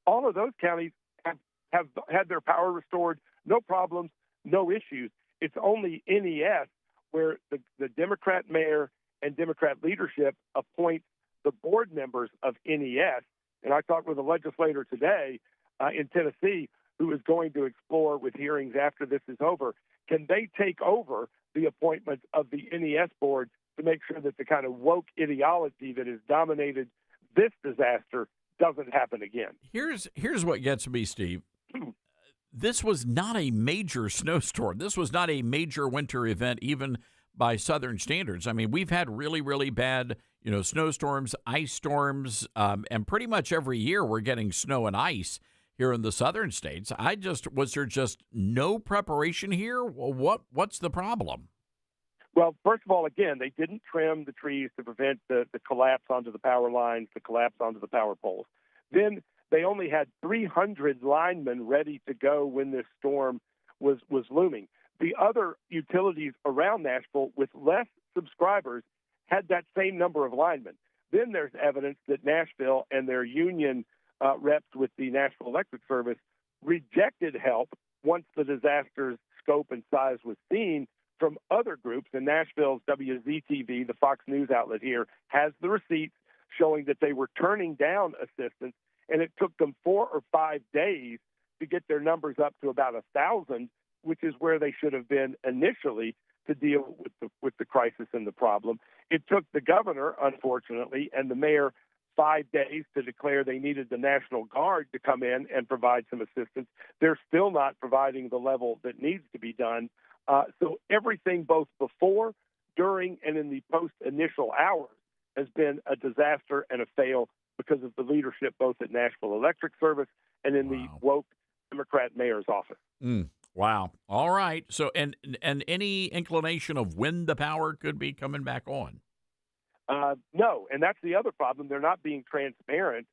all of those counties have had their power restored, no problems, no issues. It's only NES where the Democrat mayor and Democrat leadership appoint the board members of NES. And I talked with a legislator today in Tennessee who is going to explore with hearings after this is over, can they take over the appointment of the NES board to make sure that the kind of woke ideology that has dominated this disaster doesn't happen again. Here's what gets me, Steve. This was not a major snowstorm. This was not a major winter event, even by Southern standards. I mean, we've had really, really bad, snowstorms, ice storms, and pretty much every year we're getting snow and ice here in the southern states. Was there just no preparation here? What's the problem? Well, first of all, again, they didn't trim the trees to prevent the collapse onto the power lines, the collapse onto the power poles. Then they only had 300 linemen ready to go when this storm was looming. The other utilities around Nashville with less subscribers had that same number of linemen. Then there's evidence that Nashville and their union reps with the Nashville Electric Service rejected help once the disaster's scope and size was seen from other groups. And Nashville's WZTV, the Fox News outlet here, has the receipts showing that they were turning down assistance, and it took them 4 or 5 days to get their numbers up to about 1,000, which is where they should have been initially to deal with the crisis and the problem. It took the governor, unfortunately, and the mayor 5 days to declare they needed the National Guard to come in and provide some assistance. They're still not providing the level that needs to be done. So everything both before, during, and in the post-initial hours has been a disaster and a fail because of the leadership both at Nashville Electric Service and in the woke Democrat mayor's office. Wow. All right. So, and any inclination of when the power could be coming back on? No, and that's the other problem. They're not being transparent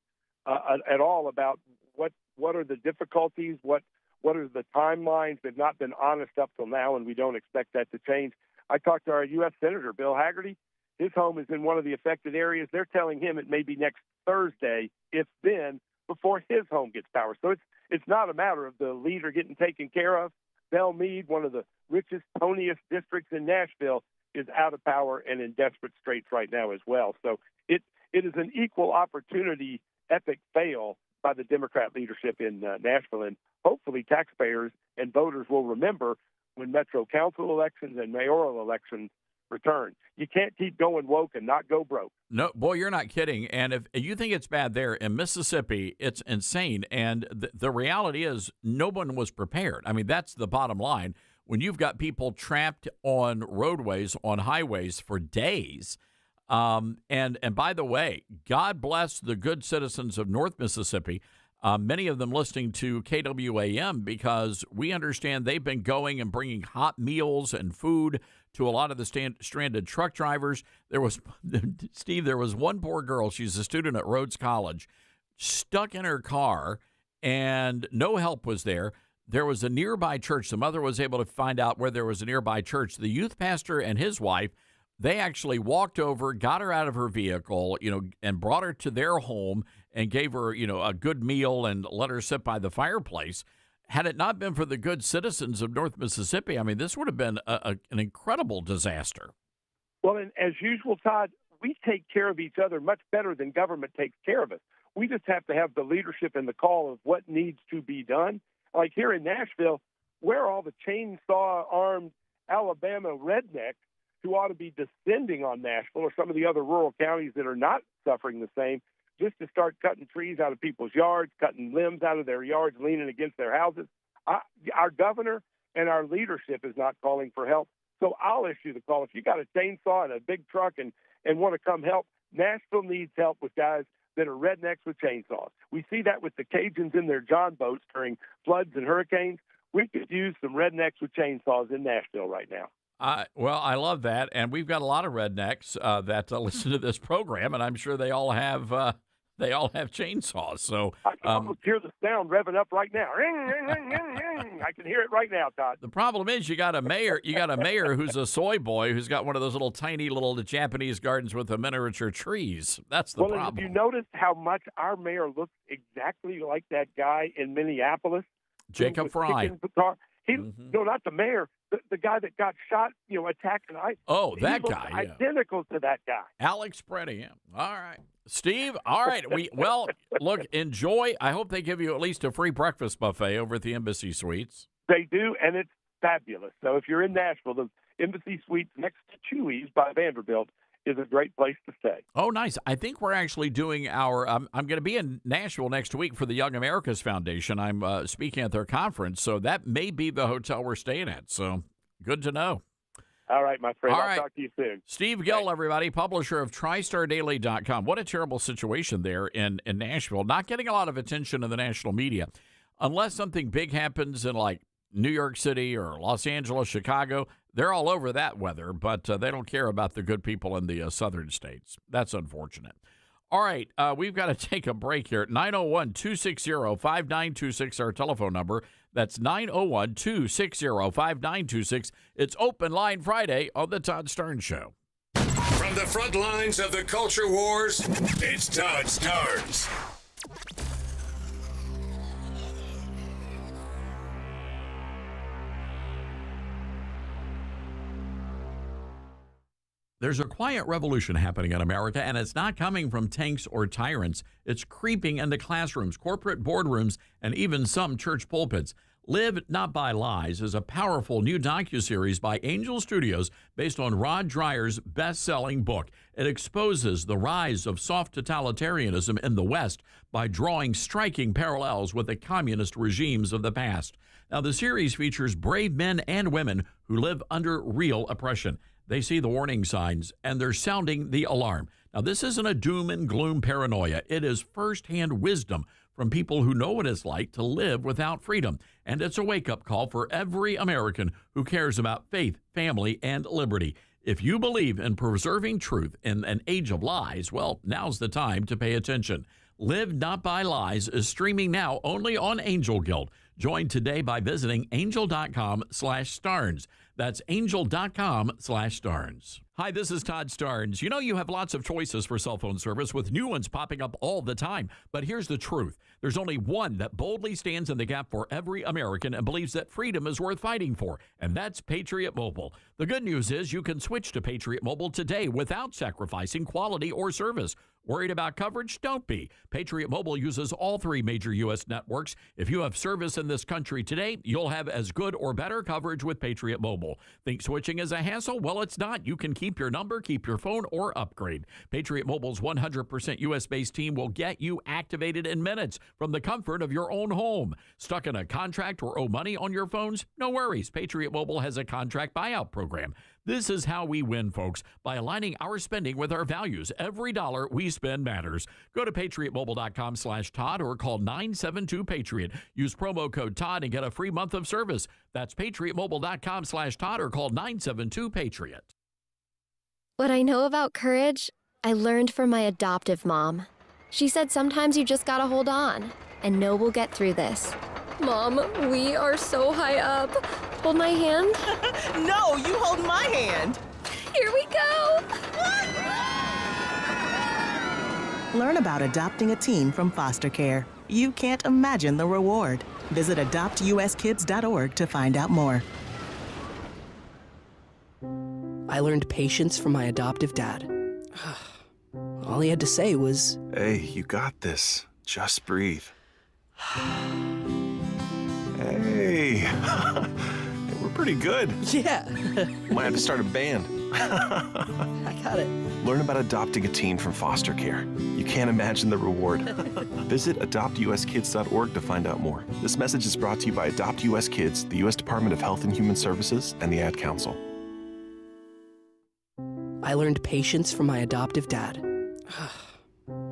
at all about what are the difficulties, what are the timelines. They've not been honest up till now, and we don't expect that to change. I talked to our U.S. Senator, Bill Hagerty. His home is in one of the affected areas. They're telling him it may be next Thursday, if then, before his home gets power. So it's not a matter of the leader getting taken care of. Belle Meade, one of the richest, poniest districts in Nashville, is out of power and in desperate straits right now as well. So it is an equal opportunity epic fail by the Democrat leadership in Nashville. And hopefully taxpayers and voters will remember when Metro Council elections and mayoral elections return. You can't keep going woke and not go broke. No, boy, you're not kidding. And if you think it's bad there in Mississippi, it's insane. And the reality is no one was prepared. I mean, that's the bottom line. When you've got people trapped on roadways, on highways for days, and by the way, God bless the good citizens of North Mississippi, many of them listening to KWAM, because we understand they've been going and bringing hot meals and food to a lot of the stranded truck drivers. There was, Steve, there was one poor girl, she's a student at Rhodes College, stuck in her car, and no help was there. There was a nearby church. The mother was able to find out where there was a nearby church. The youth pastor and his wife, they actually walked over, got her out of her vehicle, and brought her to their home and gave her, a good meal and let her sit by the fireplace. Had it not been for the good citizens of North Mississippi, I mean, this would have been an incredible disaster. Well, and as usual, Todd, we take care of each other much better than government takes care of us. We just have to have the leadership and the call of what needs to be done. Like here in Nashville, where are all the chainsaw-armed Alabama rednecks who ought to be descending on Nashville or some of the other rural counties that are not suffering the same, just to start cutting trees out of people's yards, cutting limbs out of their yards, leaning against their houses? Our governor and our leadership is not calling for help. So I'll issue the call. If you got a chainsaw and a big truck and want to come help, Nashville needs help with guys that are rednecks with chainsaws. We see that with the Cajuns in their John boats during floods and hurricanes. We could use some rednecks with chainsaws in Nashville right now. Well, I love that, and we've got a lot of rednecks that listen to this program, and I'm sure they all have chainsaws. So I can almost hear the sound revving up right now. I can hear it right now, Todd. The problem is you got a mayor who's a soy boy who's got one of those little tiny little Japanese gardens with the miniature trees. That's the problem. Have you noticed how much our mayor looks exactly like that guy in Minneapolis? Jacob Fry. No, not the mayor. The guy that got shot, attacking ICE. Oh, that guy. Yeah. Identical to that guy. Alex Preddy. Yeah. All right. Steve, all right. Look, enjoy. I hope they give you at least a free breakfast buffet over at the Embassy Suites. They do, and it's fabulous. So if you're in Nashville, Embassy Suites next to Chewy's by Vanderbilt is a great place to stay. Oh, nice. I think we're actually doing our I'm going to be in Nashville next week for the Young Americas Foundation. I'm speaking at their conference, so that may be the hotel we're staying at. So good to know. All right, my friend. All I'll right. talk to you soon. Steve Gill, everybody, publisher of TristarDaily.com. What a terrible situation there in Nashville. Not getting a lot of attention in the national media. Unless something big happens in, like, New York City or Los Angeles, Chicago, they're all over that weather, but they don't care about the good people in the southern states. That's unfortunate. All right, we've got to take a break here. 901-260-5926, our telephone number. That's 901-260-5926. It's Open Line Friday on the Todd Starnes Show. From the front lines of the culture wars, it's Todd Starnes. There's a quiet revolution happening in America, and it's not coming from tanks or tyrants. It's creeping into classrooms, corporate boardrooms, and even some church pulpits. Live Not by Lies is a powerful new docuseries by Angel Studios based on Rod Dreier's best-selling book. It exposes the rise of soft totalitarianism in the West by drawing striking parallels with the communist regimes of the past. Now, the series features brave men and women who live under real oppression. They see the warning signs, and they're sounding the alarm. Now, this isn't a doom and gloom paranoia. It is firsthand wisdom from people who know what it's like to live without freedom. And it's a wake-up call for every American who cares about faith, family, and liberty. If you believe in preserving truth in an age of lies, well, now's the time to pay attention. Live Not by Lies is streaming now only on Angel Guild. Join today by visiting angel.com/Starnes. That's angel.com/Starnes. Hi, this is Todd Starnes. You know you have lots of choices for cell phone service with new ones popping up all the time. But here's the truth. There's only one that boldly stands in the gap for every American and believes that freedom is worth fighting for, and that's Patriot Mobile. The good news is you can switch to Patriot Mobile today without sacrificing quality or service. Worried about coverage? Don't be. Patriot Mobile uses all three major U.S. networks. If you have service in this country today, you'll have as good or better coverage with Patriot Mobile. Think switching is a hassle? Well, it's not. You can keep your number, keep your phone, or upgrade. Patriot Mobile's 100% U.S.-based team will get you activated in minutes from the comfort of your own home. Stuck in a contract or owe money on your phones? No worries. Patriot Mobile has a contract buyout program. This is how we win, folks, by aligning our spending with our values. Every dollar we spend matters. Go to patriotmobile.com/Todd or call 972-PATRIOT. Use promo code Todd and get a free month of service. That's patriotmobile.com/Todd or call 972-PATRIOT. What I know about courage, I learned from my adoptive mom. She said sometimes you just gotta hold on and know we'll get through this. Mom, we are so high up. Hold my hand. No, you hold my hand. Here we go. Learn about adopting a teen from foster care. You can't imagine the reward. Visit adoptuskids.org to find out more. I learned patience from my adoptive dad. All he had to say was, "Hey, you got this. Just breathe." Hey, we're pretty good. Yeah. Might have to start a band. I got it. Learn about adopting a teen from foster care. You can't imagine the reward. Visit adoptuskids.org to find out more. This message is brought to you by Adopt US Kids, the U.S. Department of Health and Human Services, and the Ad Council. I learned patience from my adoptive dad.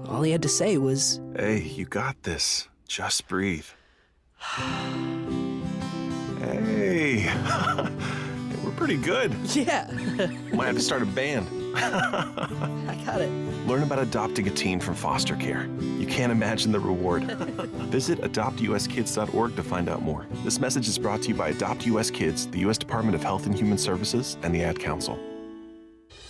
All he had to say was, "Hey, you got this. Just breathe." Hey, we're pretty good. Yeah. Might have to start a band. I got it. Learn about adopting a teen from foster care. You can't imagine the reward. Visit adoptuskids.org to find out more. This message is brought to you by Adopt US Kids, the U.S. Department of Health and Human Services, and the Ad Council.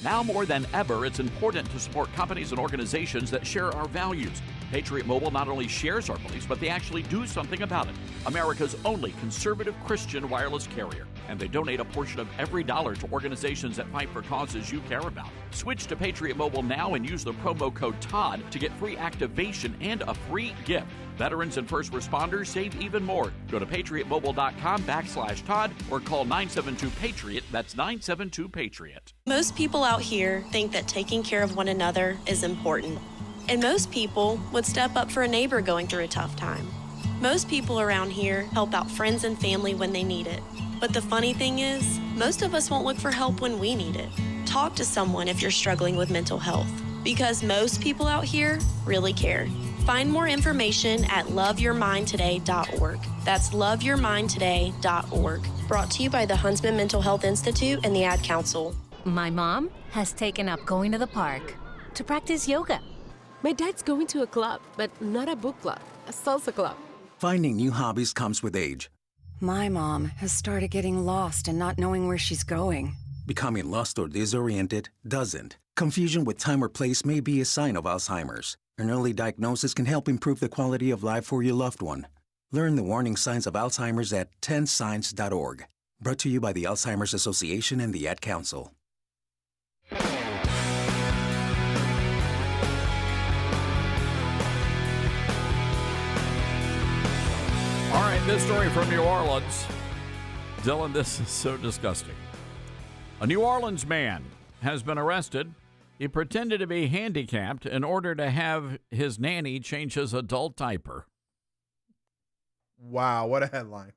Now more than ever, it's important to support companies and organizations that share our values. Patriot Mobile not only shares our beliefs, but they actually do something about it. America's only conservative Christian wireless carrier. and they donate a portion of every dollar to organizations that fight for causes you care about. Switch to Patriot Mobile now and use the promo code TODD to get free activation and a free gift. Veterans and first responders save even more. Go to patriotmobile.com/Todd or call 972-PATRIOT. That's 972-PATRIOT. Most people out here think that taking care of one another is important. And most people would step up for a neighbor going through a tough time. Most people around here help out friends and family when they need it. But the funny thing is, most of us won't look for help when we need it. Talk to someone if you're struggling with mental health, because most people out here really care. Find more information at loveyourmindtoday.org. That's loveyourmindtoday.org. Brought to you by the Huntsman Mental Health Institute and the Ad Council. My mom has taken up going to the park to practice yoga. My dad's going to a club, but not a book club, a salsa club. Finding new hobbies comes with age. My mom has started getting lost and not knowing where she's going. Becoming lost or disoriented doesn't. Confusion with time or place may be a sign of Alzheimer's. An early diagnosis can help improve the quality of life for your loved one. Learn the warning signs of Alzheimer's at 10signs.org. Brought to you by the Alzheimer's Association and the Ad Council. All right, this story from New Orleans. Dylan, this is so disgusting. A New Orleans man has been arrested. He pretended to be handicapped in order to have his nanny change his adult diaper. Wow, what a headline.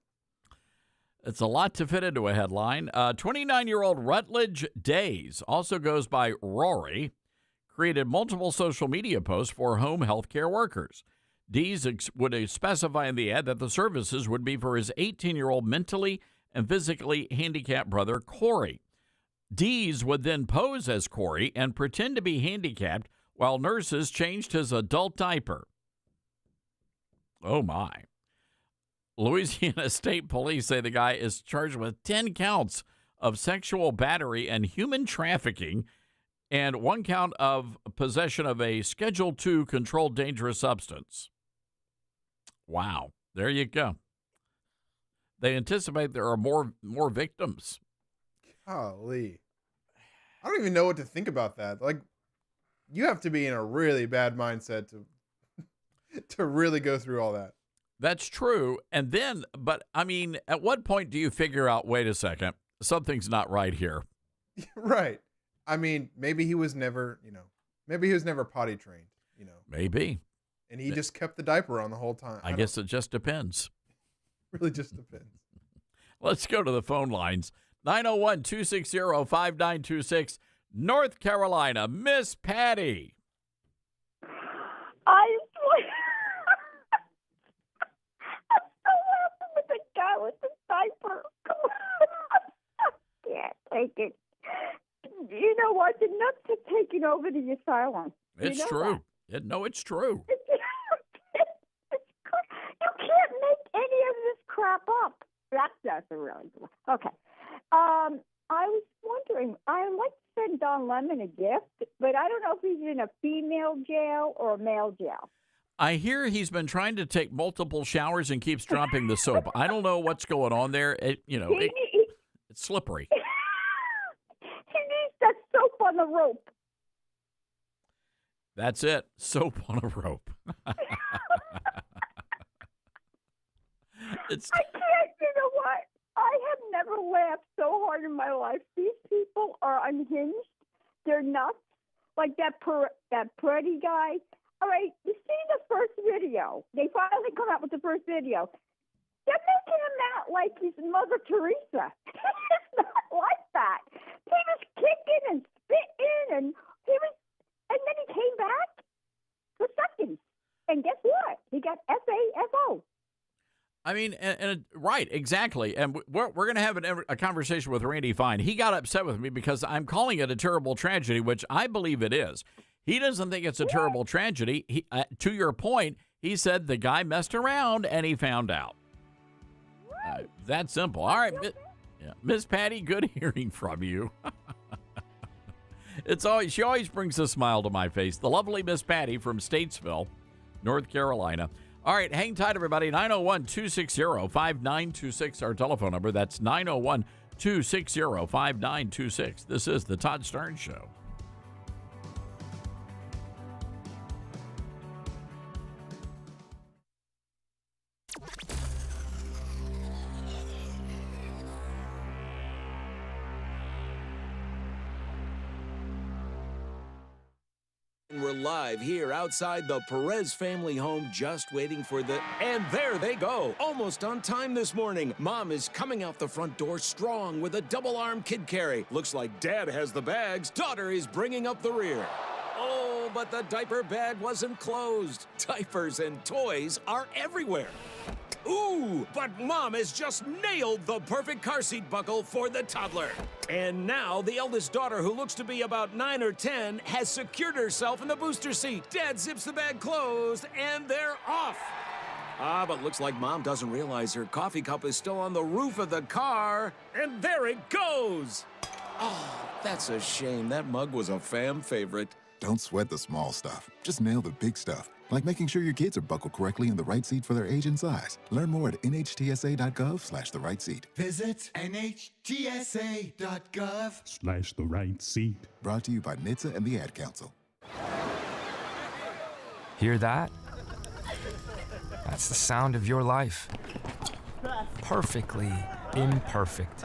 It's a lot to fit into a headline. 29-year-old Rutledge Days, also goes by Rory, created multiple social media posts for home health care workers. Dees would specify in the ad that the services would be for his 18-year-old mentally and physically handicapped brother, Corey. Dees would then pose as Corey and pretend to be handicapped while nurses changed his adult diaper. Oh, my. Louisiana State Police say the guy is charged with 10 counts of sexual battery and human trafficking and 1 count of possession of a Schedule II controlled dangerous substance. Wow. There you go. They anticipate there are more victims. Golly. I don't even know what to think about that. Like, you have to be in a really bad mindset to really go through all that. That's true. And then, but I mean, at what point do you figure out, wait a second, something's not right here? Right. I mean, maybe he was never potty trained, Maybe. And he just kept the diaper on the whole time. I guess it just depends. Really just depends. Let's go to the phone lines. 901-260-5926, North Carolina, Miss Patty. I'm so laughing with the guy with the diaper. Can't take it. You know what? The nuts are taking over the asylum. It's true. It's true. You can't make any of this crap up. That's a really good one. Okay. I was wondering, I'd like to send Don Lemon a gift, but I don't know if he's in a female jail or a male jail. I hear he's been trying to take multiple showers and keeps dropping the soap. I don't know what's going on there. It's slippery. He needs that soap on the rope. That's it. Soap on a rope. I can't, you know what? I have never laughed so hard in my life. These people are unhinged. They're nuts. Like that Purdy guy. All right, you see the first video. They finally come out with the first video. They're making him out like he's Mother Teresa. It's not like that. He was kicking and spitting, and then he came back for seconds. And guess what? He got FAFO. I mean, right, exactly. And we're going to have a conversation with Randy Fine. He got upset with me because I'm calling it a terrible tragedy, which I believe it is. He doesn't think it's a terrible tragedy. To your point, he said the guy messed around and he found out. That simple. All right, Miss Patty, good hearing from you. She always brings a smile to my face. The lovely Miss Patty from Statesville, North Carolina. All right, hang tight, everybody. 901-260-5926, our telephone number. That's 901-260-5926. This is the Todd Starnes Show. We're live here outside the Perez family home, just waiting for the... And there they go, almost on time this morning. Mom is coming out the front door strong with a double-arm kid carry. Looks like Dad has the bags. Daughter is bringing up the rear. Oh, but the diaper bag wasn't closed. Diapers and toys are everywhere. Ooh, but Mom has just nailed the perfect car seat buckle for the toddler. And now the eldest daughter, who looks to be about 9 or 10, has secured herself in the booster seat. Dad zips the bag closed, and they're off. But looks like Mom doesn't realize her coffee cup is still on the roof of the car. And there it goes. Oh, that's a shame. That mug was a fam favorite. Don't sweat the small stuff. Just nail the big stuff. Like making sure your kids are buckled correctly in the right seat for their age and size. Learn more at nhtsa.gov/the right seat. Visit nhtsa.gov/the right seat. Brought to you by NHTSA and the Ad Council. Hear that? That's the sound of your life. Perfectly imperfect.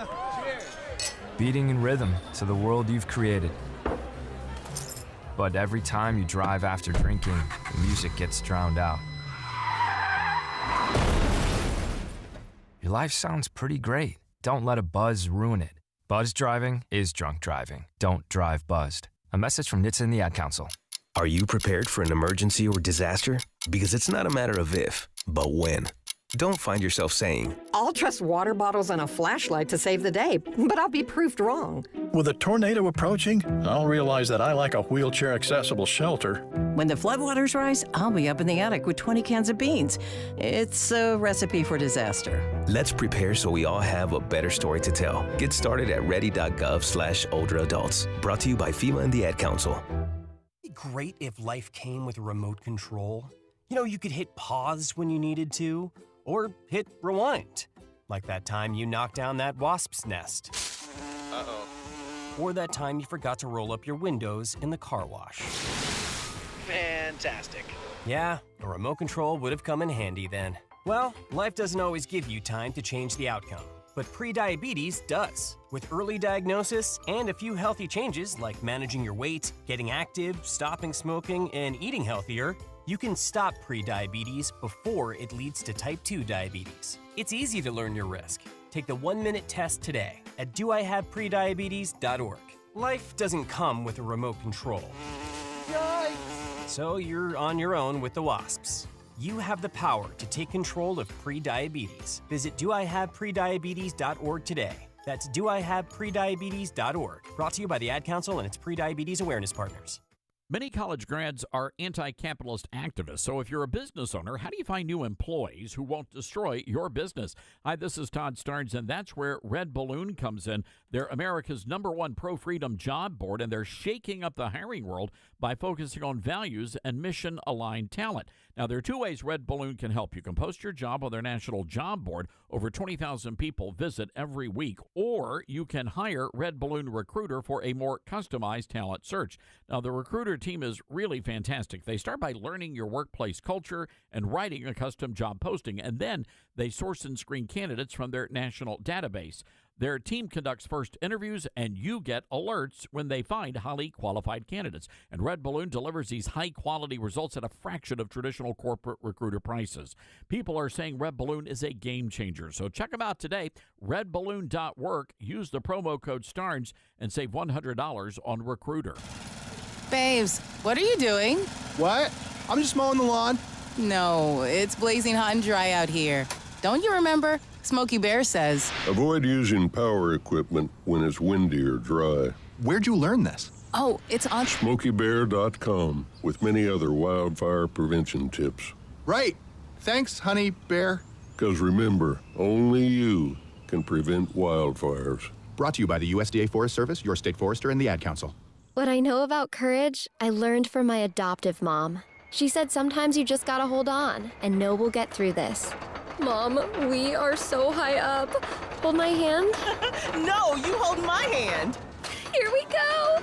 Beating in rhythm to the world you've created. But every time you drive after drinking, the music gets drowned out. Your life sounds pretty great. Don't let a buzz ruin it. Buzz driving is drunk driving. Don't drive buzzed. A message from NHTSA and the Ad Council. Are you prepared for an emergency or disaster? Because it's not a matter of if, but when. Don't find yourself saying, I'll trust water bottles and a flashlight to save the day, but I'll be proved wrong. With a tornado approaching, I'll realize that I lack a wheelchair-accessible shelter. When the floodwaters rise, I'll be up in the attic with 20 cans of beans. It's a recipe for disaster. let's prepare so we all have a better story to tell. Get started at ready.gov/older adults. Brought to you by FEMA and the Ad Council. It'd be great if life came with a remote control. You know, you could hit pause when you needed to, or hit rewind. Like that time you knocked down that wasp's nest. Uh-oh. Or that time you forgot to roll up your windows in the car wash. Fantastic. Yeah, a remote control would have come in handy then. Well, life doesn't always give you time to change the outcome, but prediabetes does. With early diagnosis and a few healthy changes like managing your weight, getting active, stopping smoking, and eating healthier, you can stop prediabetes before it leads to type 2 diabetes. It's easy to learn your risk. Take the 1-minute test today at doihaveprediabetes.org. Life doesn't come with a remote control. Yikes! So you're on your own with the wasps. You have the power to take control of prediabetes. Visit doihaveprediabetes.org today. That's doihaveprediabetes.org. Brought to you by the Ad Council and its prediabetes awareness partners. Many college grads are anti-capitalist activists. So if you're a business owner, how do you find new employees who won't destroy your business? Hi, this is Todd Starnes, and that's where Red Balloon comes in. They're America's #1 pro-freedom job board, and they're shaking up the hiring world by focusing on values and mission-aligned talent. Now, there are two ways Red Balloon can help. You can post your job on their national job board. Over 20,000 people visit every week. Or you can hire Red Balloon Recruiter for a more customized talent search. Now, the Recruiter team is really fantastic. They start by learning your workplace culture and writing a custom job posting, and then they source and screen candidates from their national database. Their team conducts first interviews, and you get alerts when they find highly qualified candidates. And Red Balloon delivers these high-quality results at a fraction of traditional corporate recruiter prices. People are saying Red Balloon is a game changer. So check them out today, redballoon.work. Use the promo code STARNS and save $100 on Recruiter. Babes, what are you doing? What? I'm just mowing the lawn. No, it's blazing hot and dry out here. Don't you remember? Smokey Bear says, avoid using power equipment when it's windy or dry. Where'd you learn this? Oh, it's on SmokeyBear.com with many other wildfire prevention tips. Right. Thanks, honey bear. Because remember, only you can prevent wildfires. Brought to you by the USDA Forest Service, your state forester, and the Ad Council. What I know about courage, I learned from my adoptive mom. She said sometimes you just gotta hold on and know we'll get through this. Mom, we are so high up. Hold my hand. No, you hold my hand. Here we go.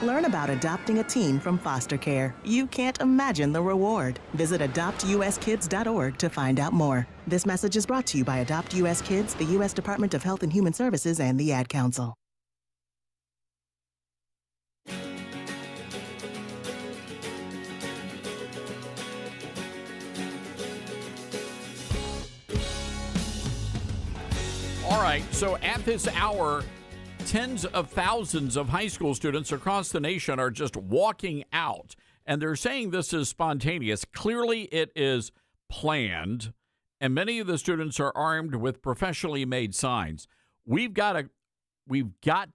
Learn about adopting a teen from foster care. You can't imagine the reward. Visit adoptuskids.org to find out more. This message is brought to you by Adopt US Kids, the U.S. Department of Health and Human Services, and the Ad Council. All right, so at this hour, tens of thousands of high school students across the nation are just walking out, and they're saying this is spontaneous. Clearly, it is planned, and many of the students are armed with professionally made signs. We've got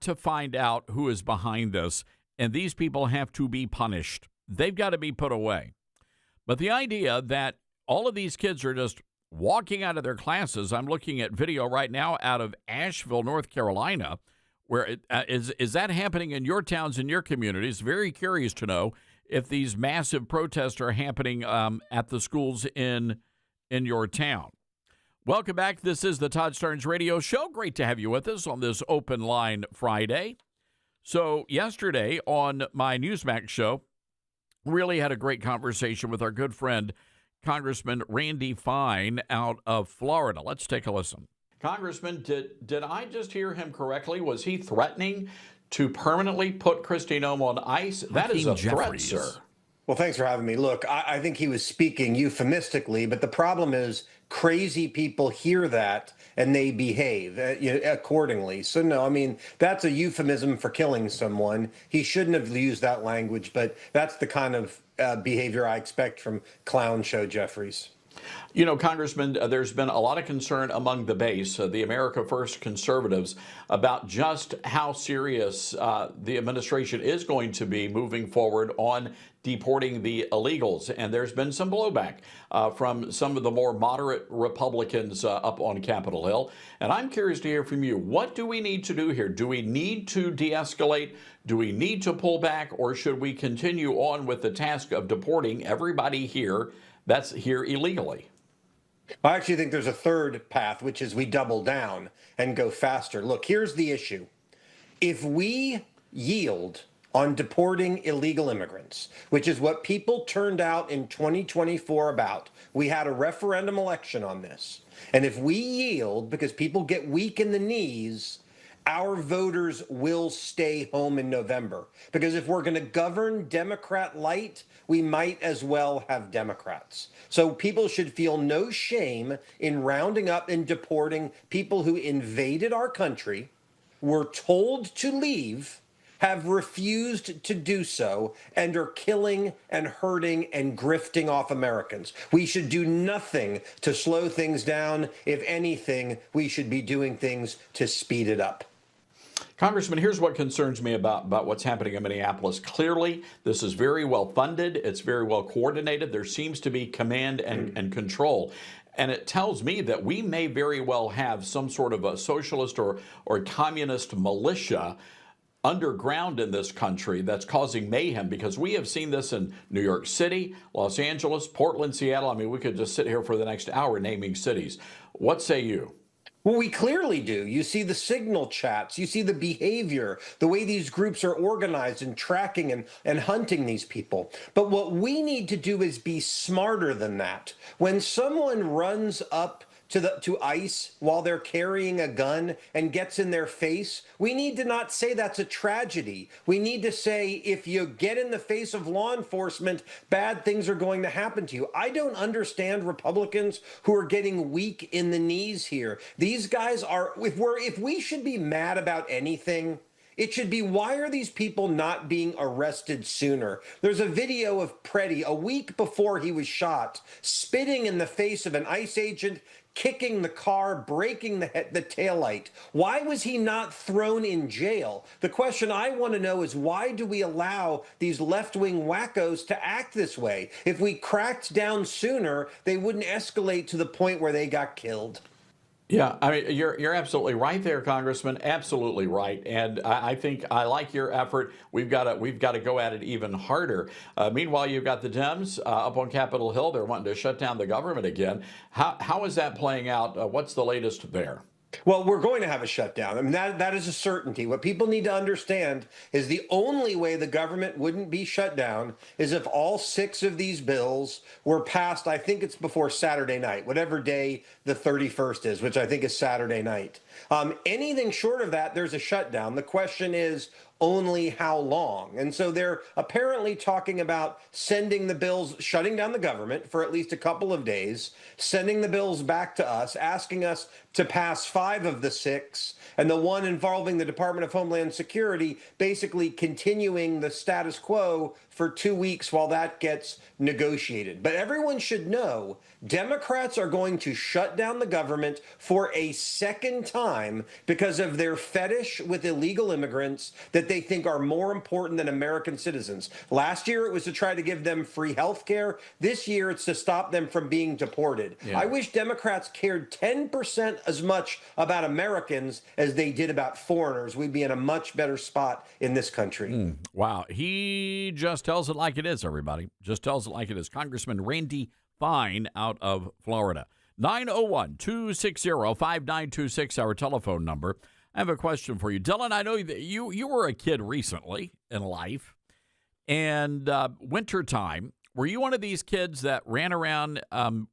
to find out who is behind this, and these people have to be punished. They've got to be put away. But the idea that all of these kids are just walking out of their classes, I'm looking at video right now out of Asheville, North Carolina, where is that happening in your towns and your communities? Very curious to know if these massive protests are happening at the schools in your town. Welcome back. This is the Todd Starnes Radio Show. Great to have you with us on this Open Line Friday. So yesterday on my Newsmax show, really had a great conversation with our good friend, Congressman Randy Fine out of Florida. Let's take a listen. Congressman, did I just hear him correctly? Was he threatening to permanently put Kristi Noem on ice? That is a threat, sir. Well, thanks for having me. Look, I think he was speaking euphemistically, but the problem is crazy people hear that and they behave accordingly. So, no, I mean, that's a euphemism for killing someone. He shouldn't have used that language, but that's the kind of behavior I expect from clown show Jeffries. You know, Congressman, there's been a lot of concern among the base, the America First conservatives, about just how serious the administration is going to be moving forward on deporting the illegals. And there's been some blowback from some of the more moderate Republicans up on Capitol Hill. And I'm curious to hear from you. What do we need to do here? Do we need to de-escalate? Do we need to pull back? Or should we continue on with the task of deporting everybody here that's here illegally? I actually think there's a third path, which is we double down and go faster. Look, here's the issue. If we yield on deporting illegal immigrants, which is what people turned out in 2024 about, we had a referendum election on this. And if we yield because people get weak in the knees, our voters will stay home in November. Because if we're going to govern Democrat light, we might as well have Democrats. So people should feel no shame in rounding up and deporting people who invaded our country, were told to leave, have refused to do so, and are killing and hurting and grifting off Americans. We should do nothing to slow things down. If anything, we should be doing things to speed it up. Congressman, here's what concerns me about what's happening in Minneapolis. Clearly, this is very well funded. It's very well coordinated. There seems to be command and control. And it tells me that we may very well have some sort of a socialist or communist militia underground in this country that's causing mayhem, because we have seen this in New York City, Los Angeles, Portland, Seattle. I mean, we could just sit here for the next hour naming cities. What say you? Well, we clearly do. You see the signal chats, you see the behavior, the way these groups are organized and tracking and hunting these people. But what we need to do is be smarter than that. When someone runs up to ICE while they're carrying a gun and gets in their face, we need to not say that's a tragedy. We need to say, if you get in the face of law enforcement, bad things are going to happen to you. I don't understand Republicans who are getting weak in the knees here. These guys are, if we should be mad about anything, it should be, why are these people not being arrested sooner? There's a video of Preddy a week before he was shot, spitting in the face of an ICE agent, kicking the car, breaking the taillight. Why was he not thrown in jail? The question I want to know is, why do we allow these left-wing wackos to act this way? If we cracked down sooner, they wouldn't escalate to the point where they got killed. Yeah, I mean, you're absolutely right there, Congressman. Absolutely right, and I think I like your effort. We've got to go at it even harder. Meanwhile, you've got the Dems up on Capitol Hill. They're wanting to shut down the government again. How is that playing out? What's the latest there? Well, we're going to have a shutdown. I mean, that is a certainty. What people need to understand is the only way the government wouldn't be shut down is if all 6 of these bills were passed. I think it's before Saturday night, whatever day the 31st is, which I think is Saturday night. Anything short of that, there's a shutdown. The question is only how long. And so they're apparently talking about sending the bills, shutting down the government for at least a couple of days, sending the bills back to us, asking us to pass 5 of the 6, and the one involving the Department of Homeland Security basically continuing the status quo for 2 weeks while that gets negotiated. But everyone should know Democrats are going to shut down the government for a second time because of their fetish with illegal immigrants that they think are more important than American citizens. Last year, it was to try to give them free health care. This year, it's to stop them from being deported. Yeah. I wish Democrats cared 10% as much about Americans as they did about foreigners. We'd be in a much better spot in this country. Wow. He just tells it like it is, everybody. Just tells it like it is. Congressman Randy Fine out of Florida. 901-260-5926, our telephone number. I have a question for you. Dylan, I know that you were a kid recently in life, and wintertime, were you one of these kids that ran around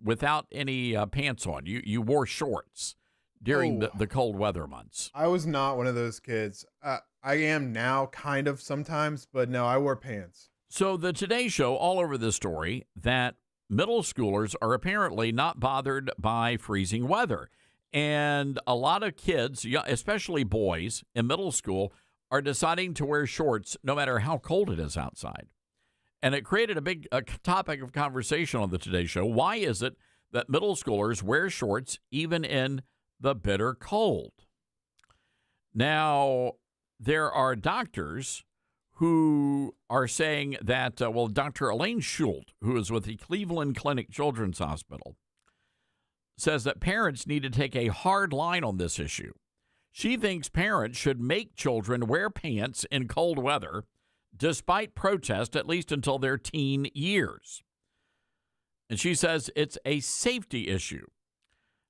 without any pants on? You wore shorts during the cold weather months. I was not one of those kids. I am now kind of sometimes, but no, I wore pants. So the Today Show all over the story that middle schoolers are apparently not bothered by freezing weather. And a lot of kids, especially boys in middle school, are deciding to wear shorts no matter how cold it is outside. And it created a big topic of conversation on the Today Show. Why is it that middle schoolers wear shorts even in the bitter cold? Now, there are doctors who are saying that, Dr. Elaine Schult, who is with the Cleveland Clinic Children's Hospital, says that parents need to take a hard line on this issue. She thinks parents should make children wear pants in cold weather, despite protest, at least until their teen years. And she says it's a safety issue.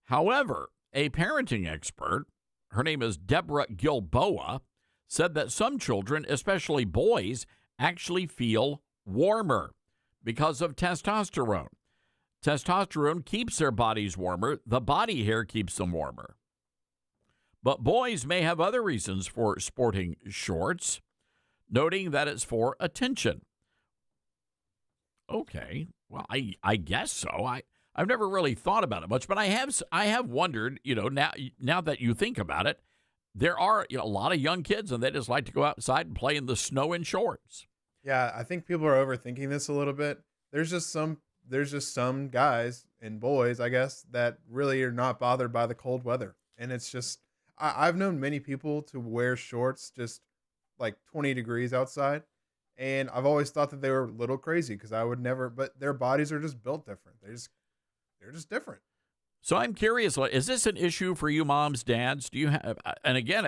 However, a parenting expert, her name is Deborah Gilboa, said that some children, especially boys, actually feel warmer because of testosterone. Testosterone keeps their bodies warmer. The body hair keeps them warmer. But boys may have other reasons for sporting shorts, noting that it's for attention. Okay, well, I guess so. I've never really thought about it much, but I have wondered, now that you think about it, there are a lot of young kids, and they just like to go outside and play in the snow in shorts. Yeah, I think people are overthinking this a little bit. There's just some guys and boys, I guess, that really are not bothered by the cold weather. And it's just, I've known many people to wear shorts just like 20 degrees outside. And I've always thought that they were a little crazy because I would never, but their bodies are just built different. They're just different. So I'm curious, is this an issue for you moms, dads? Do you have, and again,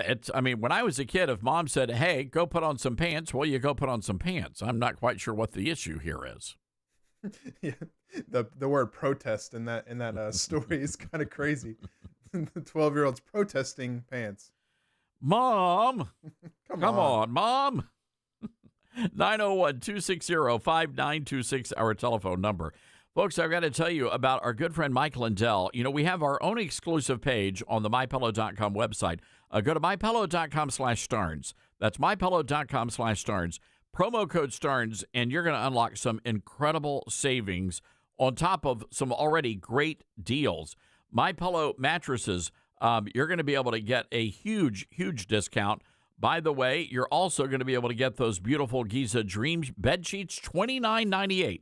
when I was a kid, if mom said, hey, go put on some pants, well, you go put on some pants. I'm not quite sure what the issue here is. Yeah, the word protest in that story is kind of crazy. The 12-year-old's protesting pants. Mom, come on, Mom. 901-260-5926, our telephone number. Folks, I've got to tell you about our good friend Mike Lindell. We have our own exclusive page on the MyPillow.com website. Go to MyPillow.com/Starnes. That's MyPillow.com/Starnes. Promo code Starnes, and you're going to unlock some incredible savings on top of some already great deals. MyPillow mattresses, you're going to be able to get a huge, huge discount. By the way, you're also going to be able to get those beautiful Giza Dream bed sheets, $29.98.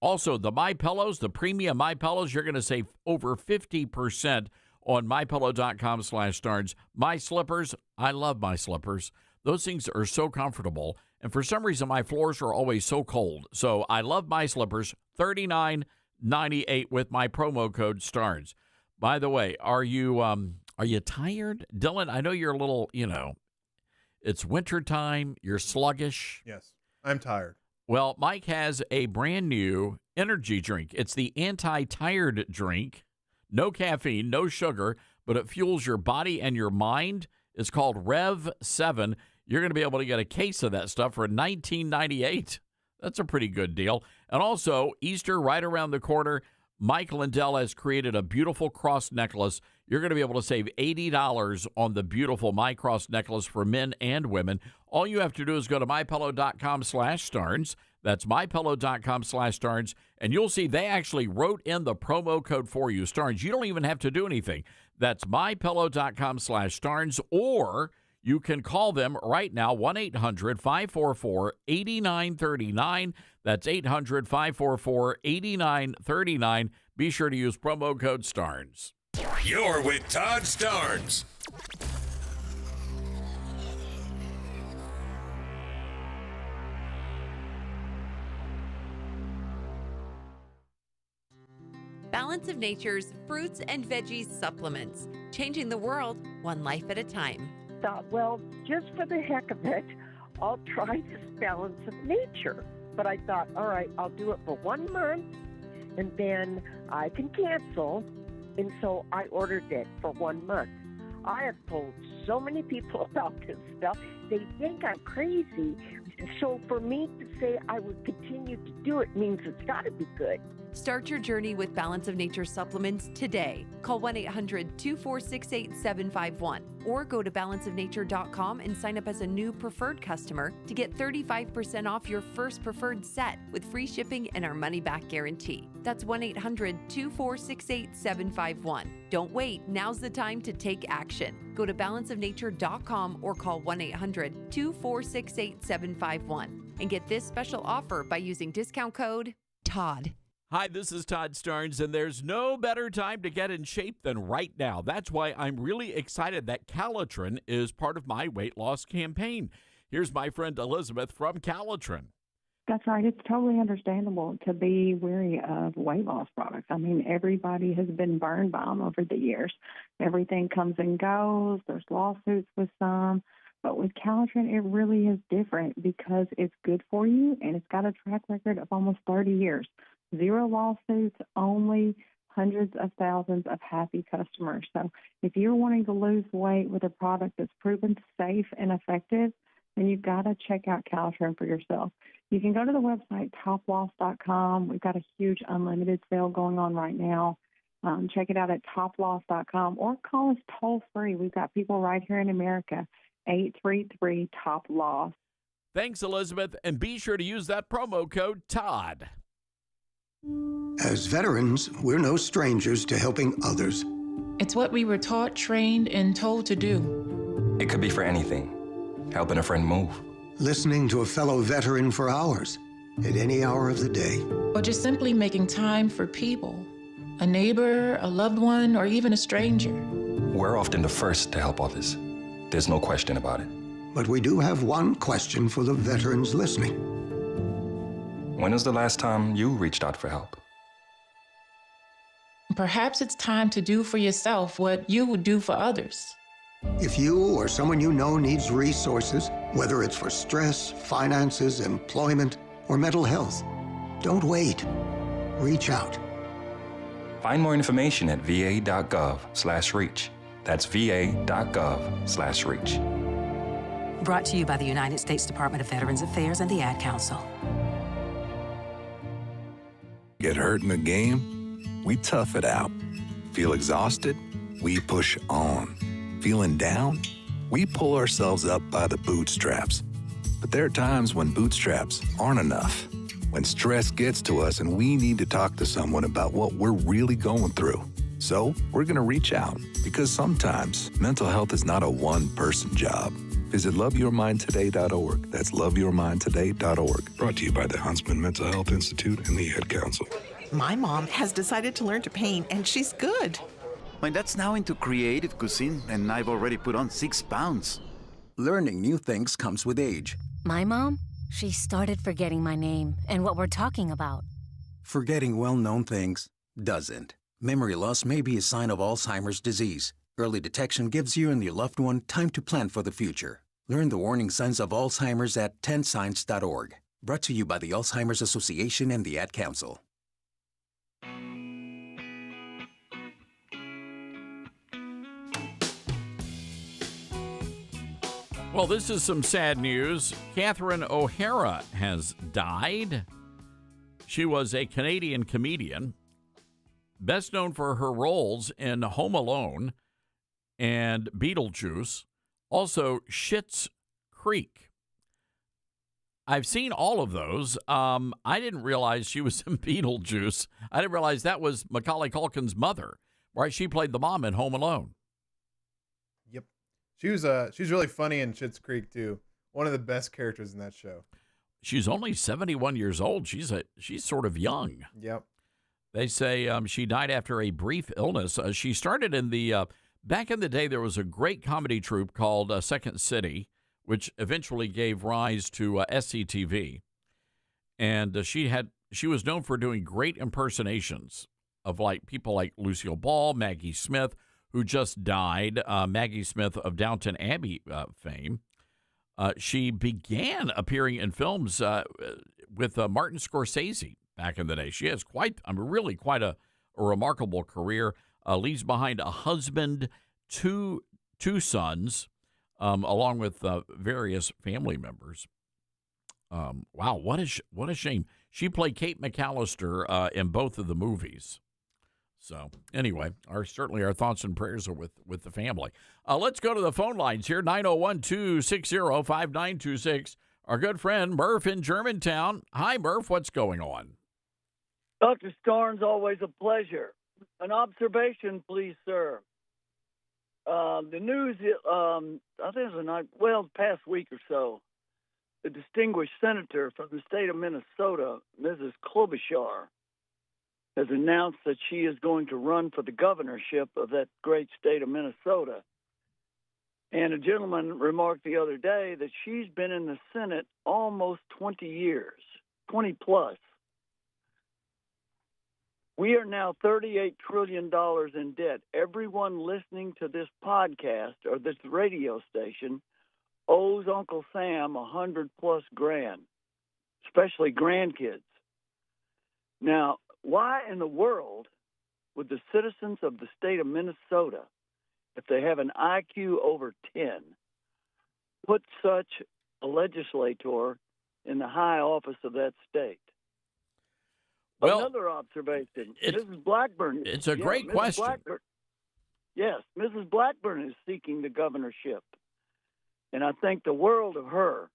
Also, the MyPillows, the premium MyPillows, you're going to save over 50% on MyPillow.com/Starnes. My slippers, I love my slippers. Those things are so comfortable. And for some reason, my floors are always so cold. So I love my slippers, $39.98 with my promo code STARNS. By the way, are you tired, Dylan? I know you're a little, it's wintertime. You're sluggish. Yes, I'm tired. Well, Mike has a brand new energy drink. It's the anti-tired drink. No caffeine, no sugar, but it fuels your body and your mind. It's called Rev 7. You're going to be able to get a case of that stuff for $19.98. That's a pretty good deal. And also, Easter right around the corner. Mike Lindell has created a beautiful cross necklace. You're going to be able to save $80 on the beautiful My Cross necklace for men and women. All you have to do is go to mypillow.com/Starnes. That's mypillow.com/Starnes. And you'll see they actually wrote in the promo code for you, Starnes. You don't even have to do anything. That's mypillow.com/Starnes, or you can call them right now, 1-800-544-8939. That's 800-544-8939. Be sure to use promo code Starnes. You're with Todd Starnes. Balance of Nature's fruits and veggies supplements, changing the world one life at a time. Thought, well, just for the heck of it, I'll try this Balance of Nature. But I thought, all right, I'll do it for 1 month, and then I can cancel. And so I ordered it for 1 month. I have told so many people about this stuff. They think I'm crazy. So for me to say I would continue to do it means it's got to be good. Start your journey with Balance of Nature supplements today. Call 1-800-246-8751 or go to balanceofnature.com and sign up as a new preferred customer to get 35% off your first preferred set with free shipping and our money-back guarantee. That's 1-800-246-8751. Don't wait. Now's the time to take action. Go to balanceofnature.com or call 1-800-246-8751 and get this special offer by using discount code TODD. Hi, this is Todd Starnes, and there's no better time to get in shape than right now. That's why I'm really excited that Calitrin is part of my weight loss campaign. Here's my friend Elizabeth from Calitrin. That's right. It's totally understandable to be wary of weight loss products. I mean, everybody has been burned by them over the years. Everything comes and goes. There's lawsuits with some. But with Calitrin, it really is different because it's good for you, and it's got a track record of almost 30 years. 0 lawsuits, only hundreds of thousands of happy customers. So if you're wanting to lose weight with a product that's proven safe and effective, then you've got to check out Calitrin for yourself. You can go to the website, toploss.com. We've got a huge unlimited sale going on right now. Check it out at toploss.com or call us toll-free. We've got people right here in America, 833-TOP-LOSS. Thanks, Elizabeth, and be sure to use that promo code TODD. As veterans, we're no strangers to helping others. It's what we were taught, trained, and told to do. It could be for anything. Helping a friend move. Listening to a fellow veteran for hours, at any hour of the day. Or just simply making time for people. A neighbor, a loved one, or even a stranger. We're often the first to help others. There's no question about it. But we do have one question for the veterans listening. When was the last time you reached out for help? Perhaps it's time to do for yourself what you would do for others. If you or someone you know needs resources, whether it's for stress, finances, employment, or mental health, don't wait. Reach out. Find more information at va.gov/reach. That's va.gov/reach. Brought to you by the United States Department of Veterans Affairs and the Ad Council. Get hurt in the game? We tough it out. Feel exhausted? We push on. Feeling down? We pull ourselves up by the bootstraps. But there are times when bootstraps aren't enough. When stress gets to us and we need to talk to someone about what we're really going through. So we're going to reach out because sometimes mental health is not a one-person job. Visit loveyourmindtoday.org. That's loveyourmindtoday.org. Brought to you by the Huntsman Mental Health Institute and the Ad Council. My mom has decided to learn to paint, and she's good. My dad's now into creative cuisine, and I've already put on 6 pounds. Learning new things comes with age. My mom, she started forgetting my name and what we're talking about. Forgetting well-known things doesn't. Memory loss may be a sign of Alzheimer's disease. Early detection gives you and your loved one time to plan for the future. Learn the warning signs of Alzheimer's at 10signs.org. Brought to you by the Alzheimer's Association and the Ad Council. Well, this is some sad news. Catherine O'Hara has died. She was a Canadian comedian, best known for her roles in Home Alone and Beetlejuice, also Schitt's Creek. I've seen all of those. I didn't realize she was in Beetlejuice. I didn't realize that was Macaulay Culkin's mother, right? She played the mom in Home Alone. Yep. She's really funny in Schitt's Creek too. One of the best characters in that show. She's only 71 years old. She's sort of young. Yep. They say she died after a brief illness. She started in the back in the day. There was a great comedy troupe called Second City, which eventually gave rise to SCTV, and she was known for doing great impersonations of people like Lucille Ball, Maggie Smith, who just died, Maggie Smith of Downton Abbey fame. She began appearing in films with Martin Scorsese back in the day. She has really quite a remarkable career. Leaves behind a husband, two sons, along with various family members. Wow, what a shame. She played Kate McAllister in both of the movies. So anyway, certainly our thoughts and prayers are with the family. Let's go to the phone lines here, 901-260-5926. Our good friend Murph in Germantown. Hi, Murph. What's going on? Dr. Starnes, always a pleasure. An observation, please, sir. The news, I think it was the past week or so, the distinguished senator from the state of Minnesota, Mrs. Klobuchar, has announced that she is going to run for the governorship of that great state of Minnesota. And a gentleman remarked the other day that she's been in the Senate almost 20 years, 20 plus. We are now $38 trillion in debt. Everyone listening to this podcast or this radio station owes Uncle Sam $100+ grand, especially grandkids. Now, why in the world would the citizens of the state of Minnesota, if they have an IQ over 10, put such a legislator in the high office of that state? Well, another observation. Mrs. Blackburn. It's a great question. Yes, Mrs. Blackburn is seeking the governorship. And I think the world of her.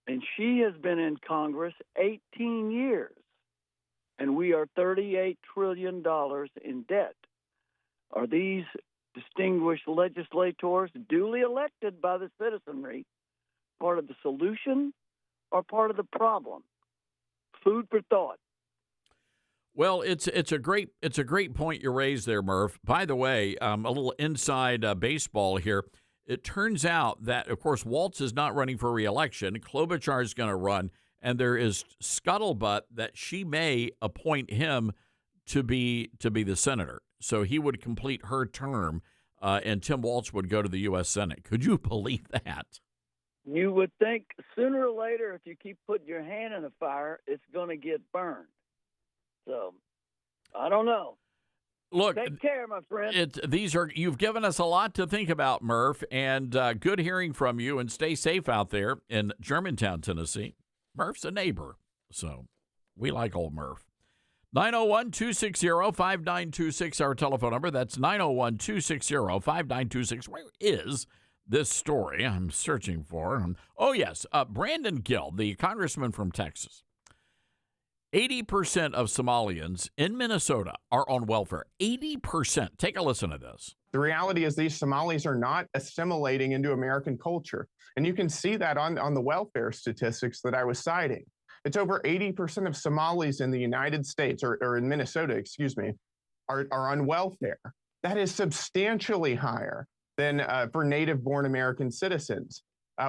And she has been in Congress 18 years. And we are $38 trillion in debt. Are these distinguished legislators duly elected by the citizenry part of the solution or part of the problem? Food for thought. Well, it's a great point you raised there, Murph. By the way, a little inside baseball here. It turns out that, of course, Waltz is not running for re-election. Klobuchar is going to run, and there is scuttlebutt that she may appoint him to be the senator. So he would complete her term, and Tim Waltz would go to the U.S. Senate. Could you believe that? You would think sooner or later, if you keep putting your hand in the fire, it's going to get burned. So, I don't know. Look, take care, my friend. You've given us a lot to think about, Murph, and good hearing from you. And stay safe out there in Germantown, Tennessee. Murph's a neighbor, so we like old Murph. 901-260-5926, our telephone number. That's 901-260-5926. Where is this story I'm searching for? Oh, yes, Brandon Gill, the congressman from Texas. 80% of Somalians in Minnesota are on welfare. 80%. Take a listen to this. The reality is these Somalis are not assimilating into American culture. And you can see that on the welfare statistics that I was citing. It's over 80% of Somalis in the United States, or in Minnesota, excuse me, are on welfare. That is substantially higher than for native-born American citizens,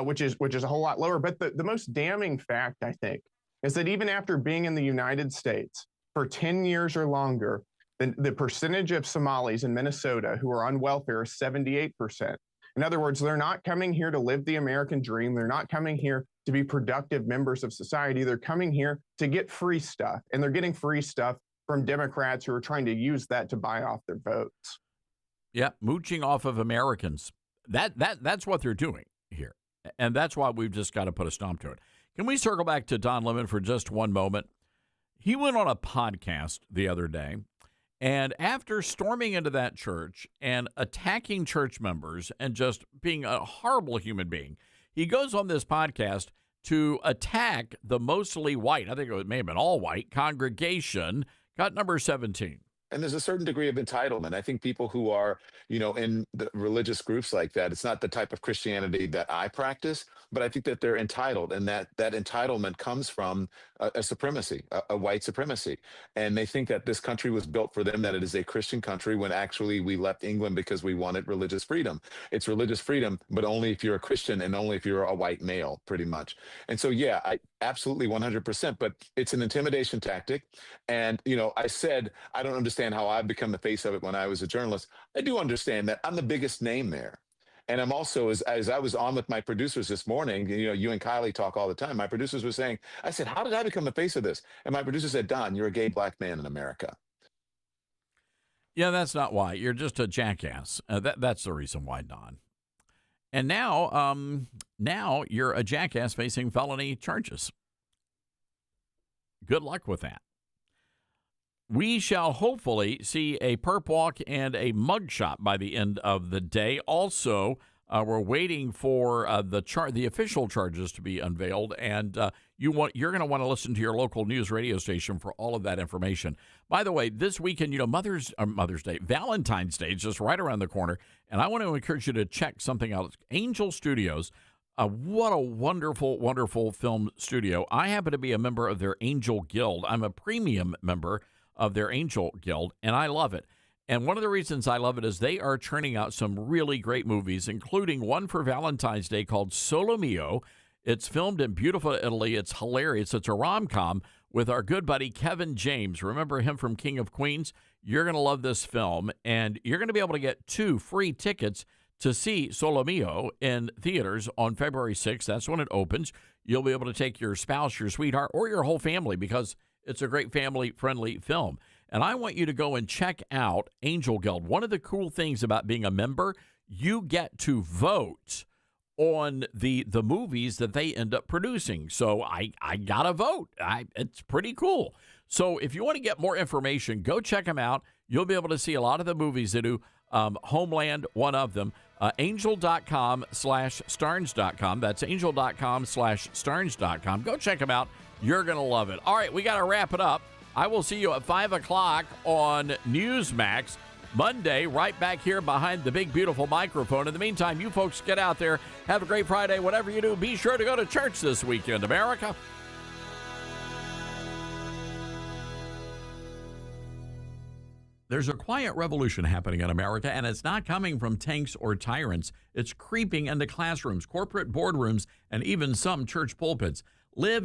which is a whole lot lower. But the most damning fact, I think, is that even after being in the United States for 10 years or longer, The percentage of Somalis in Minnesota who are on welfare is 78%. In other words, they're not coming here to live the American dream. They're not coming here to be productive members of society. They're coming here to get free stuff, and they're getting free stuff from Democrats who are trying to use that to buy off their votes. Yeah, mooching off of Americans. That's what they're doing here. And that's why we've just got to put a stop to it. Can we circle back to Don Lemon for just one moment? He went on a podcast the other day, and after storming into that church and attacking church members and just being a horrible human being, he goes on this podcast to attack the mostly white, I think it may have been all white, congregation, cut number 17. And there's a certain degree of entitlement. I think people who are, in the religious groups like that, it's not the type of Christianity that I practice, but I think that they're entitled, and that entitlement comes from a supremacy, a white supremacy. And they think that this country was built for them, that it is a Christian country, when actually we left England because we wanted religious freedom. It's religious freedom, but only if you're a Christian and only if you're a white male, pretty much. And so, yeah, I absolutely 100%, but it's an intimidation tactic. And, I said, I don't understand how I've become the face of it when I was a journalist. I do understand that I'm the biggest name there. And I'm also, as I was on with my producers this morning, you and Kylie talk all the time. My producers were saying, I said, how did I become the face of this? And my producer said, Don, you're a gay black man in America. Yeah, that's not why. You're just a jackass. That's the reason why, Don. And now you're a jackass facing felony charges. Good luck with that. We shall hopefully see a perp walk and a mugshot by the end of the day. Also, we're waiting for the official charges to be unveiled, and you're going to want to listen to your local news radio station for all of that information. By the way, this weekend, Mother's Day, Valentine's Day is just right around the corner, and I want to encourage you to check something out. Angel Studios. What a wonderful, wonderful film studio. I happen to be a member of their Angel Guild. I'm a premium member of their Angel Guild, and I love it. And one of the reasons I love it is they are churning out some really great movies, including one for Valentine's Day called Solo Mio. It's filmed in beautiful Italy. It's hilarious. It's a rom-com with our good buddy Kevin James. Remember him from King of Queens? You're going to love this film, and you're going to be able to get 2 free tickets to see Solo Mio in theaters on February 6th. That's when it opens. You'll be able to take your spouse, your sweetheart, or your whole family because it's a great family-friendly film. And I want you to go and check out Angel Guild. One of the cool things about being a member, you get to vote on the movies that they end up producing. So I got to vote. It's pretty cool. So if you want to get more information, go check them out. You'll be able to see a lot of the movies they do. Homeland, one of them. Angel.com/Starnes.com. That's angel.com/Starnes.com. Go check them out. You're going to love it. All right, we got to wrap it up. I will see you at 5 o'clock on Newsmax. Monday, right back here behind the big, beautiful microphone. In the meantime, you folks get out there. Have a great Friday. Whatever you do, be sure to go to church this weekend, America. There's a quiet revolution happening in America, and it's not coming from tanks or tyrants. It's creeping into classrooms, corporate boardrooms, and even some church pulpits. Live